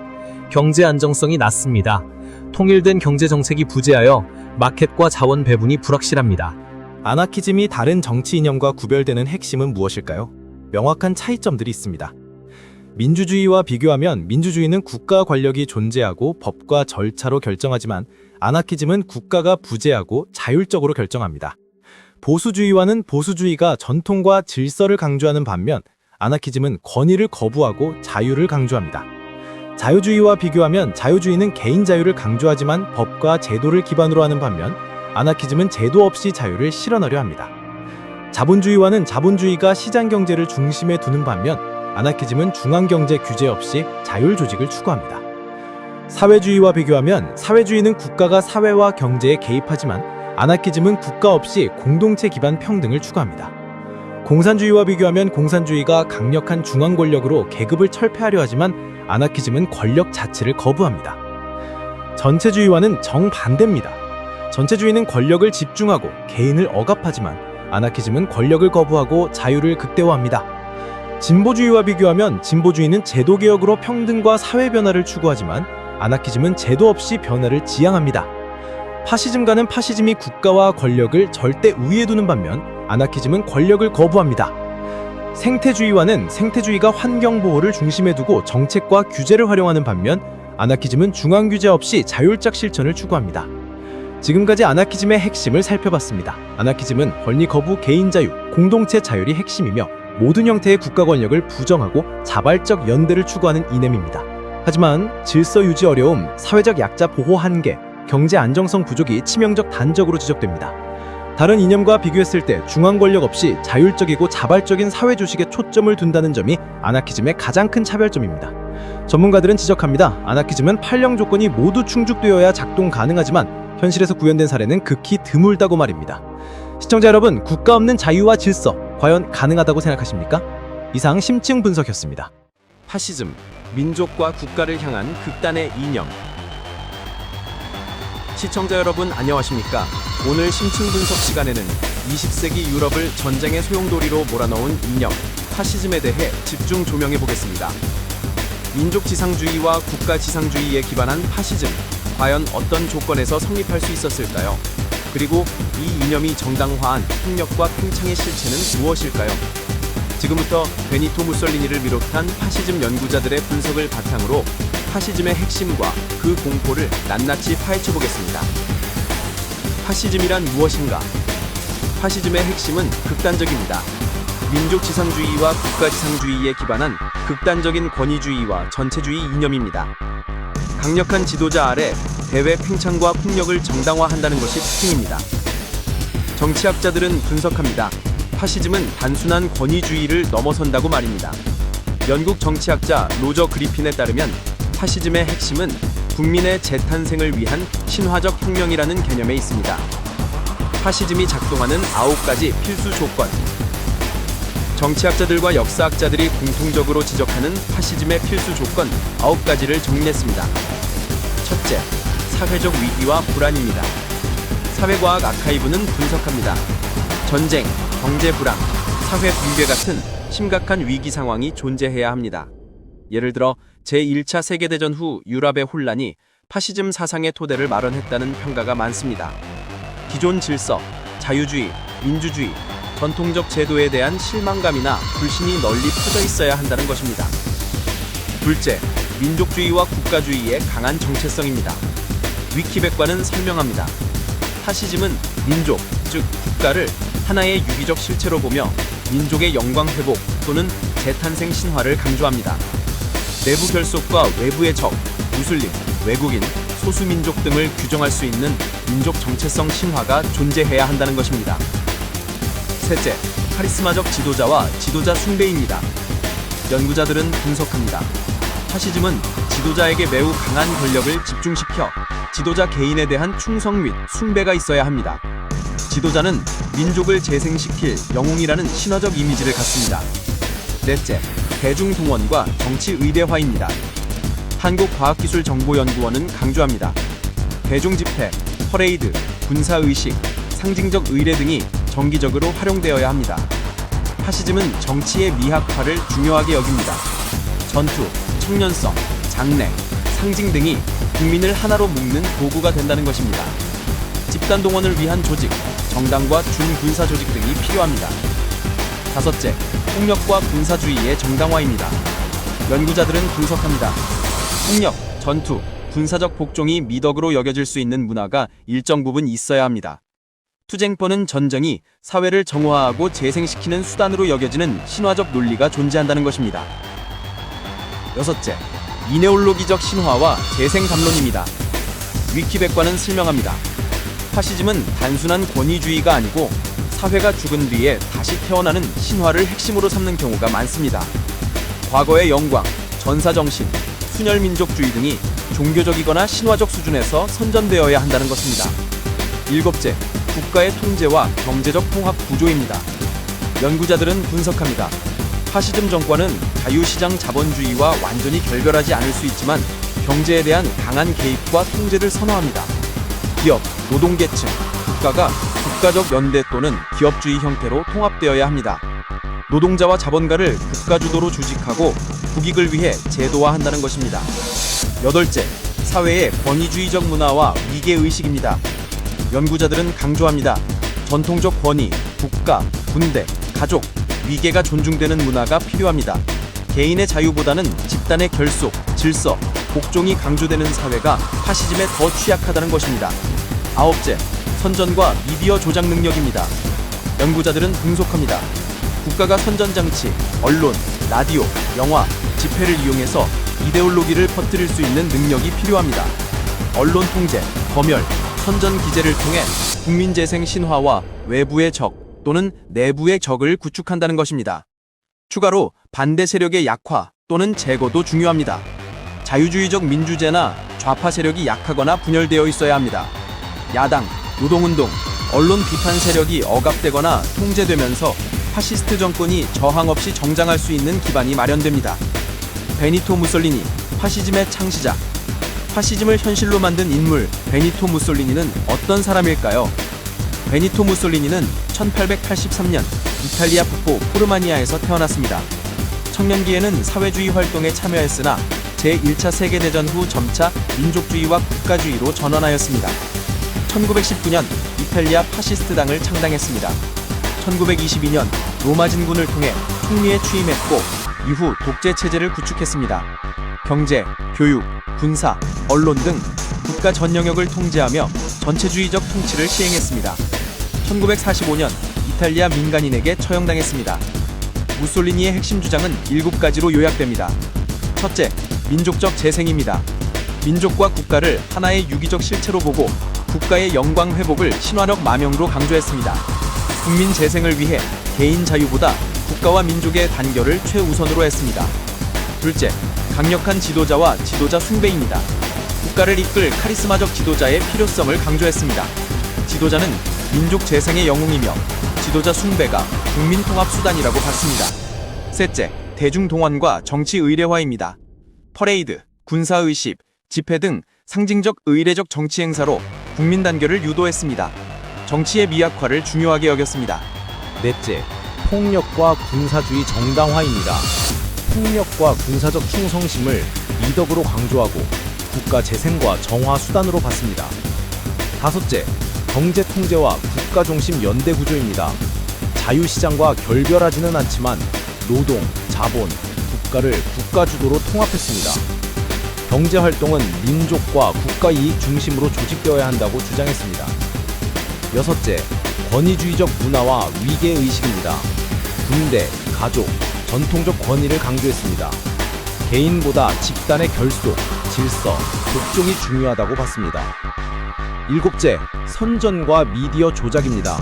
경제 안정성이 낮습니다. 통일된 경제 정책이 부재하여 마켓과 자원 배분이 불확실합니다. 아나키즘이 다른 정치 이념과 구별되는 핵심은 무엇일까요? 명확한 차이점들이 있습니다. 민주주의와 비교하면 민주주의는 국가 권력이 존재하고 법과 절차로 결정하지만 아나키즘은 국가가 부재하고 자율적으로 결정합니다. 보수주의와는 보수주의가 전통과 질서를 강조하는 반면 아나키즘은 권위를 거부하고 자유를 강조합니다. 자유주의와 비교하면 자유주의는 개인 자유를 강조하지만 법과 제도를 기반으로 하는 반면 아나키즘은 제도 없이 자유를 실현하려 합니다. 자본주의와는 자본주의가 시장 경제를 중심에 두는 반면 아나키즘은 중앙 경제 규제 없이 자율 조직을 추구합니다. 사회주의와 비교하면 사회주의는 국가가 사회와 경제에 개입하지만 아나키즘은 국가 없이 공동체 기반 평등을 추구합니다. 공산주의와 비교하면 공산주의가 강력한 중앙 권력으로 계급을 철폐하려 하지만 아나키즘은 권력 자체를 거부합니다. 전체주의와는 정반대입니다. 전체주의는 권력을 집중하고 개인을 억압하지만 아나키즘은 권력을 거부하고 자유를 극대화합니다. 진보주의와 비교하면 진보주의는 제도개혁으로 평등과 사회 변화를 추구하지만 아나키즘은 제도 없이 변화를 지향합니다. 파시즘가는 파시즘이 국가와 권력을 절대 우위에 두는 반면 아나키즘은 권력을 거부합니다. 생태주의와는 생태주의가 환경보호를 중심에 두고 정책과 규제를 활용하는 반면 아나키즘은 중앙규제 없이 자율적 실천을 추구합니다. 지금까지 아나키즘의 핵심을 살펴봤습니다. 아나키즘은 권리 거부, 개인 자유, 공동체 자율이 핵심이며 모든 형태의 국가 권력을 부정하고 자발적 연대를 추구하는 이념입니다. 하지만 질서 유지 어려움, 사회적 약자 보호 한계, 경제 안정성 부족이 치명적 단적으로 지적됩니다. 다른 이념과 비교했을 때 중앙 권력 없이 자율적이고 자발적인 사회 조직에 초점을 둔다는 점이 아나키즘의 가장 큰 차별점입니다. 전문가들은 지적합니다. 아나키즘은 판령 조건이 모두 충족되어야 작동 가능하지만 현실에서 구현된 사례는 극히 드물다고 말입니다. 시청자 여러분, 국가 없는 자유와 질서, 과연 가능하다고 생각하십니까? 이상 심층 분석이었습니다. 파시즘, 민족과 국가를 향한 극단의 이념. 시청자 여러분 안녕하십니까? 오늘 심층 분석 시간에는 20세기 유럽을 전쟁의 소용돌이로 몰아넣은 이념, 파시즘에 대해 집중 조명해 보겠습니다. 민족 지상주의와 국가 지상주의에 기반한 파시즘, 과연 어떤 조건에서 성립할 수 있었을까요? 그리고 이 이념이 정당화한 폭력과 팽창의 실체는 무엇일까요? 지금부터 베니토 무솔리니를 비롯한 파시즘 연구자들의 분석을 바탕으로 파시즘의 핵심과 그 공포를 낱낱이 파헤쳐 보겠습니다. 파시즘이란 무엇인가? 파시즘의 핵심은 극단적입니다. 민족 지상주의와 국가 지상주의에 기반한 극단적인 권위주의와 전체주의 이념입니다. 강력한 지도자 아래 대외 팽창과 폭력을 정당화한다는 것이 특징입니다. 정치학자들은 분석합니다. 파시즘은 단순한 권위주의를 넘어선다고 말입니다. 영국 정치학자 로저 그리핀에 따르면 파시즘의 핵심은 국민의 재탄생을 위한 신화적 혁명이라는 개념에 있습니다. 파시즘이 작동하는 9가지 필수 조건. 정치학자들과 역사학자들이 공통적으로 지적하는 파시즘의 필수 조건 9가지를 정리했습니다. 첫째, 사회적 위기와 불안입니다. 사회과학 아카이브는 분석합니다. 전쟁, 경제 불황, 사회 붕괴 같은 심각한 위기 상황이 존재해야 합니다. 예를 들어 제1차 세계대전 후 유럽의 혼란이 파시즘 사상의 토대를 마련했다는 평가가 많습니다. 기존 질서, 자유주의, 민주주의, 전통적 제도에 대한 실망감이나 불신이 널리 퍼져 있어야 한다는 것입니다. 둘째, 민족주의와 국가주의의 강한 정체성입니다. 위키백과는 설명합니다. 파시즘은 민족, 즉 국가를 하나의 유기적 실체로 보며 민족의 영광 회복 또는 재탄생 신화를 강조합니다. 내부 결속과 외부의 적, 무슬림, 외국인, 소수민족 등을 규정할 수 있는 민족 정체성 신화가 존재해야 한다는 것입니다. 셋째, 카리스마적 지도자와 지도자 숭배입니다. 연구자들은 분석합니다. 파시즘은 지도자에게 매우 강한 권력을 집중시켜 지도자 개인에 대한 충성 및 숭배가 있어야 합니다. 지도자는 민족을 재생시킬 영웅이라는 신화적 이미지를 갖습니다. 넷째, 대중동원과 정치 의대화입니다. 한국과학기술정보연구원은 강조합니다. 대중집회, 퍼레이드, 군사의식, 상징적 의례 등이 정기적으로 활용되어야 합니다. 파시즘은 정치의 미학화를 중요하게 여깁니다. 전투, 청년성, 장래, 상징 등이 국민을 하나로 묶는 도구가 된다는 것입니다. 집단동원을 위한 조직, 정당과 준군사 조직 등이 필요합니다. 다섯째, 폭력과 군사주의의 정당화입니다. 연구자들은 분석합니다. 폭력, 전투, 군사적 복종이 미덕으로 여겨질 수 있는 문화가 일정 부분 있어야 합니다. 투쟁포는 전쟁이 사회를 정화하고 재생시키는 수단으로 여겨지는 신화적 논리가 존재한다는 것입니다. 여섯째, 이데올로기적 신화와 재생담론입니다. 위키백과는 설명합니다. 파시즘은 단순한 권위주의가 아니고 사회가 죽은 뒤에 다시 태어나는 신화를 핵심으로 삼는 경우가 많습니다. 과거의 영광, 전사정신, 순혈민족주의 등이 종교적이거나 신화적 수준에서 선전되어야 한다는 것입니다. 일곱째, 국가의 통제와 경제적 통합 구조입니다. 연구자들은 분석합니다. 파시즘 정권은 자유시장 자본주의와 완전히 결별하지 않을 수 있지만 경제에 대한 강한 개입과 통제를 선호합니다. 기업, 노동계층, 국가가 국가적 연대 또는 기업주의 형태로 통합되어야 합니다. 노동자와 자본가를 국가 주도로 조직하고 국익을 위해 제도화한다는 것입니다. 여덟째, 사회의 권위주의적 문화와 위계의식입니다. 연구자들은 강조합니다. 전통적 권위, 국가, 군대, 가족, 위계가 존중되는 문화가 필요합니다. 개인의 자유보다는 집단의 결속, 질서, 복종이 강조되는 사회가 파시즘에 더 취약하다는 것입니다. 아홉째, 선전과 미디어 조작 능력입니다. 연구자들은 분석합니다. 국가가 선전장치, 언론, 라디오, 영화, 집회를 이용해서 이데올로기를 퍼뜨릴 수 있는 능력이 필요합니다. 언론 통제, 검열, 선전 기제를 통해 국민재생 신화와 외부의 적 또는 내부의 적을 구축한다는 것입니다. 추가로 반대 세력의 약화 또는 제거도 중요합니다. 자유주의적 민주제나 좌파 세력이 약하거나 분열되어 있어야 합니다. 야당, 노동운동, 언론 비판 세력이 억압되거나 통제되면서 파시스트 정권이 저항 없이 정장할 수 있는 기반이 마련됩니다. 베니토 무솔리니, 파시즘의 창시자. 파시즘을 현실로 만든 인물 베니토 무솔리니는 어떤 사람일까요? 베니토 무솔리니는 1883년 이탈리아 북부 포르마니아에서 태어났습니다. 청년기에는 사회주의 활동에 참여했으나 제1차 세계대전 후 점차 민족주의와 국가주의로 전환하였습니다. 1919년 이탈리아 파시스트당을 창당했습니다. 1922년 로마 진군을 통해 총리에 취임했고 이후 독재 체제를 구축했습니다. 경제, 교육, 군사, 언론 등 국가 전 영역을 통제하며 전체주의적 통치를 시행했습니다. 1945년 이탈리아 민간인에게 처형당했습니다. 무솔리니의 핵심 주장은 7가지로 요약됩니다. 첫째, 민족적 재생입니다. 민족과 국가를 하나의 유기적 실체로 보고 국가의 영광 회복을 신화적 마명으로 강조했습니다. 국민 재생을 위해 개인 자유보다 국가와 민족의 단결을 최우선으로 했습니다. 둘째, 강력한 지도자와 지도자 숭배입니다. 국가를 이끌 카리스마적 지도자의 필요성을 강조했습니다. 지도자는 민족 재생의 영웅이며 지도자 숭배가 국민 통합 수단이라고 봤습니다. 셋째, 대중 동원과 정치 의례화입니다. 퍼레이드, 군사의식, 집회 등 상징적 의례적 정치 행사로 국민 단결을 유도했습니다. 정치의 미학화를 중요하게 여겼습니다. 넷째, 폭력과 군사주의 정당화입니다. 폭력과 군사적 충성심을 미덕으로 강조하고 국가 재생과 정화 수단으로 봤습니다. 다섯째, 경제 통제와 국가 중심 연대 구조입니다. 자유시장과 결별하지는 않지만 노동, 자본, 국가를 국가 주도로 통합했습니다. 경제 활동은 민족과 국가 이익 중심으로 조직되어야 한다고 주장했습니다. 여섯째, 권위주의적 문화와 위계의식입니다. 군대, 가족, 전통적 권위를 강조했습니다. 개인보다 집단의 결속, 질서, 복종이 중요하다고 봤습니다. 일곱째, 선전과 미디어 조작입니다.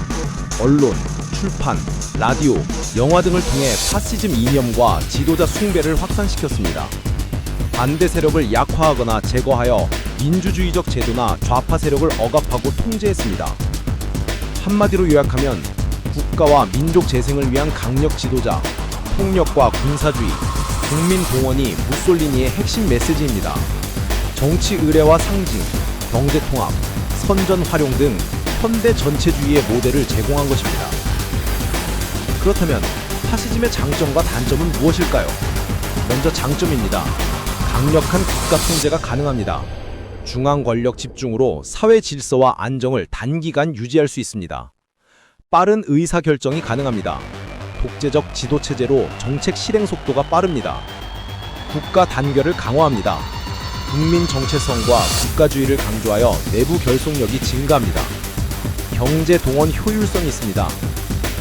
언론, 출판, 라디오, 영화 등을 통해 파시즘 이념과 지도자 숭배를 확산시켰습니다. 반대 세력을 약화하거나 제거하여 민주주의적 제도나 좌파 세력을 억압하고 통제했습니다. 한마디로 요약하면 국가와 민족 재생을 위한 강력 지도자, 폭력과 군사주의, 국민 동원이 무솔리니의 핵심 메시지입니다. 정치 의례와 상징, 경제 통합, 선전 활용 등 현대 전체주의의 모델을 제공한 것입니다. 그렇다면 파시즘의 장점과 단점은 무엇일까요? 먼저 장점입니다. 강력한 국가 통제가 가능합니다. 중앙 권력 집중으로 사회 질서와 안정을 단기간 유지할 수 있습니다. 빠른 의사 결정이 가능합니다. 독재적 지도 체제로 정책 실행 속도가 빠릅니다. 국가 단결을 강화합니다. 국민 정체성과 국가주의를 강조하여 내부 결속력이 증가합니다. 경제 동원 효율성이 있습니다.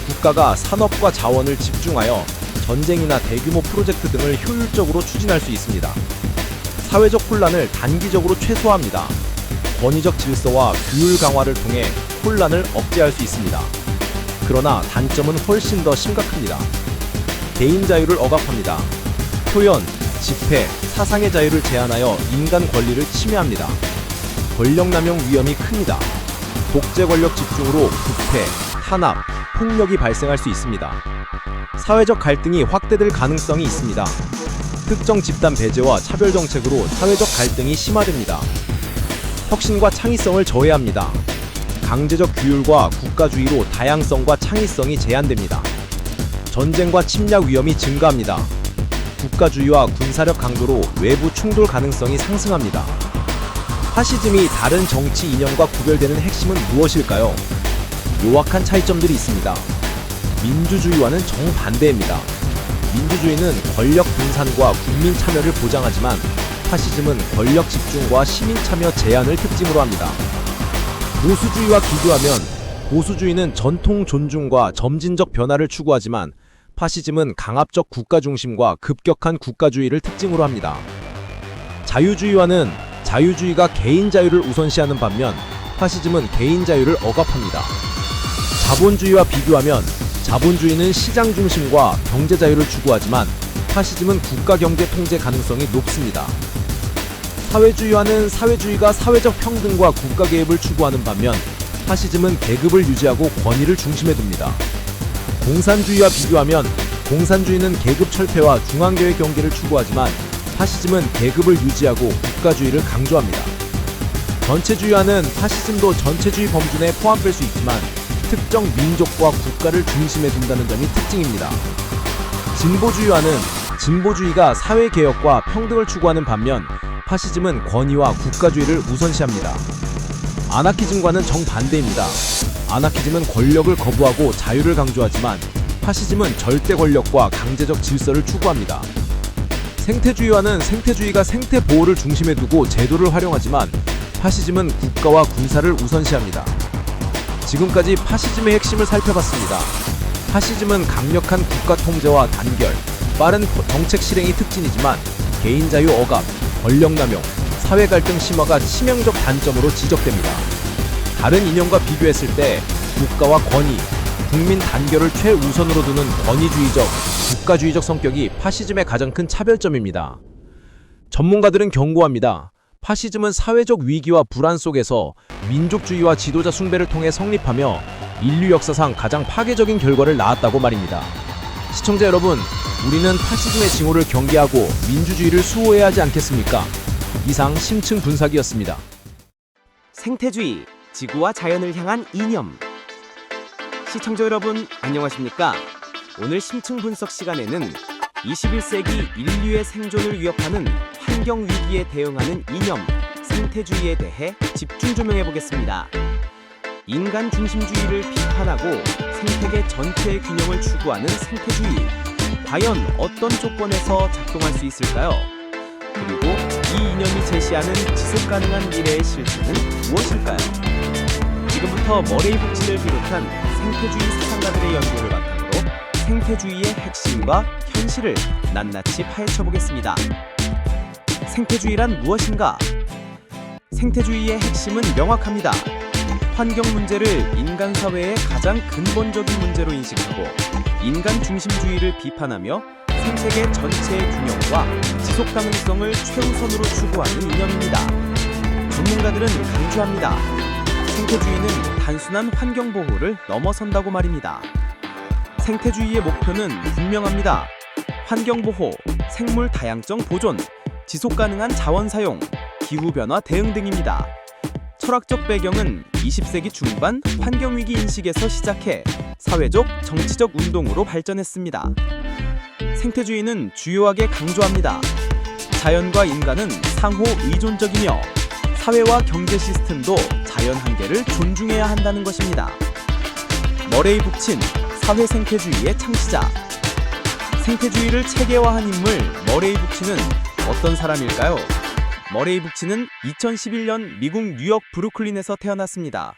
국가가 산업과 자원을 집중하여 전쟁이나 대규모 프로젝트 등을 효율적으로 추진할 수 있습니다. 사회적 혼란을 단기적으로 최소화합니다. 권위적 질서와 규율 강화를 통해 혼란을 억제할 수 있습니다. 그러나 단점은 훨씬 더 심각합니다. 개인 자유를 억압합니다. 표현, 집회, 사상의 자유를 제한하여 인간 권리를 침해합니다. 권력남용 위험이 큽니다. 독재 권력 집중으로 부패, 탄압, 폭력이 발생할 수 있습니다. 사회적 갈등이 확대될 가능성이 있습니다. 특정 집단 배제와 차별 정책으로 사회적 갈등이 심화됩니다. 혁신과 창의성을 저해합니다. 강제적 규율과 국가주의로 다양성과 창의성이 제한됩니다. 전쟁과 침략 위험이 증가합니다. 국가주의와 군사력 강도로 외부 충돌 가능성이 상승합니다. 파시즘이 다른 정치 이념과 구별되는 핵심은 무엇일까요? 요약한 차이점들이 있습니다. 민주주의와는 정반대입니다. 민주주의는 권력 분산과 국민 참여를 보장하지만 파시즘은 권력 집중과 시민 참여 제한을 특징으로 합니다. 보수주의와 비교하면 보수주의는 전통 존중과 점진적 변화를 추구하지만 파시즘은 강압적 국가 중심과 급격한 국가주의를 특징으로 합니다. 자유주의와는 자유주의가 개인 자유를 우선시하는 반면 파시즘은 개인 자유를 억압합니다. 자본주의와 비교하면 자본주의는 시장 중심과 경제 자유를 추구하지만 파시즘은 국가 경제 통제 가능성이 높습니다. 사회주의와는 사회주의가 사회적 평등과 국가 개입을 추구하는 반면 파시즘은 계급을 유지하고 권위를 중심에 둡니다. 공산주의와 비교하면 공산주의는 계급 철폐와 중앙계의 경계를 추구하지만 파시즘은 계급을 유지하고 국가주의를 강조합니다. 전체주의와는 파시즘도 전체주의 범주 내에 포함될 수 있지만 특정 민족과 국가를 중심에 둔다는 점이 특징입니다. 진보주의와는 진보주의가 사회개혁과 평등을 추구하는 반면 파시즘은 권위와 국가주의를 우선시합니다. 아나키즘과는 정반대입니다. 아나키즘은 권력을 거부하고 자유를 강조하지만 파시즘은 절대 권력과 강제적 질서를 추구합니다. 생태주의와는 생태주의가 생태 보호를 중심에 두고 제도를 활용하지만 파시즘은 국가와 군사를 우선시합니다. 지금까지 파시즘의 핵심을 살펴봤습니다. 파시즘은 강력한 국가 통제와 단결, 빠른 정책 실행이 특징이지만 개인 자유 억압, 권력 남용, 사회 갈등 심화가 치명적 단점으로 지적됩니다. 다른 이념과 비교했을 때 국가와 권위, 국민 단결을 최우선으로 두는 권위주의적, 국가주의적 성격이 파시즘의 가장 큰 차별점입니다. 전문가들은 경고합니다. 파시즘은 사회적 위기와 불안 속에서 민족주의와 지도자 숭배를 통해 성립하며 인류 역사상 가장 파괴적인 결과를 낳았다고 말입니다. 시청자 여러분, 우리는 파시즘의 징후를 경계하고 민주주의를 수호해야 하지 않겠습니까? 이상 심층 분석이었습니다. 생태주의, 지구와 자연을 향한 이념. 시청자 여러분, 안녕하십니까? 오늘 심층 분석 시간에는 21세기 인류의 생존을 위협하는 환경 위기에 대응하는 이념, 생태주의에 대해 집중 조명해 보겠습니다. 인간 중심주의를 비판하고 생태계 전체의 균형을 추구하는 생태주의. 과연 어떤 조건에서 작동할 수 있을까요? 그리고 이 이념이 제시하는 지속 가능한 미래의 실체는 무엇일까요? 지금부터 머레이 북치를 비롯한 생태주의 사상가들의 연구를 바탕으로 생태주의의 핵심과 현실을 낱낱이 파헤쳐 보겠습니다. 생태주의란 무엇인가? 생태주의의 핵심은 명확합니다. 환경 문제를 인간 사회의 가장 근본적인 문제로 인식하고 인간 중심주의를 비판하며 생태계 전체의 균형과 지속 가능성을 최우선으로 추구하는 이념입니다. 전문가들은 강조합니다. 생태주의는 단순한 환경 보호를 넘어선다고 말입니다. 생태주의의 목표는 분명합니다. 환경 보호, 생물 다양성 보존, 지속 가능한 자원 사용, 기후변화 대응 등입니다. 철학적 배경은 20세기 중반 환경위기 인식에서 시작해 사회적, 정치적 운동으로 발전했습니다. 생태주의는 주요하게 강조합니다. 자연과 인간은 상호 의존적이며 사회와 경제 시스템도 자연 한계를 존중해야 한다는 것입니다. 머레이 북친, 사회 생태주의의 창시자. 생태주의를 체계화한 인물 머레이 북친은 어떤 사람일까요? 머레이 북치는 2011년 미국 뉴욕 브루클린에서 태어났습니다.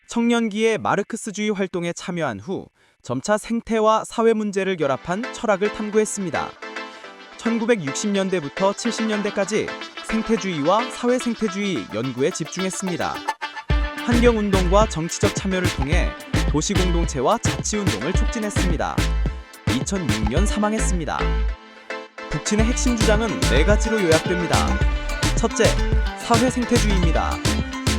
청년기에 마르크스주의 활동에 참여한 후 점차 생태와 사회 문제를 결합한 철학을 탐구했습니다. 1960년대부터 70년대까지 생태주의와 사회 생태주의 연구에 집중했습니다. 환경운동과 정치적 참여를 통해 도시공동체와 자치운동을 촉진했습니다. 2006년 사망했습니다. 북친의 핵심 주장은 4가지로 요약됩니다. 첫째, 사회 생태주의입니다.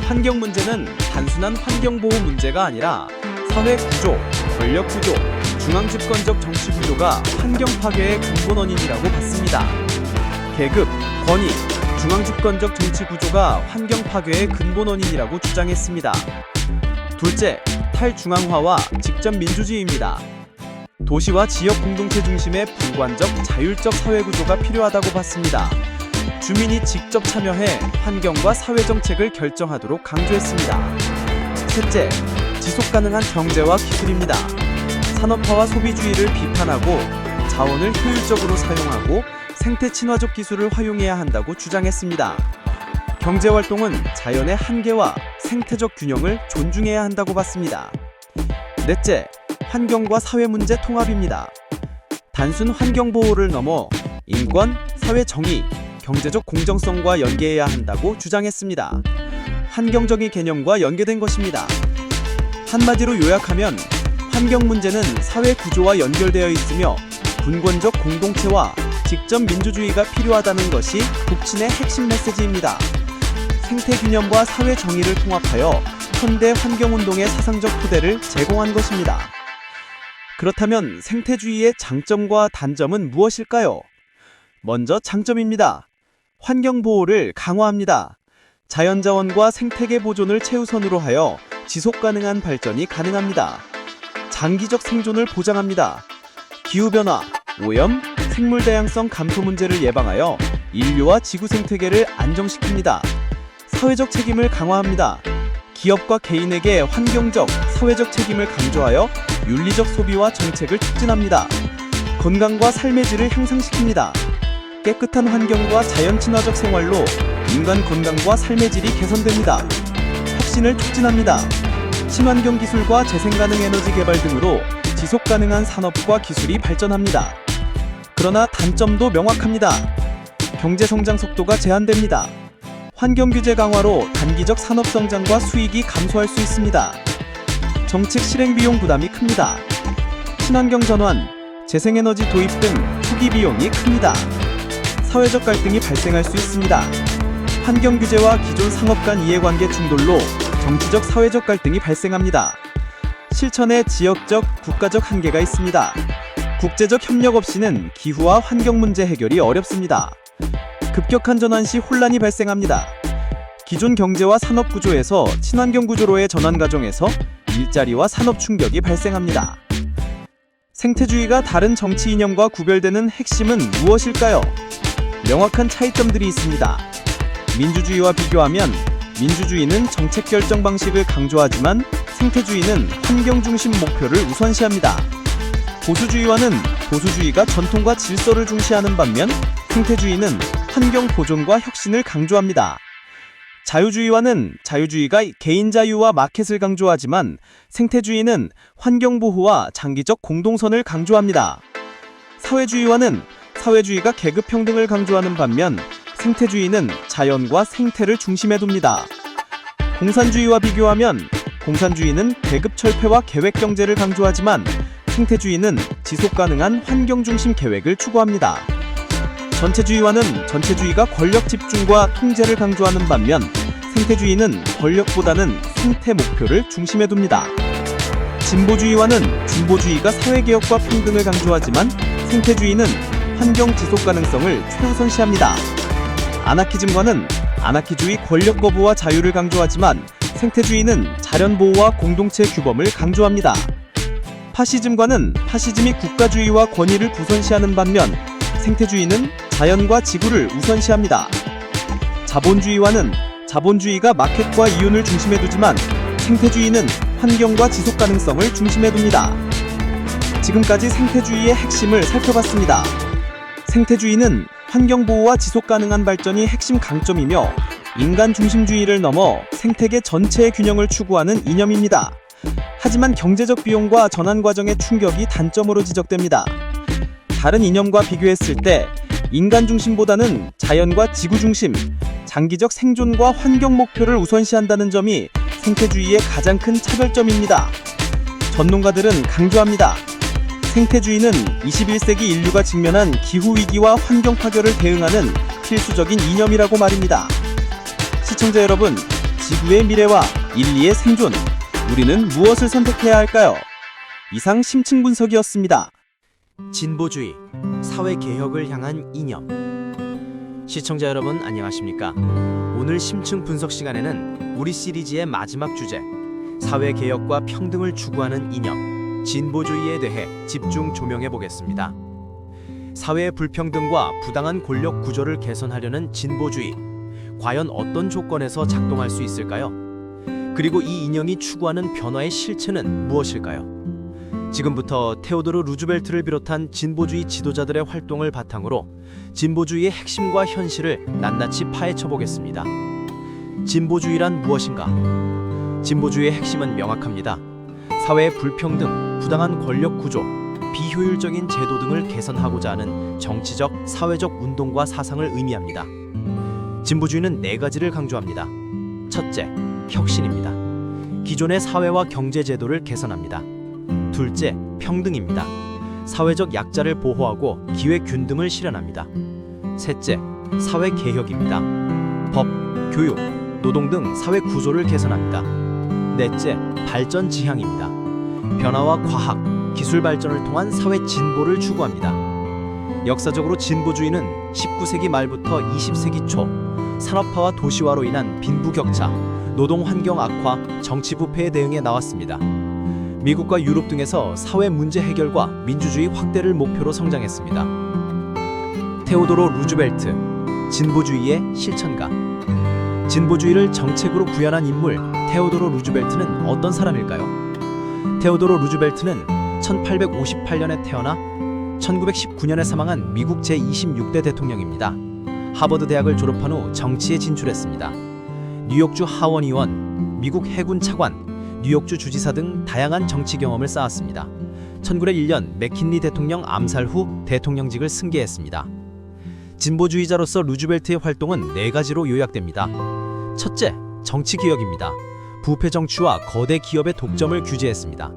환경 문제는 단순한 환경보호 문제가 아니라 사회 구조, 권력 구조, 중앙집권적 정치 구조가 환경 파괴의 근본 원인이라고 봤습니다. 계급, 권위, 중앙집권적 정치 구조가 환경 파괴의 근본 원인이라고 주장했습니다. 둘째, 탈중앙화와 직접 민주주의입니다. 도시와 지역 공동체 중심의 불관적 자율적 사회 구조가 필요하다고 봤습니다. 주민이 직접 참여해 환경과 사회 정책을 결정하도록 강조했습니다. 셋째, 지속 가능한 경제와 기술입니다. 산업화와 소비주의를 비판하고 자원을 효율적으로 사용하고 생태 친화적 기술을 활용해야 한다고 주장했습니다. 경제활동은 자연의 한계와 생태적 균형을 존중해야 한다고 봤습니다. 넷째, 환경과 사회 문제 통합입니다. 단순 환경 보호를 넘어 인권, 사회 정의, 경제적 공정성과 연계해야 한다고 주장했습니다. 환경적인 개념과 연계된 것입니다. 한마디로 요약하면 환경 문제는 사회 구조와 연결되어 있으며 분권적 공동체와 직접 민주주의가 필요하다는 것이 북친의 핵심 메시지입니다. 생태 균형과 사회 정의를 통합하여 현대 환경운동의 사상적 토대를 제공한 것입니다. 그렇다면 생태주의의 장점과 단점은 무엇일까요? 먼저 장점입니다. 환경보호를 강화합니다. 자연자원과 생태계 보존을 최우선으로 하여 지속가능한 발전이 가능합니다. 장기적 생존을 보장합니다. 기후변화, 오염, 생물다양성 감소 문제를 예방하여 인류와 지구 생태계를 안정시킵니다. 사회적 책임을 강화합니다. 기업과 개인에게 환경적, 사회적 책임을 강조하여 윤리적 소비와 정책을 촉진합니다. 건강과 삶의 질을 향상시킵니다. 깨끗한 환경과 자연 친화적 생활로 인간 건강과 삶의 질이 개선됩니다. 혁신을 촉진합니다. 친환경 기술과 재생가능 에너지 개발 등으로 지속 가능한 산업과 기술이 발전합니다. 그러나 단점도 명확합니다. 경제 성장 속도가 제한됩니다. 환경 규제 강화로 단기적 산업 성장과 수익이 감소할 수 있습니다. 정책 실행 비용 부담이 큽니다. 친환경 전환, 재생에너지 도입 등 초기 비용이 큽니다. 사회적 갈등이 발생할 수 있습니다. 환경 규제와 기존 상업 간 이해관계 충돌로 정치적 사회적 갈등이 발생합니다. 실천에 지역적, 국가적 한계가 있습니다. 국제적 협력 없이는 기후와 환경 문제 해결이 어렵습니다. 급격한 전환 시 혼란이 발생합니다. 기존 경제와 산업 구조에서 친환경 구조로의 전환 과정에서 일자리와 산업 충격이 발생합니다. 생태주의가 다른 정치 이념과 구별되는 핵심은 무엇일까요? 명확한 차이점들이 있습니다. 민주주의와 비교하면 민주주의는 정책 결정 방식을 강조하지만 생태주의는 환경 중심 목표를 우선시합니다. 보수주의와는 보수주의가 전통과 질서를 중시하는 반면 생태주의는 환경 보존과 혁신을 강조합니다. 자유주의와는 자유주의가 개인 자유와 마켓을 강조하지만 생태주의는 환경 보호와 장기적 공동선을 강조합니다. 사회주의와는 사회주의가 계급 평등을 강조하는 반면 생태주의는 자연과 생태를 중심에 둡니다. 공산주의와 비교하면 공산주의는 계급 철폐와 계획 경제를 강조하지만 생태주의는 지속 가능한 환경 중심 계획을 추구합니다. 전체주의와는 전체주의가 권력 집중과 통제를 강조하는 반면 생태주의는 권력보다는 생태 목표를 중심에 둡니다. 진보주의와는 진보주의가 사회개혁과 평등을 강조하지만 생태주의는 환경 지속 가능성을 최우선시합니다. 아나키즘과는 아나키주의 권력 거부와 자유를 강조하지만 생태주의는 자연 보호와 공동체 규범을 강조합니다. 파시즘과는 파시즘이 국가주의와 권위를 우선시하는 반면 생태주의는 자연과 지구를 우선시합니다. 자본주의와는 자본주의가 마켓과 이윤을 중심에 두지만 생태주의는 환경과 지속 가능성을 중심에 둡니다. 지금까지 생태주의의 핵심을 살펴봤습니다. 생태주의는 환경보호와 지속 가능한 발전이 핵심 강점이며 인간 중심주의를 넘어 생태계 전체의 균형을 추구하는 이념입니다. 하지만 경제적 비용과 전환 과정의 충격이 단점으로 지적됩니다. 다른 이념과 비교했을 때 인간 중심보다는 자연과 지구 중심, 장기적 생존과 환경 목표를 우선시한다는 점이 생태주의의 가장 큰 차별점입니다. 전문가들은 강조합니다. 생태주의는 21세기 인류가 직면한 기후위기와 환경 파괴를 대응하는 필수적인 이념이라고 말입니다. 시청자 여러분, 지구의 미래와 인리의 생존, 우리는 무엇을 선택해야 할까요? 이상 심층 분석이었습니다. 진보주의, 사회개혁을 향한 이념. 시청자 여러분 안녕하십니까? 오늘 심층 분석 시간에는 우리 시리즈의 마지막 주제, 사회개혁과 평등을 추구하는 이념, 진보주의에 대해 집중 조명해 보겠습니다. 사회의 불평등과 부당한 권력 구조를 개선하려는 진보주의, 과연 어떤 조건에서 작동할 수 있을까요? 그리고 이 이념이 추구하는 변화의 실체는 무엇일까요? 지금부터 테오도르 루즈벨트를 비롯한 진보주의 지도자들의 활동을 바탕으로 진보주의의 핵심과 현실을 낱낱이 파헤쳐 보겠습니다. 진보주의란 무엇인가? 진보주의의 핵심은 명확합니다. 사회의 불평등, 부당한 권력 구조, 비효율적인 제도 등을 개선하고자 하는 정치적, 사회적 운동과 사상을 의미합니다. 진보주의는 4가지를 강조합니다. 첫째, 혁신입니다. 기존의 사회와 경제 제도를 개선합니다. 둘째, 평등입니다. 사회적 약자를 보호하고 기회 균등을 실현합니다. 셋째, 사회 개혁입니다. 법, 교육, 노동 등 사회 구조를 개선합니다. 넷째, 발전 지향입니다. 변화와 과학, 기술 발전을 통한 사회 진보를 추구합니다. 역사적으로 진보주의는 19세기 말부터 20세기 초 산업화와 도시화로 인한 빈부격차, 노동 환경 악화, 정치 부패에 대응해 나왔습니다. 미국과 유럽 등에서 사회 문제 해결과 민주주의 확대를 목표로 성장했습니다. 테오도르 루즈벨트, 진보주의의 실천가. 진보주의를 정책으로 구현한 인물 테오도르 루즈벨트는 어떤 사람일까요? 테오도르 루즈벨트는 1858년에 태어나 1919년에 사망한 미국 제26대 대통령입니다. 하버드 대학을 졸업한 후 정치에 진출했습니다. 뉴욕주 하원 의원, 미국 해군 차관, 뉴욕주 주지사 등 다양한 정치 경험을 쌓았습니다. 1901년 맥킨리 대통령 암살 후 대통령직을 승계했습니다. 진보주의자로서 루즈벨트의 활동은 4가지로 요약됩니다. 첫째, 정치개혁입니다. 부패 정치와 거대 기업의 독점을 규제했습니다.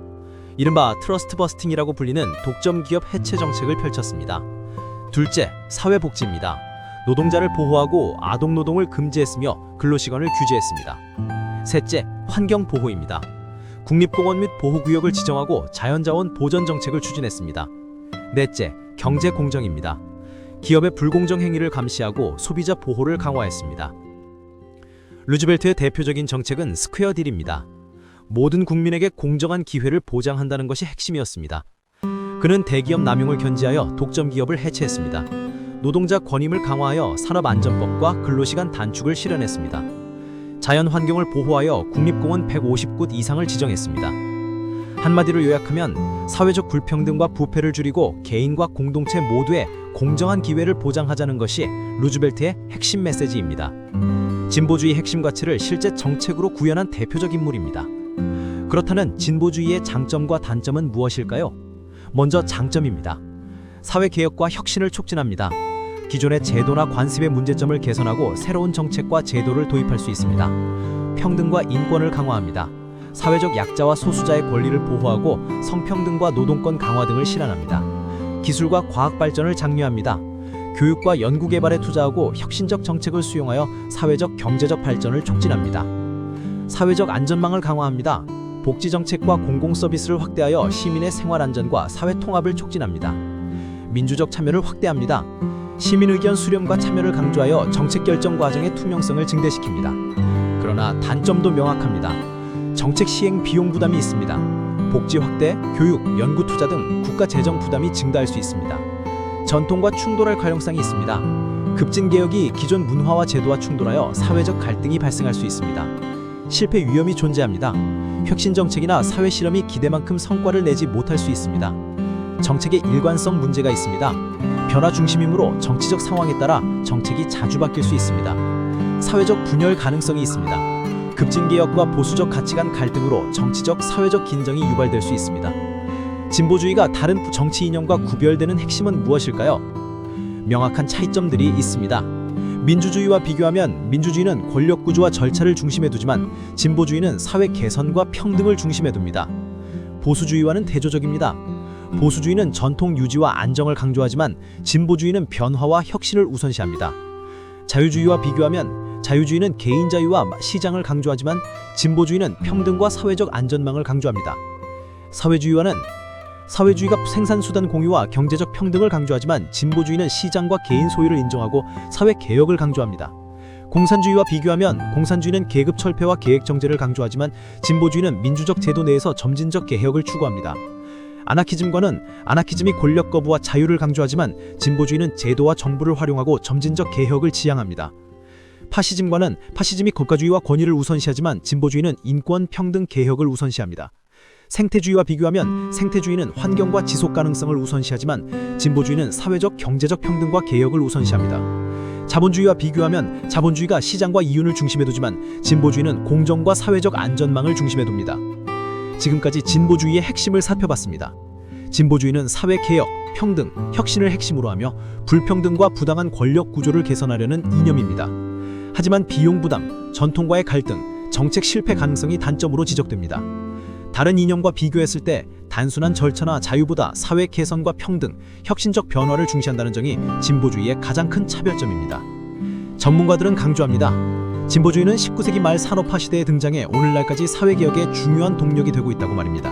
이른바 트러스트 버스팅이라고 불리는 독점 기업 해체 정책을 펼쳤습니다. 둘째, 사회복지입니다. 노동자를 보호하고 아동노동을 금지했으며 근로시간을 규제했습니다. 셋째, 환경보호입니다. 국립공원 및 보호구역을 지정하고 자연자원 보전 정책을 추진했습니다. 넷째, 경제공정입니다. 기업의 불공정 행위를 감시하고 소비자 보호를 강화했습니다. 루즈벨트의 대표적인 정책은 스퀘어 딜입니다. 모든 국민에게 공정한 기회를 보장한다는 것이 핵심이었습니다. 그는 대기업 남용을 견제하여 독점 기업을 해체했습니다. 노동자 권익을 강화하여 산업안전법과 근로시간 단축을 실현했습니다. 자연 환경을 보호하여 국립공원 150곳 이상을 지정했습니다. 한마디로 요약하면 사회적 불평등과 부패를 줄이고 개인과 공동체 모두의 공정한 기회를 보장하자는 것이 루즈벨트의 핵심 메시지입니다. 진보주의 핵심 가치를 실제 정책으로 구현한 대표적 인물입니다. 그렇다면 진보주의의 장점과 단점은 무엇일까요? 먼저 장점입니다. 사회개혁과 혁신을 촉진합니다. 기존의 제도나 관습의 문제점을 개선하고 새로운 정책과 제도를 도입할 수 있습니다. 평등과 인권을 강화합니다. 사회적 약자와 소수자의 권리를 보호하고 성평등과 노동권 강화 등을 실현합니다. 기술과 과학 발전을 장려합니다. 교육과 연구개발에 투자하고 혁신적 정책을 수용하여 사회적 경제적 발전을 촉진합니다. 사회적 안전망을 강화합니다. 복지 정책과 공공 서비스를 확대하여 시민의 생활 안전과 사회 통합을 촉진합니다. 민주적 참여를 확대합니다. 시민 의견 수렴과 참여를 강조하여 정책 결정 과정의 투명성을 증대시킵니다. 그러나 단점도 명확합니다. 정책 시행 비용 부담이 있습니다. 복지 확대, 교육, 연구 투자 등 국가 재정 부담이 증가할 수 있습니다. 전통과 충돌할 가능성이 있습니다. 급진 개혁이 기존 문화와 제도와 충돌하여 사회적 갈등이 발생할 수 있습니다. 실패 위험이 존재합니다. 혁신 정책이나 사회 실험이 기대만큼 성과를 내지 못할 수 있습니다. 정책의 일관성 문제가 있습니다. 변화 중심이므로 정치적 상황에 따라 정책이 자주 바뀔 수 있습니다. 사회적 분열 가능성이 있습니다. 급진개혁과 보수적 가치관 갈등으로 정치적, 사회적 긴장이 유발될 수 있습니다. 진보주의가 다른 정치 이념과 구별되는 핵심은 무엇일까요? 명확한 차이점들이 있습니다. 민주주의와 비교하면 민주주의는 권력구조와 절차를 중심에 두지만 진보주의는 사회 개선과 평등을 중심에 둡니다. 보수주의와는 대조적입니다. 보수주의는 전통 유지와 안정을 강조하지만 진보주의는 변화와 혁신을 우선시합니다. 자유주의와 비교하면 자유주의는 개인 자유와 시장을 강조하지만 진보주의는 평등과 사회적 안전망을 강조합니다. 사회주의가 생산수단 공유와 경제적 평등을 강조하지만 진보주의는 시장과 개인 소유를 인정하고 사회개혁을 강조합니다. 공산주의와 비교하면 공산주의는 계급 철폐와 계획 정제를 강조하지만 진보주의는 민주적 제도 내에서 점진적 개혁을 추구합니다. 아나키즘이 권력 거부와 자유를 강조하지만 진보주의는 제도와 정부를 활용하고 점진적 개혁을 지향합니다. 파시즘이 국가주의와 권위를 우선시하지만 진보주의는 인권, 평등, 개혁을 우선시합니다. 생태주의와 비교하면 생태주의는 환경과 지속 가능성을 우선시하지만 진보주의는 사회적, 경제적 평등과 개혁을 우선시합니다. 자본주의와 비교하면 자본주의가 시장과 이윤을 중심에 두지만 진보주의는 공정과 사회적 안전망을 중심에 둡니다. 지금까지 진보주의의 핵심을 살펴봤습니다. 진보주의는 사회개혁, 평등, 혁신을 핵심으로 하며 불평등과 부당한 권력 구조를 개선하려는 이념입니다. 하지만 비용 부담, 전통과의 갈등, 정책 실패 가능성이 단점으로 지적됩니다. 다른 이념과 비교했을 때 단순한 절차나 자유보다 사회 개선과 평등, 혁신적 변화를 중시한다는 점이 진보주의의 가장 큰 차별점입니다. 전문가들은 강조합니다. 진보주의는 19세기 말 산업화 시대에 등장해 오늘날까지 사회개혁의 중요한 동력이 되고 있다고 말입니다.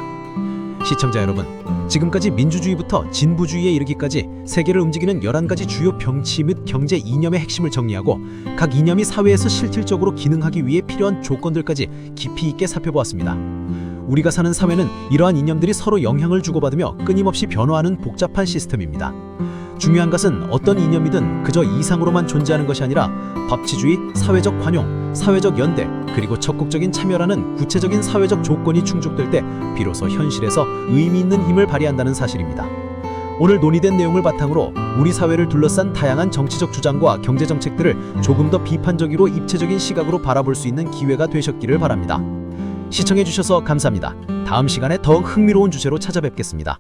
시청자 여러분, 지금까지 민주주의부터 진보주의에 이르기까지 세계를 움직이는 11가지 주요 정치 및 경제 이념의 핵심을 정리하고 각 이념이 사회에서 실질적으로 기능하기 위해 필요한 조건들까지 깊이 있게 살펴보았습니다. 우리가 사는 사회는 이러한 이념들이 서로 영향을 주고받으며 끊임없이 변화하는 복잡한 시스템입니다. 중요한 것은 어떤 이념이든 그저 이상으로만 존재하는 것이 아니라 법치주의, 사회적 관용, 사회적 연대, 그리고 적극적인 참여라는 구체적인 사회적 조건이 충족될 때 비로소 현실에서 의미 있는 힘을 발휘한다는 사실입니다. 오늘 논의된 내용을 바탕으로 우리 사회를 둘러싼 다양한 정치적 주장과 경제 정책들을 조금 더 비판적이고 입체적인 시각으로 바라볼 수 있는 기회가 되셨기를 바랍니다. 시청해주셔서 감사합니다. 다음 시간에 더욱 흥미로운 주제로 찾아뵙겠습니다.